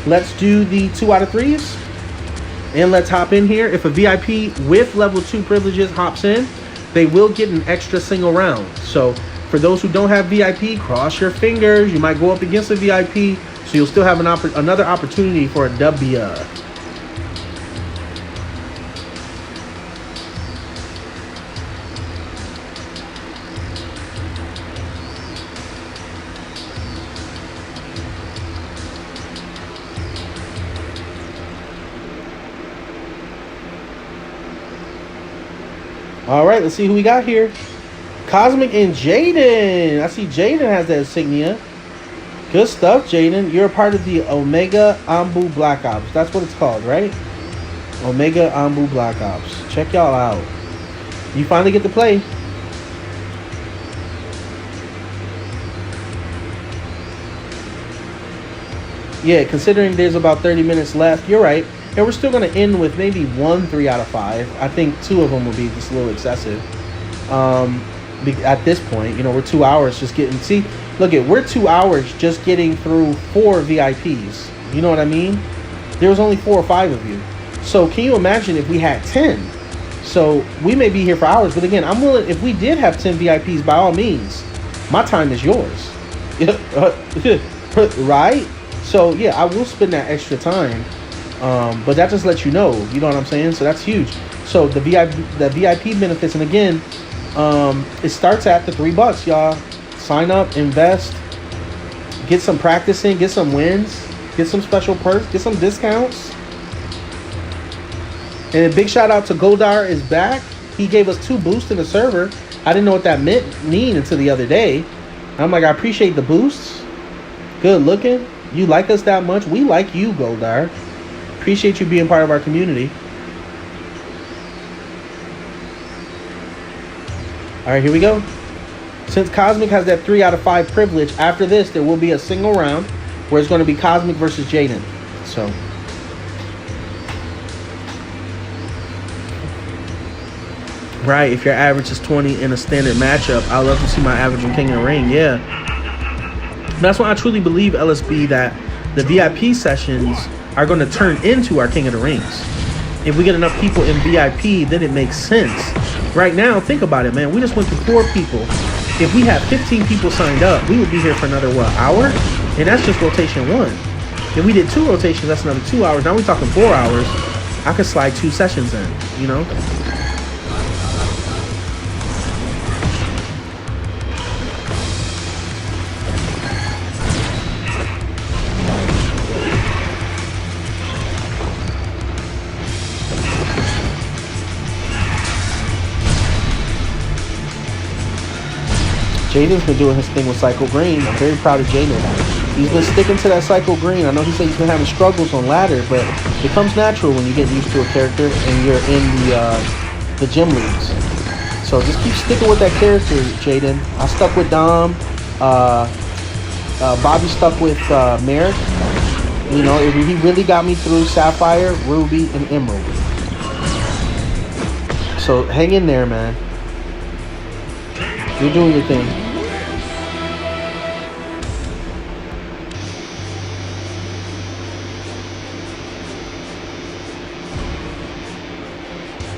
Let's do the 2 out of 3s. And let's hop in here. If a VIP with level 2 privileges hops in, they will get an extra single round. So for those who don't have VIP, cross your fingers. You might go up against a VIP. So you'll still have another opportunity for a W. All right, let's see who we got here. Cosmic and Jaden. I see Jaden has that insignia. Good stuff, Jaden. You're a part of the Omega Ambu Black Ops. That's what it's called, right? Omega Ambu Black Ops. Check y'all out. You finally get to play. Yeah, considering there's about 30 minutes left, you're right. And we're still going to end with maybe 1 3 out of 5. I think 2 of them will be just a little excessive. At this point, you know, we're 2 hours just getting... See, look at, we're 2 hours just getting through 4 VIPs. You know what I mean? There was only 4 or 5 of you. So can you imagine if we had 10? So we may be here for hours. But again, I'm willing... If we did have 10 VIPs, by all means, my time is yours. Right? So yeah, I will spend that extra time. But that just lets you know what I'm saying? So that's huge. So the VIP benefits, and again, it starts at the $3, y'all. Sign up, invest, get some practicing, get some wins, get some special perks, get some discounts. And a big shout out to Goldar is back. He gave us 2 boosts in the server. I didn't know what that mean until the other day. I'm like, I appreciate the boosts. Good looking. You like us that much? We like you, Goldar. Appreciate you being part of our community. All right, here we go. Since Cosmic has that 3 out of 5 privilege, after this, there will be a single round where it's going to be Cosmic versus Jaden. So, right, if your average is 20 in a standard matchup, I love to see my average in King of the Ring. Yeah. That's why I truly believe, LSB, that the VIP sessions are going to turn into our King of the Rings. If we get enough people in VIP, then it makes sense. Right now, think about it, man. We just went to 4 people. If we had 15 people signed up, we would be here for another, hour? And that's just rotation 1. If we did 2 rotations, that's another 2 hours. Now we're talking 4 hours. I could slide 2 sessions in, you know? Jaden's been doing his thing with Psycho Green. I'm very proud of Jaden. He's been sticking to that Psycho Green. I know he said he's been having struggles on ladder, but it comes natural when you get used to a character and you're in the gym leagues. So just keep sticking with that character, Jaden. I stuck with Dom. Bobby stuck with Merrick. You know, he really got me through Sapphire, Ruby, and Emerald. So hang in there, man. You're doing your thing.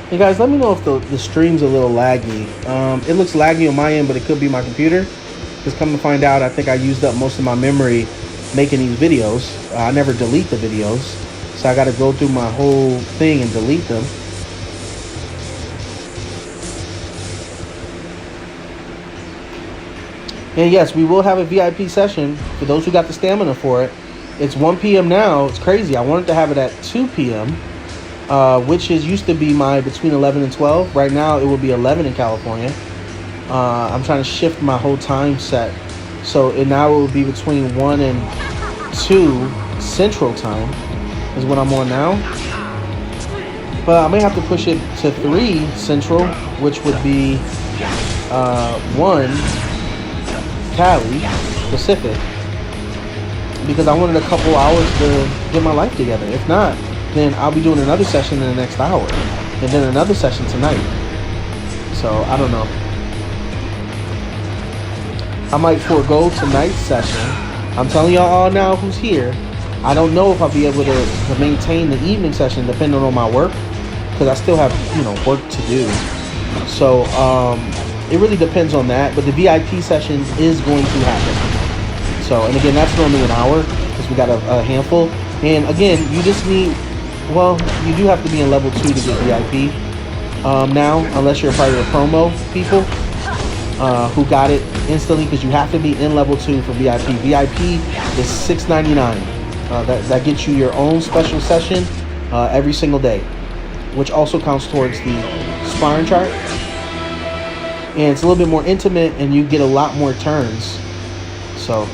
Hey guys, let me know if the stream's a little laggy. It looks laggy on my end, but it could be my computer. Just come to find out, I think I used up most of my memory making these videos. I never delete the videos, so I got to go through my whole thing and delete them. And yes, we will have a VIP session for those who got the stamina for it. It's 1 p.m. now. It's crazy. I wanted to have it at 2 p.m., which used to be my between 11 and 12. Right now, it will be 11 in California. I'm trying to shift my whole time set. So now it will be between 1 and 2 Central Time is what I'm on now. But I may have to push it to 3 Central, which would be 1 Cali Pacific, because I wanted a couple hours to get my life together. If not, then I'll be doing another session in the next hour, and then another session tonight. So I don't know. I might forego tonight's session. I'm telling y'all all now who's here. I don't know if I'll be able to maintain the evening session depending on my work, because I still have work to do. So it really depends on that, but the VIP session is going to happen. So, and again, that's normally an hour because we got a handful. And again, you just need, you do have to be in level 2 to get VIP now, unless you're a part of the promo people who got it instantly, because you have to be in level 2 for VIP. VIP is $6.99. That gets you your own special session every single day, which also counts towards the sparring chart. and it's a little bit more intimate, and you get a lot more turns. So,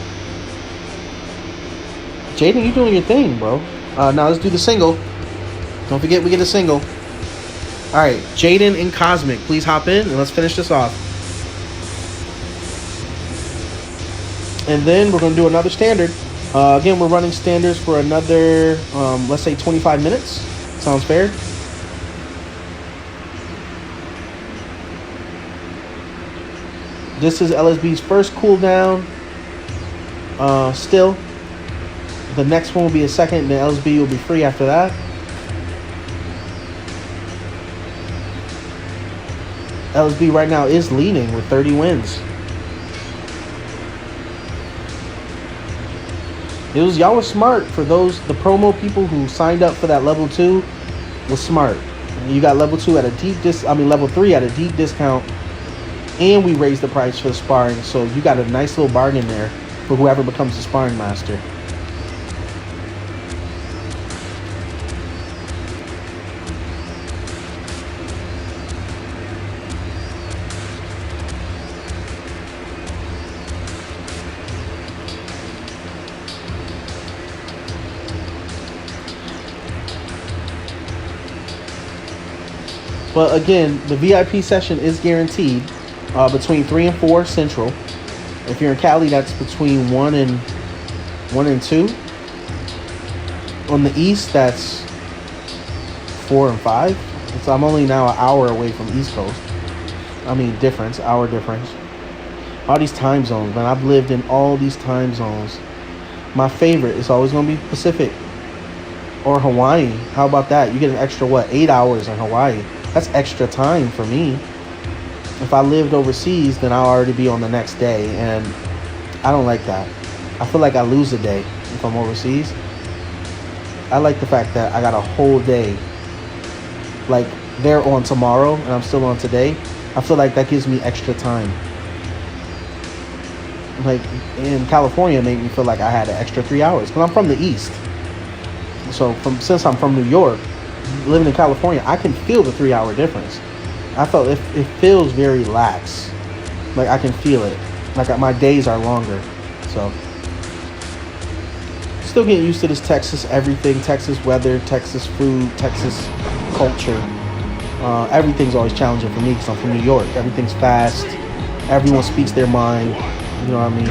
Jaden, you doing your thing, bro. Now let's do the single. Don't forget we get a single. All right, Jaden and Cosmic, please hop in and let's finish this off. And then we're going to do another standard. Again, we're running standards for another, let's say 25 minutes. Sounds fair? This is LSB's first cooldown. Still. The next one will be a second, and then LSB will be free after that. LSB right now is leading with 30 wins. Y'all was smart. For the promo people who signed up for that level 2 was smart. You got level 2 at a level 3 at a deep discount, and we raised the price for the sparring, so you got a nice little bargain there for whoever becomes the sparring master. But again, the VIP session is guaranteed between 3 and 4 Central. If you're in Cali, that's between 1 and 2. On the East, that's 4 and 5. So I'm only now an hour away from East Coast. Hour difference. All these time zones, man. I've lived in all these time zones. My favorite is always going to be Pacific or Hawaii. How about that? You get an extra, 8 hours in Hawaii. That's extra time for me. If I lived overseas, then I'll already be on the next day, and I don't like that. I feel like I lose a day if I'm overseas. I like the fact that I got a whole day. Like, they're on tomorrow, and I'm still on today. I feel like that gives me extra time. Like, in California, it made me feel like I had an extra 3 hours, because I'm from the East. So, since I'm from New York, living in California, I can feel the 3 hour difference. I felt it feels very lax. Like, I can feel it. Like, my days are longer. So, still getting used to this Texas everything, Texas weather, Texas food, Texas culture. Everything's always challenging for me because I'm from New York. Everything's fast. Everyone speaks their mind. You know what I mean?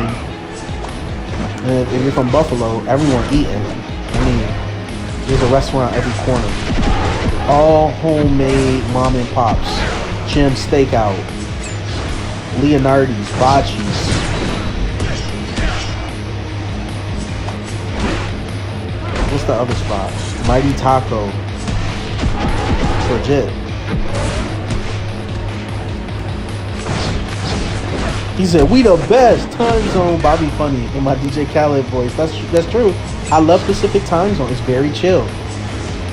And if you're from Buffalo, everyone eating. There's a restaurant every corner. All homemade mom and pops. Jim Steakout. Leonardi's. Bocce's. What's the other spot? Mighty Taco. It's legit. He said, "We the best time zone." Bobby Funny in my DJ Khaled voice. That's true. I love Pacific time zone. It's very chill.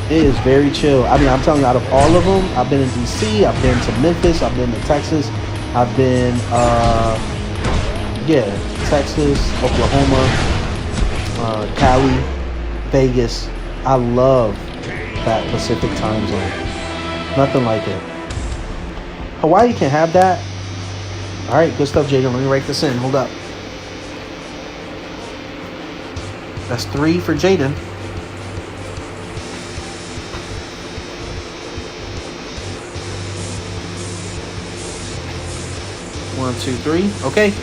It is very chill. I'm telling you, out of all of them, I've been in DC, I've been to Memphis, I've been to Texas, I've been, Texas, Oklahoma, Cali, Vegas. I love that Pacific time zone. Nothing like it. Hawaii can have that. All right, good stuff, Jaden. Let me write this in. Hold up. That's 3 for Jaden. One, 2, 3. Okay.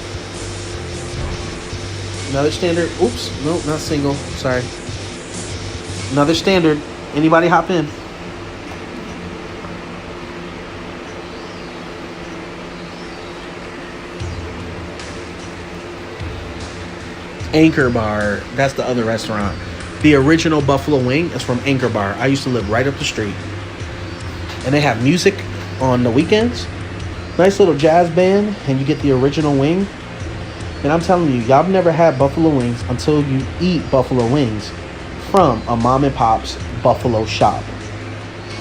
Another standard. Oops. No, not single. Sorry. Another standard. Anybody hop in? Anchor Bar. That's the other restaurant. The original Buffalo Wing is from Anchor Bar. I used to live right up the street. And they have music on the weekends. Nice little jazz band. And you get the original wing. And I'm telling you, y'all never had buffalo wings until you eat buffalo wings from a mom and pop's buffalo shop.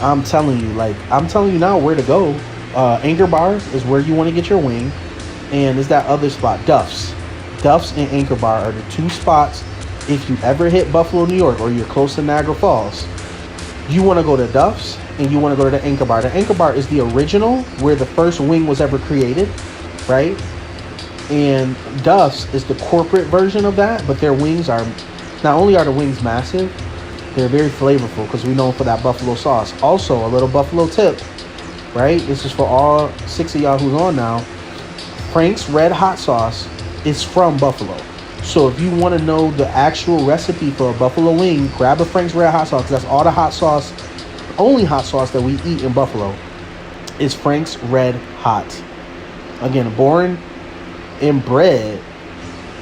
I'm telling you now where to go. Anchor Bar is where you want to get your wing. And there's that other spot, Duff's. Duff's and Anchor Bar are the 2 spots. If you ever hit Buffalo, New York, or you're close to Niagara Falls, you want to go to Duff's and you want to go to the Anchor Bar. The Anchor Bar is the original where the first wing was ever created, right? And Duff's is the corporate version of that, but their wings are, not only are the wings massive, they're very flavorful because we're known for that buffalo sauce. Also, a little buffalo tip, right? This is for all 6 of y'all who's on now. Frank's Red Hot Sauce is from Buffalo. So if you want to know the actual recipe for a buffalo wing, grab a Frank's Red Hot Sauce, because that's all the hot sauce, only hot sauce that we eat in Buffalo is Frank's Red Hot. Again, born and bred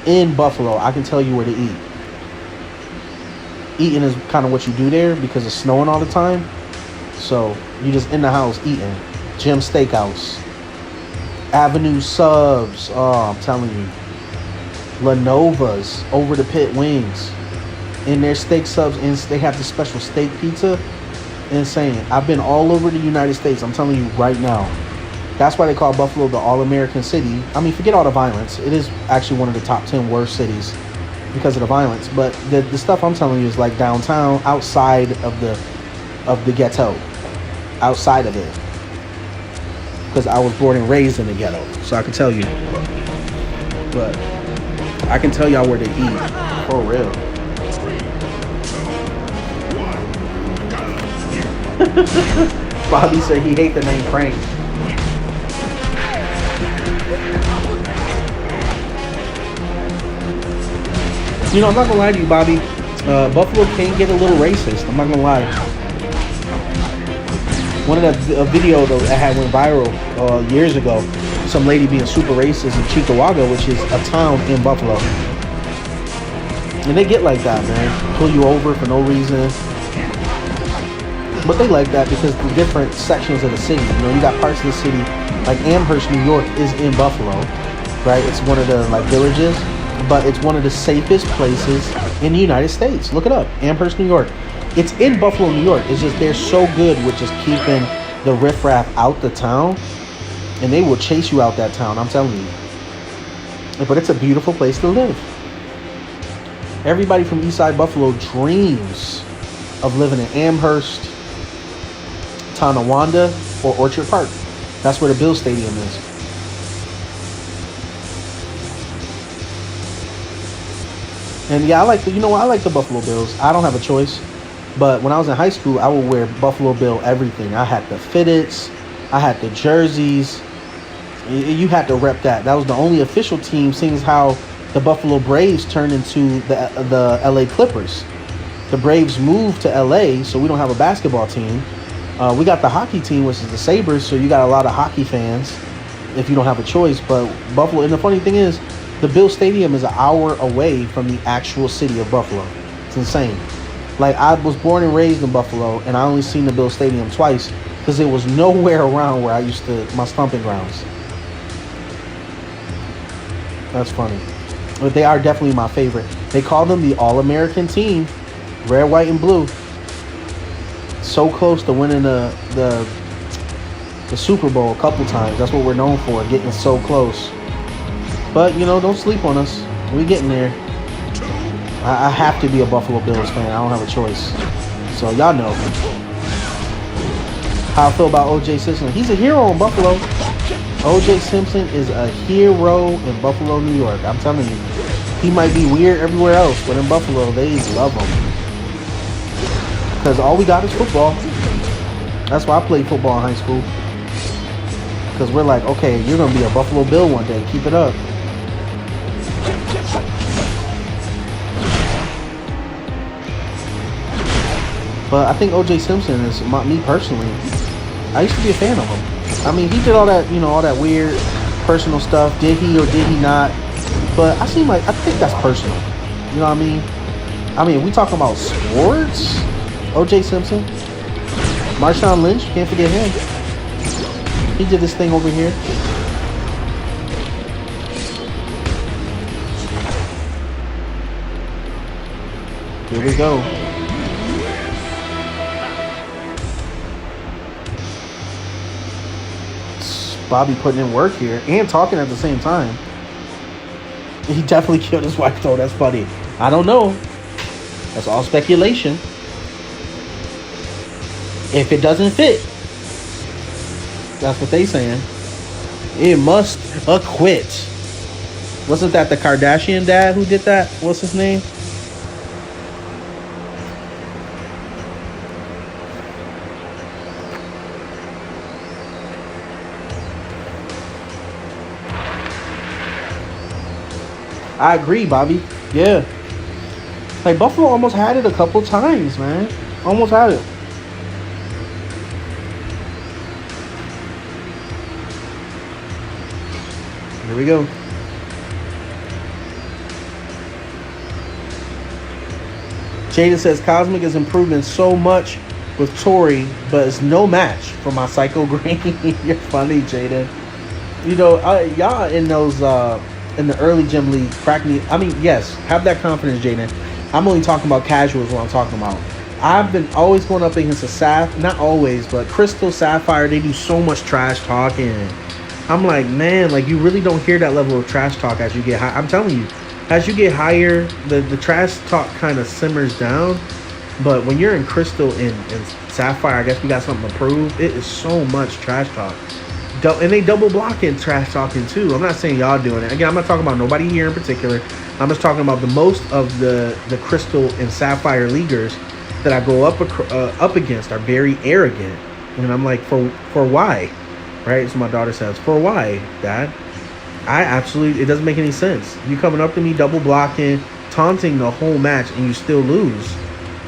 in Buffalo, I can tell you where to eat. Eating is kind of what you do there because it's snowing all the time. So you just in the house eating. Jim Steakhouse, Avenue Subs. Oh, I'm telling you, Lenova's, Over the Pit Wings, in their steak subs, and they have the special steak pizza. Insane. I've been all over the United States. I'm telling you right now. That's why they call Buffalo the all-American city. I mean, forget all the violence. It is actually one of the top 10 worst cities because of the violence. But the stuff I'm telling you is like downtown, outside of the ghetto, outside of it. Because I was born and raised in the ghetto, so I can tell you. But I can tell y'all where to eat for real. Bobby said he hates the name Frank. You know, I'm not gonna lie to you, Bobby. Buffalo can get a little racist. I'm not gonna lie. One of the video though that had went viral years ago, some lady being super racist in Chickawaga, which is a town in Buffalo, and they get like that, man. Pull you over for no reason. But they like that because the different sections of the city. You know, you got parts of the city, like Amherst, New York, is in Buffalo, right? It's one of the like villages, but it's one of the safest places in the United States. Look it up, Amherst, New York. It's in Buffalo, New York. It's just they're so good with just keeping the riffraff out the town, and they will chase you out that town. I'm telling you. But it's a beautiful place to live. Everybody from Eastside Buffalo dreams of living in Amherst, Tonawanda, or Orchard Park. That's where the Bill Stadium is. And yeah, I like the Buffalo Bills. I don't have a choice. But when I was in high school, I would wear Buffalo Bill everything. I had the fitteds, I had the jerseys. You had to rep that. That was the only official team, seeing as how the Buffalo Braves turned into the LA Clippers. The Braves moved to LA, so we don't have a basketball team. We got the hockey team, which is the Sabres, so you got a lot of hockey fans if you don't have a choice. But Buffalo, and the funny thing is, the Bill Stadium is an hour away from the actual city of Buffalo. It's insane. Like, I was born and raised in Buffalo, and I only seen the Bill Stadium twice because it was nowhere around where I used to, my stomping grounds. That's funny. But they are definitely my favorite. They call them the All-American team, red, white, and blue. So close to winning the Super Bowl a couple times. That's what we're known for, getting so close. But, you know, don't sleep on us. We're getting there. I have to be a Buffalo Bills fan. I don't have a choice. So, y'all know how I feel about O.J. Simpson. He's a hero in Buffalo. O.J. Simpson is a hero in Buffalo, New York. I'm telling you. He might be weird everywhere else, but in Buffalo, they love him. Because all we got is football. That's why I played football in high school. Because we're like, okay, you're going to be a Buffalo Bill one day. Keep it up. But I think O.J. Simpson is, me personally, I used to be a fan of him. I mean, he did all that, you know, all that weird personal stuff. Did he or did he not? But I think that's personal. You know what I mean? I mean, we talking about sports? O.J. Simpson, Marshawn Lynch, can't forget him. He did this thing over here. Here we go. Bobby putting in work here and talking at the same time. He definitely killed his wife though. That's funny. I don't know. That's all speculation. If it doesn't fit, that's what they saying. It must acquit. Wasn't that the Kardashian dad who did that? What's his name? I agree, Bobby. Yeah. Like, Buffalo almost had it a couple times, man. Almost had it. Here we go. Jaden says, Cosmic is improving so much with Tori, but it's no match for my Psycho Green. You're funny, Jaden. You know, y'all in those... in the early gym league, crack me. I mean, yes, have that confidence, Jaden. I'm only talking about casuals. What I'm talking about. I've been always going up against not always, but Crystal, Sapphire. They do so much trash talking. I'm like, man, like you really don't hear that level of trash talk as you get high. I'm telling you, as you get higher, the trash talk kind of simmers down. But when you're in Crystal and Sapphire, I guess we got something to prove. It is so much trash talk. And they double blocking trash talking too. I'm not saying y'all doing it. Again, I'm not talking about nobody here in particular. I'm just talking about the most of the Crystal and Sapphire leaguers that I go up against are very arrogant. And I'm like, for why? Right? So my daughter says, for why, Dad? It doesn't make any sense. You coming up to me, double blocking, taunting the whole match, and you still lose.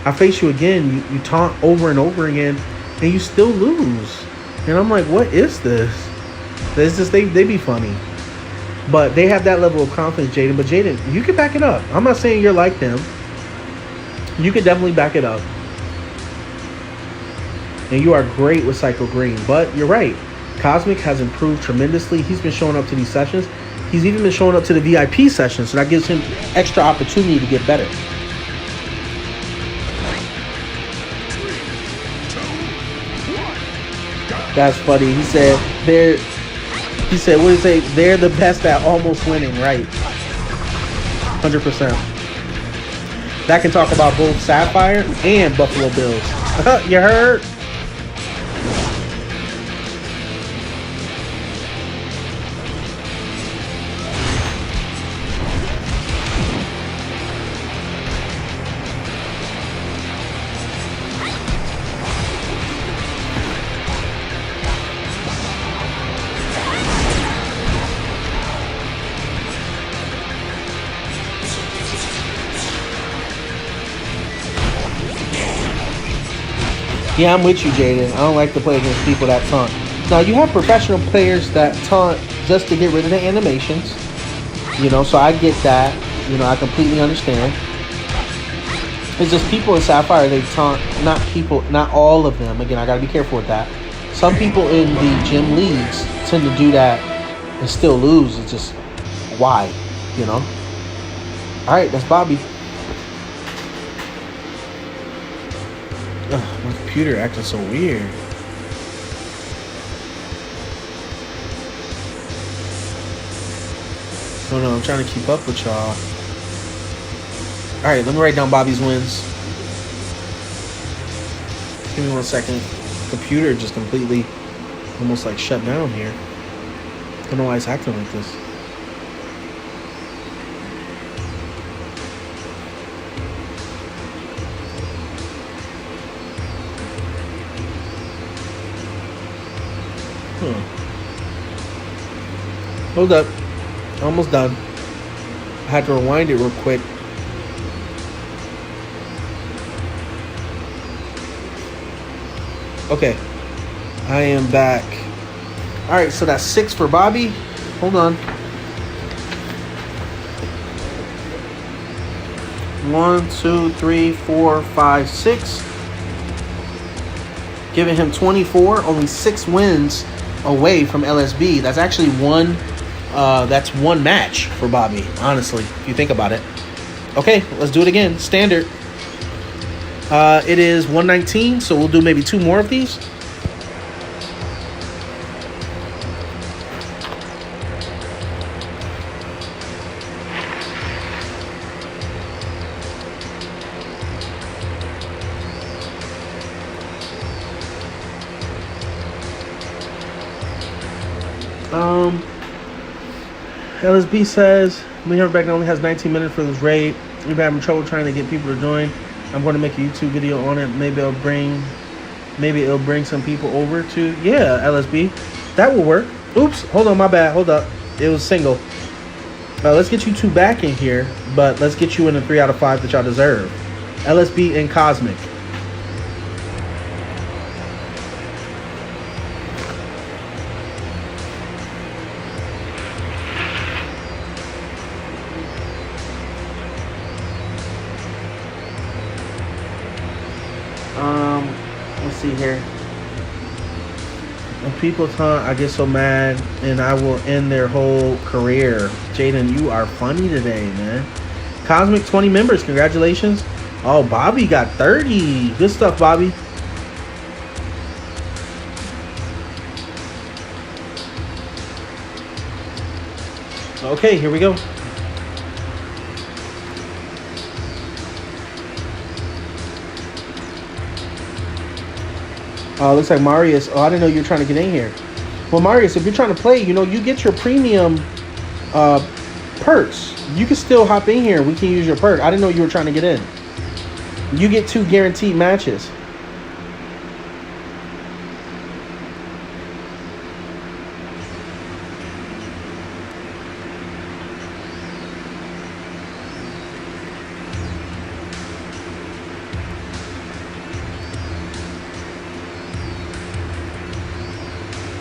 I face you again, you taunt over and over again, and you still lose. And I'm like, what is this? It's just, they be funny. But they have that level of confidence, Jaden. But Jaden, you can back it up. I'm not saying you're like them. You can definitely back it up. And you are great with Psycho Green. But you're right. Cosmic has improved tremendously. He's been showing up to these sessions. He's even been showing up to the VIP sessions. So that gives him extra opportunity to get better. That's funny. He said, what did he say? They're the best at almost winning, right? 100%. That can talk about both Sapphire and Buffalo Bills. You heard? Yeah, I'm with you, Jaden. I don't like to play against people that taunt. Now, you have professional players that taunt just to get rid of the animations. You know, so I get that. You know, I completely understand. It's just people in Sapphire, they taunt, not all of them. Again, I got to be careful with that. Some people in the gym leagues tend to do that and still lose. It's just, why? You know? All right, that's Bobby. Ugh, my computer acting so weird. Oh no, I'm trying to keep up with y'all. Alright, let me write down Bobby's wins. Give me 1 second. Computer just completely almost like shut down here. Don't know why it's acting like this. Hold up. Almost done. I had to rewind it real quick. Okay. I am back. Alright, so that's 6 for Bobby. Hold on. 1, 2, 3, 4, 5, 6. Giving him 24. Only 6 wins away from LSB. That's actually one match for Bobby, honestly, if you think about it. Okay, let's do it again. Standard. It is 119, so we'll do maybe 2 more of these. LSB says, we have back only has 19 minutes for this raid. We've been having trouble trying to get people to join. I'm going to make a YouTube video on it. Maybe it'll bring some people over to, yeah, LSB. That will work. Oops, hold on, my bad. Hold up. It was single. Let's get you two back in here, but let's get you in the 3 out of 5 that y'all deserve. LSB and Cosmic. Let's see here. When people taunt, I get so mad and I will end their whole career. Jaden, you are funny today, man. Cosmic 20 members, congratulations. Oh, Bobby got 30. Good stuff, Bobby. Okay, here we go. Looks like Marius. Oh, I didn't know you were trying to get in here. Well, Marius, if you're trying to play, you know, you get your premium perks. You can still hop in here. We can use your perk. I didn't know you were trying to get in. You get 2 guaranteed matches.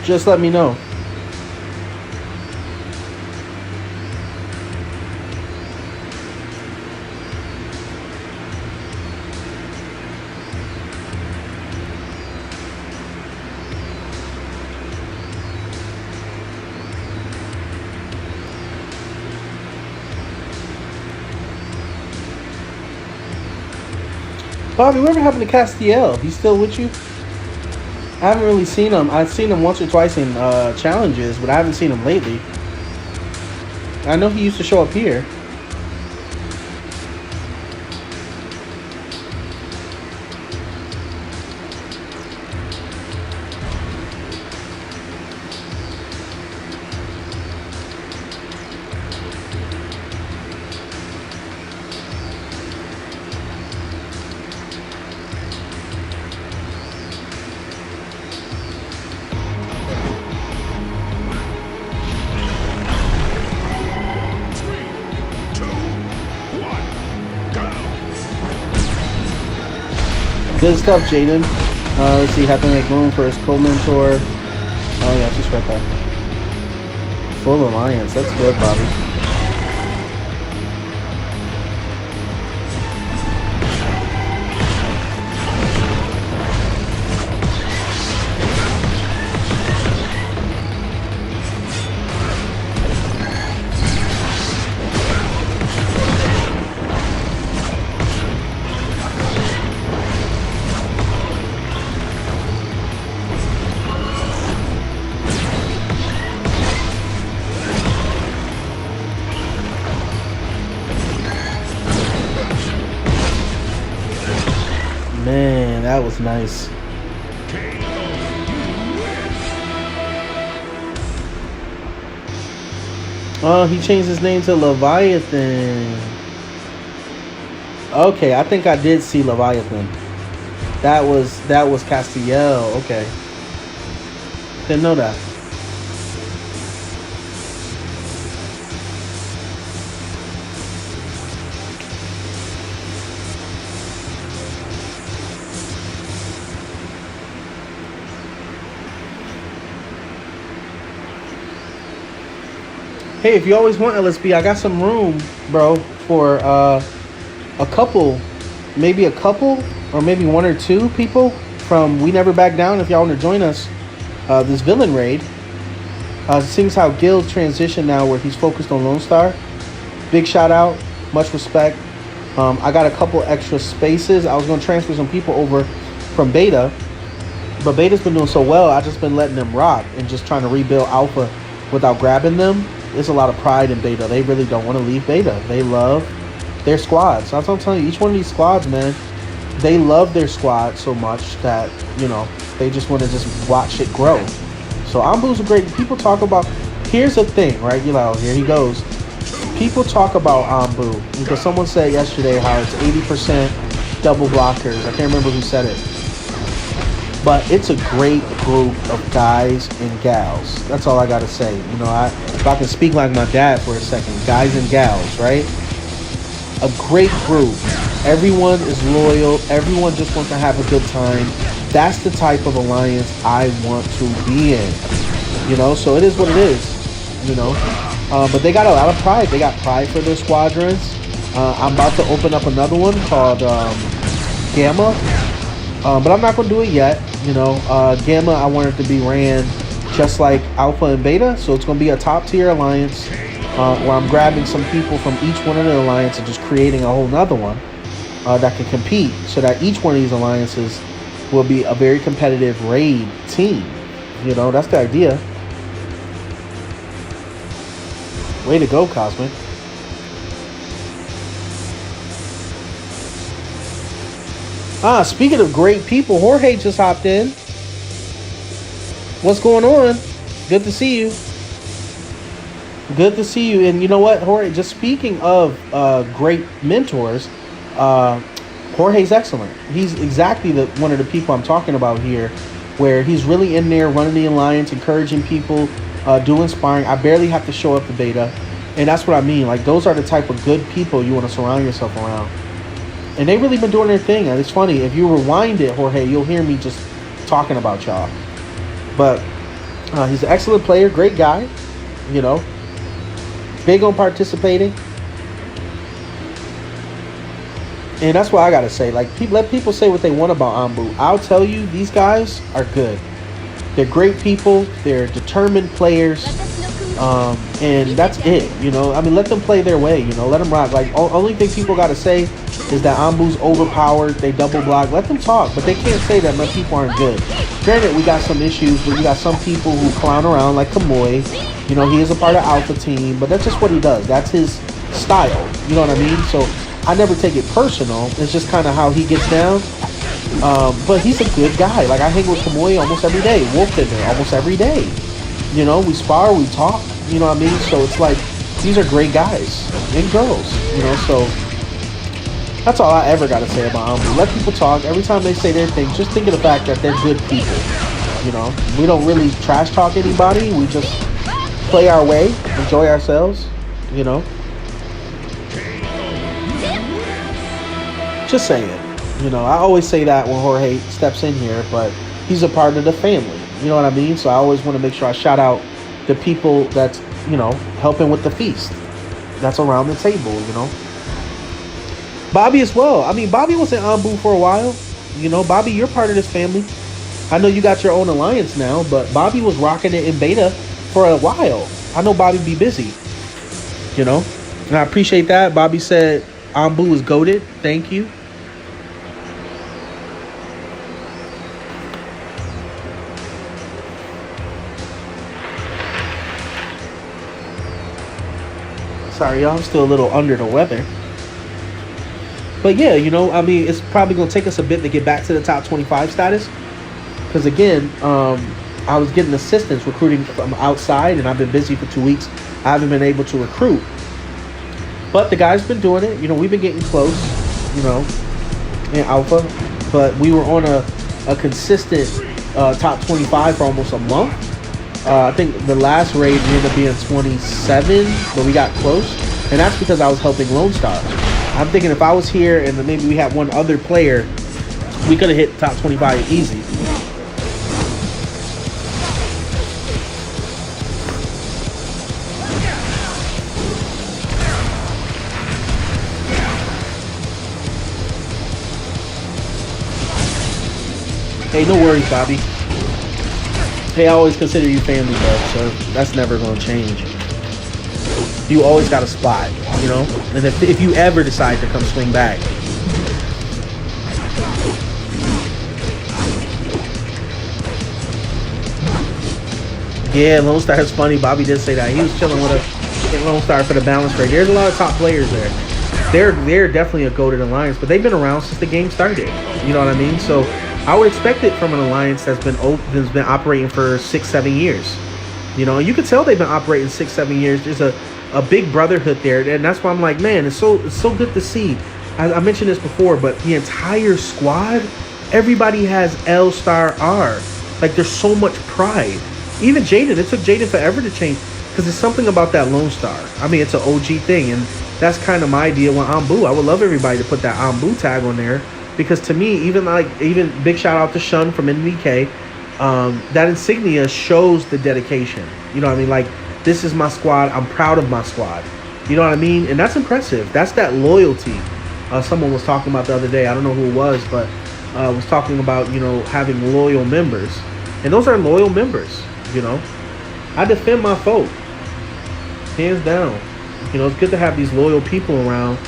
Just let me know. Bobby, whatever happened to Castiel? He's still with you? I haven't really seen him. I've seen him once or twice in challenges, but I haven't seen him lately. I know he used to show up here. Good stuff, Jaden. Let's see, have to make room for his co-mentor. Oh yeah, just right there. Full alliance, that's good, Bobby. Man, that was nice. Oh, he changed his name to Leviathan. Okay, I think I did see Leviathan. That was Castiel. Okay. Didn't know that. Hey, if you always want LSB, I got some room, bro, for a couple, maybe a couple, or maybe 1 or 2 people from We Never Back Down. If y'all want to join us, this villain raid. Seems how Gil's transitioned now, where he's focused on Lone Star. Big shout out, much respect. I got a couple extra spaces. I was going to transfer some people over from Beta, but Beta's been doing so well, I just been letting them rock and just trying to rebuild Alpha without grabbing them. There's a lot of pride in Beta. They really don't want to leave Beta. They love their squads. That's what I'm telling you. Each one of these squads, man, they love their squad so much that, you know, they just want to just watch it grow. So Ambu's a great. People talk about here's the thing, right? You know, here he goes. People talk about Ambu because someone said yesterday how it's 80% double blockers. I can't remember who said it. But it's a great group of guys and gals. That's all I gotta say. You know, if I can speak like my dad for a second, guys and gals, right? A great group. Everyone is loyal. Everyone just wants to have a good time. That's the type of alliance I want to be in. You know, so it is what it is. You know, but they got a lot of pride. They got pride for their squadrons. I'm about to open up another one called Gamma. But I'm not going to do it yet. You know, Gamma, I want it to be ran just like Alpha and Beta. So it's going to be a top tier alliance where I'm grabbing some people from each one of the alliances and just creating a whole nother one that can compete. So that each one of these alliances will be a very competitive raid team. You know, that's the idea. Way to go, Cosmic. Speaking of great people, Jorge just hopped in. What's going on? Good to see you. Good to see you. And you know what, Jorge, just speaking of great mentors, Jorge's excellent. He's exactly one of the people I'm talking about here, where he's really in there running the alliance, encouraging people, doing sparring. I barely have to show up to beta. And that's what I mean. Like, those are the type of good people you want to surround yourself around. And they really been doing their thing. And it's funny, if you rewind it, Jorge, you'll hear me just talking about y'all. But he's an excellent player, great guy, you know, big on participating. And that's what I got to say. Like, let people say what they want about Ambu. I'll tell you, these guys are good. They're great people. They're determined players. And that's it, you know. I mean, let them play their way, you know. Let them rock. Like, only thing people got to say is that Ambu's overpowered. They double block. Let them talk, but they can't say that my people aren't good. Granted, we got some issues where you got some people who clown around like Kamoy. You know, he is a part of Alpha Team, but that's just what he does. That's his style. You know what I mean? So I never take it personal. It's just kind of how he gets down. But he's a good guy. Like, I hang with Kamoy almost every day. Wolf in there almost every day. You know, we spar, we talk. You know what I mean? So it's like, these are great guys and girls. You know, so that's all I ever got to say about Ambu. Let people talk. Every time they say their thing, just think of the fact that they're good people. You know, we don't really trash talk anybody. We just play our way, enjoy ourselves. You know, just saying. You know, I always say that when Jorge steps in here, but he's a part of the family. You know what I mean? So I always want to make sure I shout out the people that's, you know, helping with the feast. That's around the table, you know. Bobby as well. I mean, Bobby was in Ambu for a while. You know, Bobby, you're part of this family. I know you got your own alliance now, but Bobby was rocking it in beta for a while. I know Bobby be busy, you know. And I appreciate that. Bobby said Ambu is goated. Thank you. Sorry, y'all. I'm still a little under the weather. But yeah, you know, I mean, it's probably going to take us a bit to get back to the top 25 status. Because again, I was getting assistance recruiting from outside, and I've been busy for 2 weeks. I haven't been able to recruit. But the guy's been doing it. You know, we've been getting close, you know, in Alpha. But we were on a consistent top 25 for almost a month. I think the last raid ended up being 27, but we got close. And that's because I was helping Lone Star. I'm thinking if I was here and then maybe we had one other player, we could have hit top 25 easy. Hey, no worries, Bobby. Hey, I always consider you family, bro, so that's never going to change. You always got a spot, you know? And if you ever decide to come swing back. Yeah, Lone Star is funny. Bobby did say that. He was chilling with a Lone Star for the balance rate. There's a lot of top players there. They're definitely a goated alliance, but they've been around since the game started. You know what I mean? So I would expect it from an alliance that's been operating for 6-7 years. You know, you can tell they've been operating 6-7 years. There's a big brotherhood there, and that's why I'm like, man, it's so good to see. I mentioned this before, but the entire squad, everybody has L star R. Like, there's so much pride. Even Jaden, it took Jaden forever to change because there's something about that Lone Star. I mean, it's an OG thing, and that's kind of my idea with Ambu. I would love everybody to put that Ambu tag on there because to me, even big shout out to Shun from NBK, that insignia shows the dedication. You know what I mean? Like, this is my squad. I'm proud of my squad. You know what I mean? And that's impressive. That's that loyalty. Someone was talking about the other day. I don't know who it was, but was talking about, you know, having loyal members. And those are loyal members, you know. I defend my folk. Hands down. You know, it's good to have these loyal people around.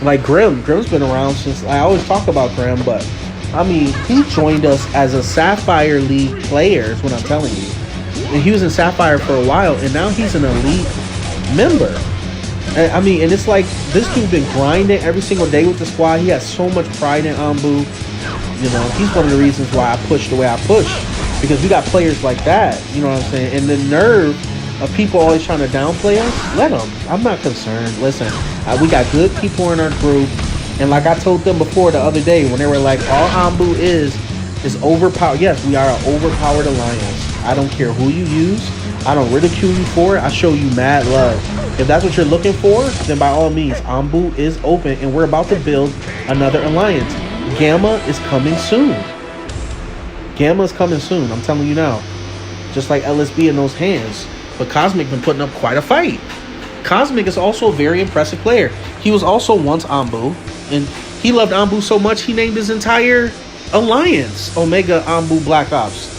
Like Grim. Grim's been around since, I always talk about Grim, but I mean, he joined us as a Sapphire League player, is what I'm telling you. And he was in Sapphire for a while, and now he's an elite member. And, I mean, and it's like, this dude been grinding every single day with the squad. He has so much pride in Ambu. You know, he's one of the reasons why I push the way I push. Because we got players like that, you know what I'm saying? And the nerve of people always trying to downplay us, let them. I'm not concerned. Listen, we got good people in our group. And like I told them before the other day, when they were like, all Ambu is overpowered. Yes, we are an overpowered alliance. I don't care who you use. I don't ridicule you for it. I show you mad love. If that's what you're looking for, then by all means, Ambu is open. And we're about to build another alliance. Gamma is coming soon. Gamma is coming soon. I'm telling you now. Just like LSB in those hands. But Cosmic been putting up quite a fight. Cosmic is also a very impressive player. He was also once Ambu. And he loved Ambu so much, he named his entire alliance Omega Ambu Black Ops.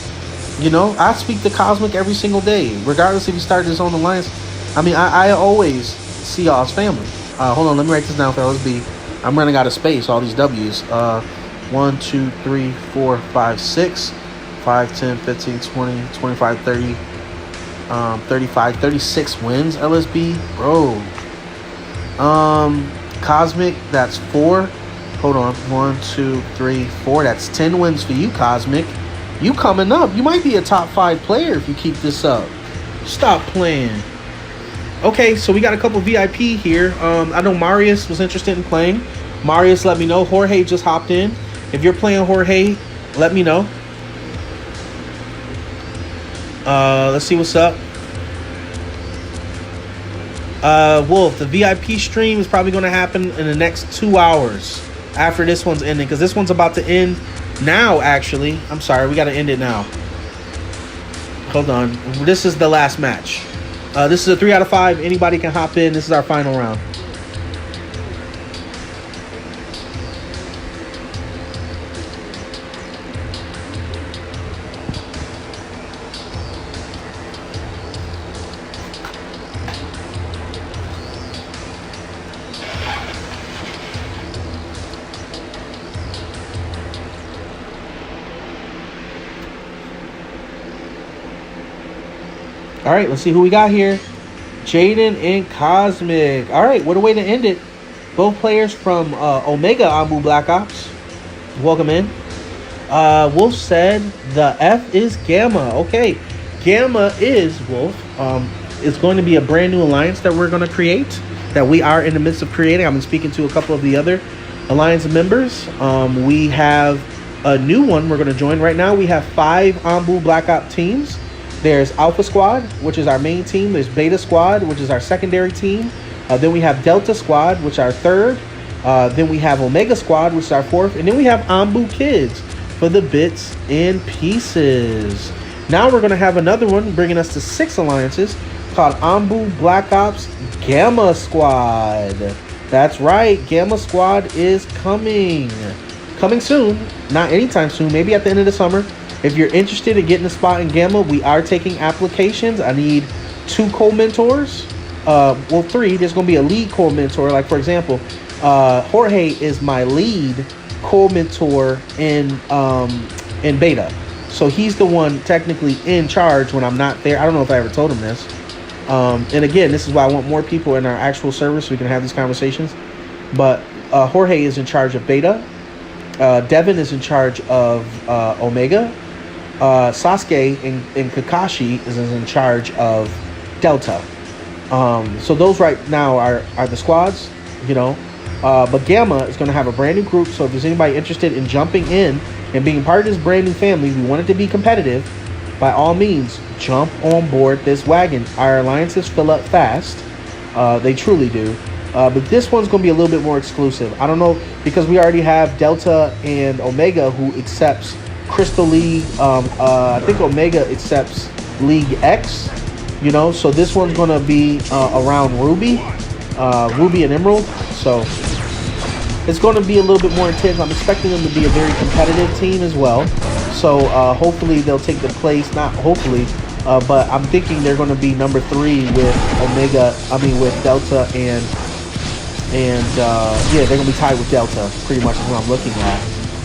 You know, I speak to Cosmic every single day. Regardless if he started his own alliance. I mean, I always see y'all as family. Hold on, let me write this down for LSB. I'm running out of space, all these W's. 1, 2, 3, 4, 5, 6, 5, 10, 15, 20, 25, 30, 35, 36 wins, LSB. Bro. Cosmic, that's 4. Hold on. 1, 2, 3, 4. That's 10 wins for you, Cosmic. You coming up. You might be a top 5 player if you keep this up. Stop playing. Okay, so we got a couple VIP here. I know Marius was interested in playing. Marius, let me know. Jorge just hopped in. If you're playing Jorge, let me know. Let's see what's up. Wolf, the VIP stream is probably going to happen in the next 2 hours after this one's ending, because this one's about to end now, actually. I'm sorry, we got to end it now. Hold on. This is the last match. This is a 3 out of 5. Anybody can hop in. This is our final round. All right, let's see who we got here. Jaden and Cosmic. All right, what a way to end it. Both players from Omega Ambu Black Ops. Welcome in. Wolf said the F is Gamma. Okay, Gamma is, Wolf. It's going to be a brand new alliance that we're going to create, that we are in the midst of creating. I've been speaking to a couple of the other alliance members. We have a new one we're going to join right now. We have 5 Ambu Black Ops teams. There's Alpha Squad, which is our main team. There's Beta Squad, which is our secondary team. Then we have Delta Squad, which is our 3rd. Then we have Omega Squad, which is our 4th. And then we have Ambu Kids for the bits and pieces. Now we're going to have another one bringing us to 6 alliances called Ambu Black Ops Gamma Squad. That's right. Gamma Squad is coming. Coming soon. Not anytime soon. Maybe at the end of the summer. If you're interested in getting a spot in Gamma, we are taking applications. I need 2 co-mentors. Well, 3. There's going to be a lead co-mentor. Like, for example, Jorge is my lead co-mentor in beta. So he's the one technically in charge when I'm not there. I don't know if I ever told him this. And again, this is why I want more people in our actual service so we can have these conversations. But Jorge is in charge of beta. Devin is in charge of Omega. Sasuke and Kakashi is in charge of Delta. So those right now are the squads, you know. But Gamma is going to have a brand new group. So if there's anybody interested in jumping in and being part of this brand new family, we want it to be competitive. By all means, jump on board this wagon. Our alliances fill up fast. They truly do. But this one's going to be a little bit more exclusive. I don't know, because we already have Delta and Omega who accepts Crystal League. I think Omega accepts League X, you know. So this one's going to be around Ruby and Emerald. So it's going to be a little bit more intense. I'm expecting them to be a very competitive team as well. So hopefully they'll take the place. Not hopefully, but I'm thinking they're going to be number 3 with Omega. I mean with Delta and yeah, they're going to be tied with Delta. Pretty much is what I'm looking at.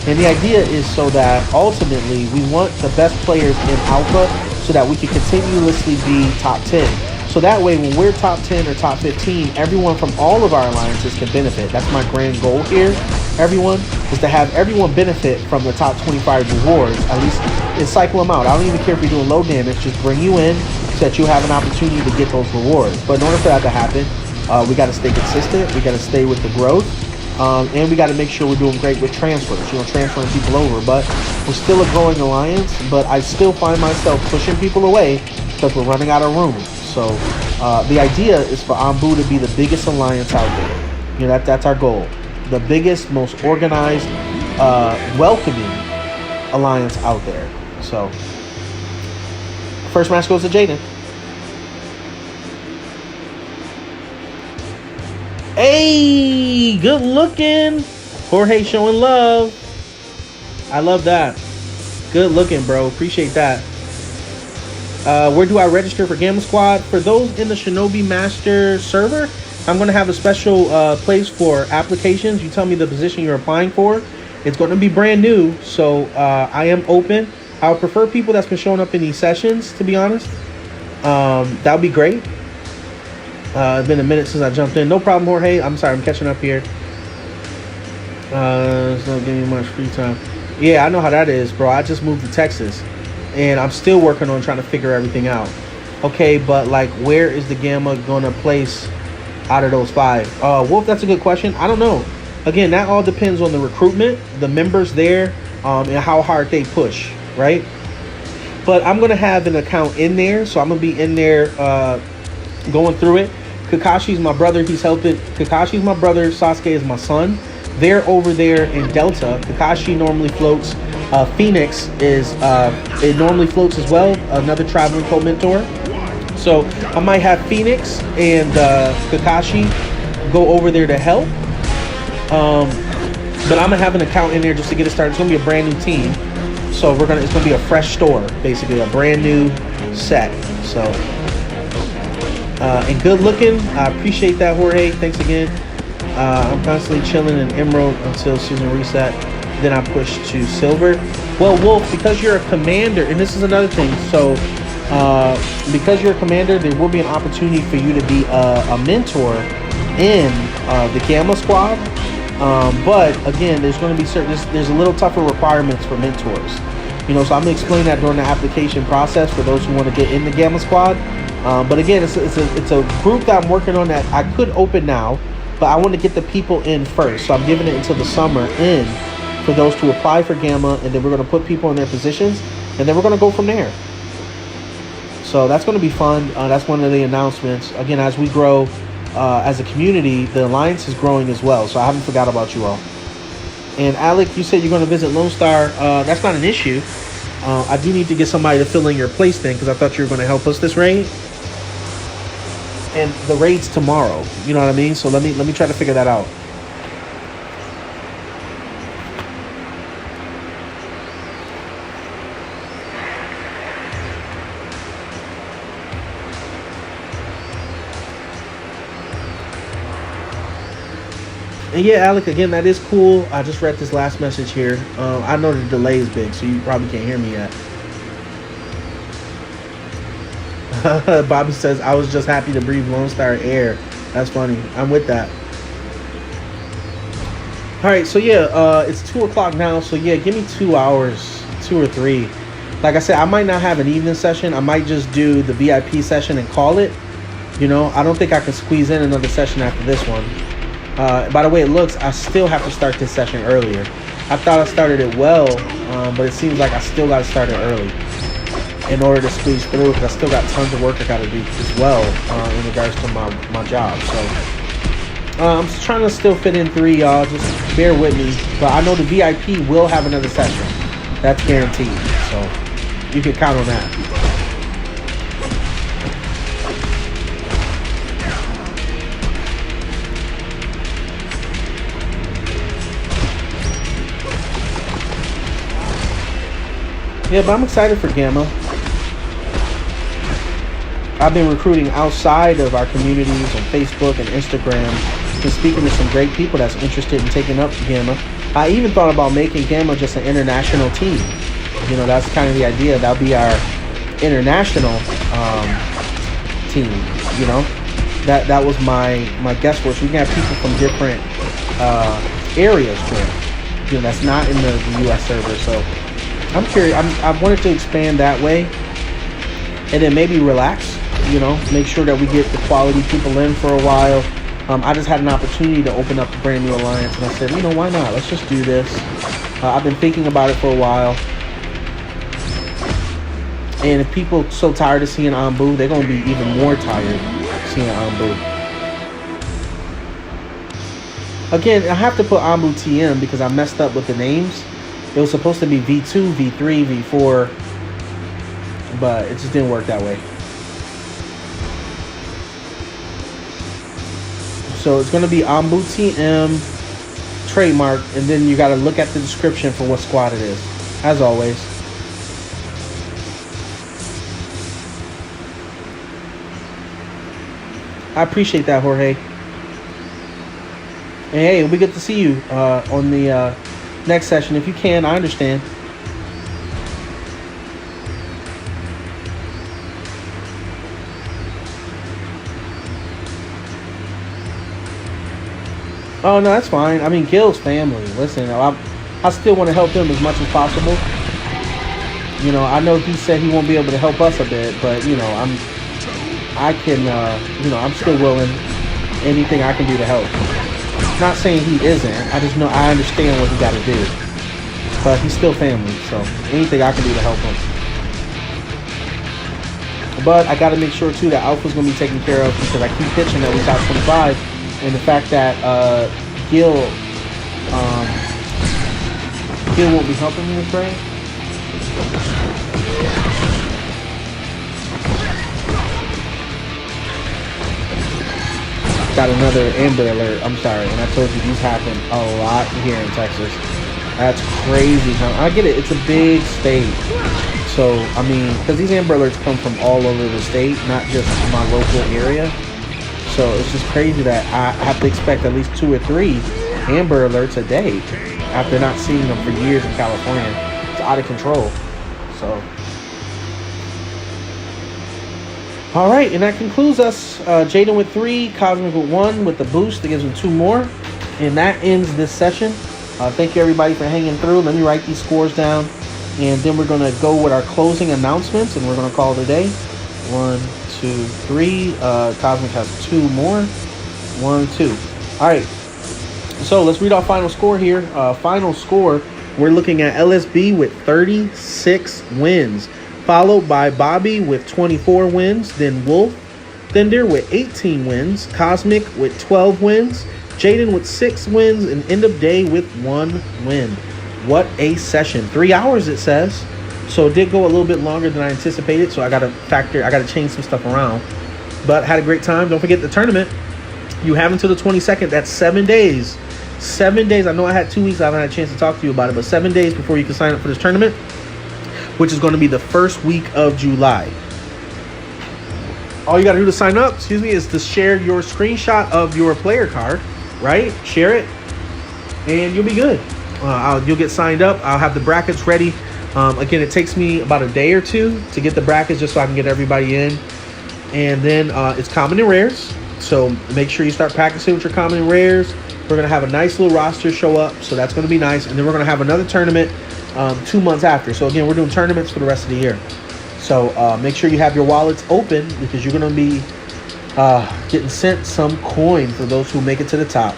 And the idea is so that ultimately we want the best players in Alpha so that we can continuously be top 10. So that way when we're top 10 or top 15, everyone from all of our alliances can benefit. That's my grand goal here, everyone, is to have everyone benefit from the top 25 rewards, at least, and cycle them out. I don't even care if you're doing low damage, just bring you in so that you have an opportunity to get those rewards. But in order for that to happen, we got to stay consistent, we got to stay with the growth, and we got to make sure we're doing great with transfers, you know, transferring people over. But we're still a growing alliance, but I still find myself pushing people away because we're running out of room. So the idea is for Anbu to be the biggest alliance out there. You know, that's our goal. The biggest, most organized, welcoming alliance out there. So first match goes to Jaden. Hey, good looking. Jorge showing love. I love that. Good looking, bro. Appreciate that. Where do I register for Gamma Squad? For those in the Shinobi Master server, I'm going to have a special place for applications. You tell me the position you're applying for. It's going to be brand new, so I am open. I would prefer people that's been showing up in these sessions, to be honest. That would be great. It's been a minute since I jumped in. No problem, Jorge. I'm sorry, I'm catching up here. It's not giving me much free time. Yeah, I know how that is, bro. I just moved to Texas, and I'm still working on trying to figure everything out. Okay, but like, where is the Gamma gonna place out of those 5? Wolf, that's a good question. I don't know. Again, that all depends on the recruitment, the members there, and how hard they push, right? But I'm gonna have an account in there, so I'm gonna be in there going through it. Kakashi's my brother. He's helping. Kakashi's my brother. Sasuke is my son. They're over there in Delta. Kakashi normally floats. Phoenix is it normally floats as well. Another traveling co-mentor. So I might have Phoenix and Kakashi go over there to help. But I'm gonna have an account in there just to get it started. It's gonna be a brand new team. So it's gonna be a fresh store, basically a brand new set. So and good looking. I appreciate that, Jorge. Thanks again. I'm constantly chilling in Emerald until season reset. Then I push to Silver. Well, Wolf, because you're a commander, and this is another thing. So because you're a commander, there will be an opportunity for you to be a mentor in the Gamma Squad. But again, there's going to be there's a little tougher requirements for mentors. You know, so I'm going to explain that during the application process for those who want to get in the Gamma Squad. But again, it's a group that I'm working on that I could open now, but I want to get the people in first. So I'm giving it until the summer in for those to apply for Gamma, and then we're going to put people in their positions, and then we're going to go from there. So that's going to be fun. That's one of the announcements. Again, as we grow as a community, the Alliance is growing as well. So I haven't forgot about you all. And Alec, you said you're going to visit Lone Star. That's not an issue. I do need to get somebody to fill in your place then, because I thought you were going to help us this raid. And the raid's tomorrow. You know what I mean? So let me try to figure that out. And yeah, Alec, again, that is cool. I just read this last message here. I know the delay is big, so you probably can't hear me yet. Bobby says, I was just happy to breathe Lone Star air. That's funny. I'm with that. All right, so yeah, it's 2 o'clock now. So yeah, give me 2 hours, 2 or 3. like I said, I might not have an evening session. I might just do the VIP session and call it. You know, I don't think I can squeeze in another session after this one. By the way it looks, I still have to start this session earlier. I thought I started it well, but it seems like I still got to start it early in order to squeeze through, because I still got tons of work I got to do as well in regards to my job. So I'm just trying to still fit in 3, y'all. Just bear with me. But I know the VIP will have another session. That's guaranteed. So you can count on that. Yeah, but I'm excited for Gamma. I've been recruiting outside of our communities on Facebook and Instagram, and speaking to some great people that's interested in taking up Gamma. I even thought about making Gamma just an international team. You know, that's kind of the idea. That'll be our international team. You know, that was my guesswork. We can have people from different areas join. You know, that's not in the U.S. server. So I'm curious. I wanted to expand that way, and then maybe relax. You know, make sure that we get the quality people in for a while. I just had an opportunity to open up the brand new alliance, and I said, you know, why not? Let's just do this. I've been thinking about it for a while, and if people are so tired of seeing Anbu, they're going to be even more tired of seeing Anbu. Again, I have to put Anbu TM because I messed up with the names. It was supposed to be V2, V3, V4, but it just didn't work that way. So it's going to be Anbu TM trademark, and then you got to look at the description for what squad it is, as always. I appreciate that, Jorge. And hey, it'll be good to see you on the next session. If you can, I understand. Oh, no, that's fine. I mean, Gil's family. Listen, I still want to help him as much as possible. You know, I know he said he won't be able to help us a bit, but, you know, I'm still willing. Anything I can do to help. Not saying he isn't. I just know I understand what he got to do. But he's still family, so anything I can do to help him. But I got to make sure, too, that Alpha's going to be taken care of, because I keep pitching that we top 25. And the fact that Gil won't be helping me with Ray. Got another Amber Alert. I'm sorry, and I told you these happen a lot here in Texas. That's crazy. I get it. It's a big state. So, I mean, because these Amber Alerts come from all over the state, not just my local area. So it's just crazy that I have to expect at least 2 or 3 Amber Alerts a day after not seeing them for years in California. It's out of control. So, all right, and that concludes us. Jaden with 3, Cosmic with 1 with the boost that gives him 2 more, and that ends this session. Thank you everybody for hanging through. Let me write these scores down, and then we're gonna go with our closing announcements, and we're gonna call it a day. 1, 2, 3. Cosmic has 2 more. 1, 2. All right. So let's read our final score here. Final score, we're looking at LSB with 36 wins, followed by Bobby with 24 wins, then Wolf, Thunder with 18 wins, Cosmic with 12 wins, Jaden with 6 wins, and end of day with 1 win. What a session. 3 hours, it says. So it did go a little bit longer than I anticipated, so I got to change some stuff around. But had a great time. Don't forget the tournament. You have until the 22nd. That's 7 days. 7 days. I know I had 2 weeks. I haven't had a chance to talk to you about it, but 7 days before you can sign up for this tournament, which is going to be the first week of July. All you got to do to sign up, is to share your screenshot of your player card, right? Share it, and you'll be good. You'll get signed up. I'll have the brackets ready. Again, it takes me about a day or 2 to get the brackets just so I can get everybody in. And then it's common and rares. So make sure you start practicing with your common and rares. We're going to have a nice little roster show up. So that's going to be nice. And then we're going to have another tournament 2 months after. So again, we're doing tournaments for the rest of the year. So make sure you have your wallets open because you're going to be getting sent some coin for those who make it to the top.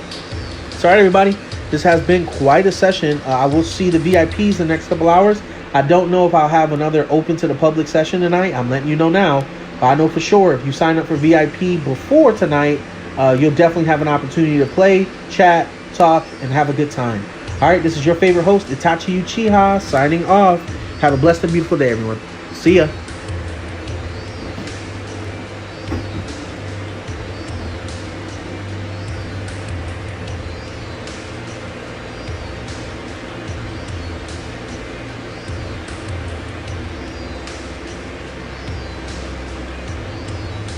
So all right, everybody, this has been quite a session. I will see the VIPs in the next couple hours. I don't know if I'll have another open to the public session tonight. I'm letting you know now. I know for sure if you sign up for VIP before tonight, you'll definitely have an opportunity to play, chat, talk, and have a good time. All right, this is your favorite host, Itachi Uchiha, signing off. Have a blessed and beautiful day, everyone. See ya.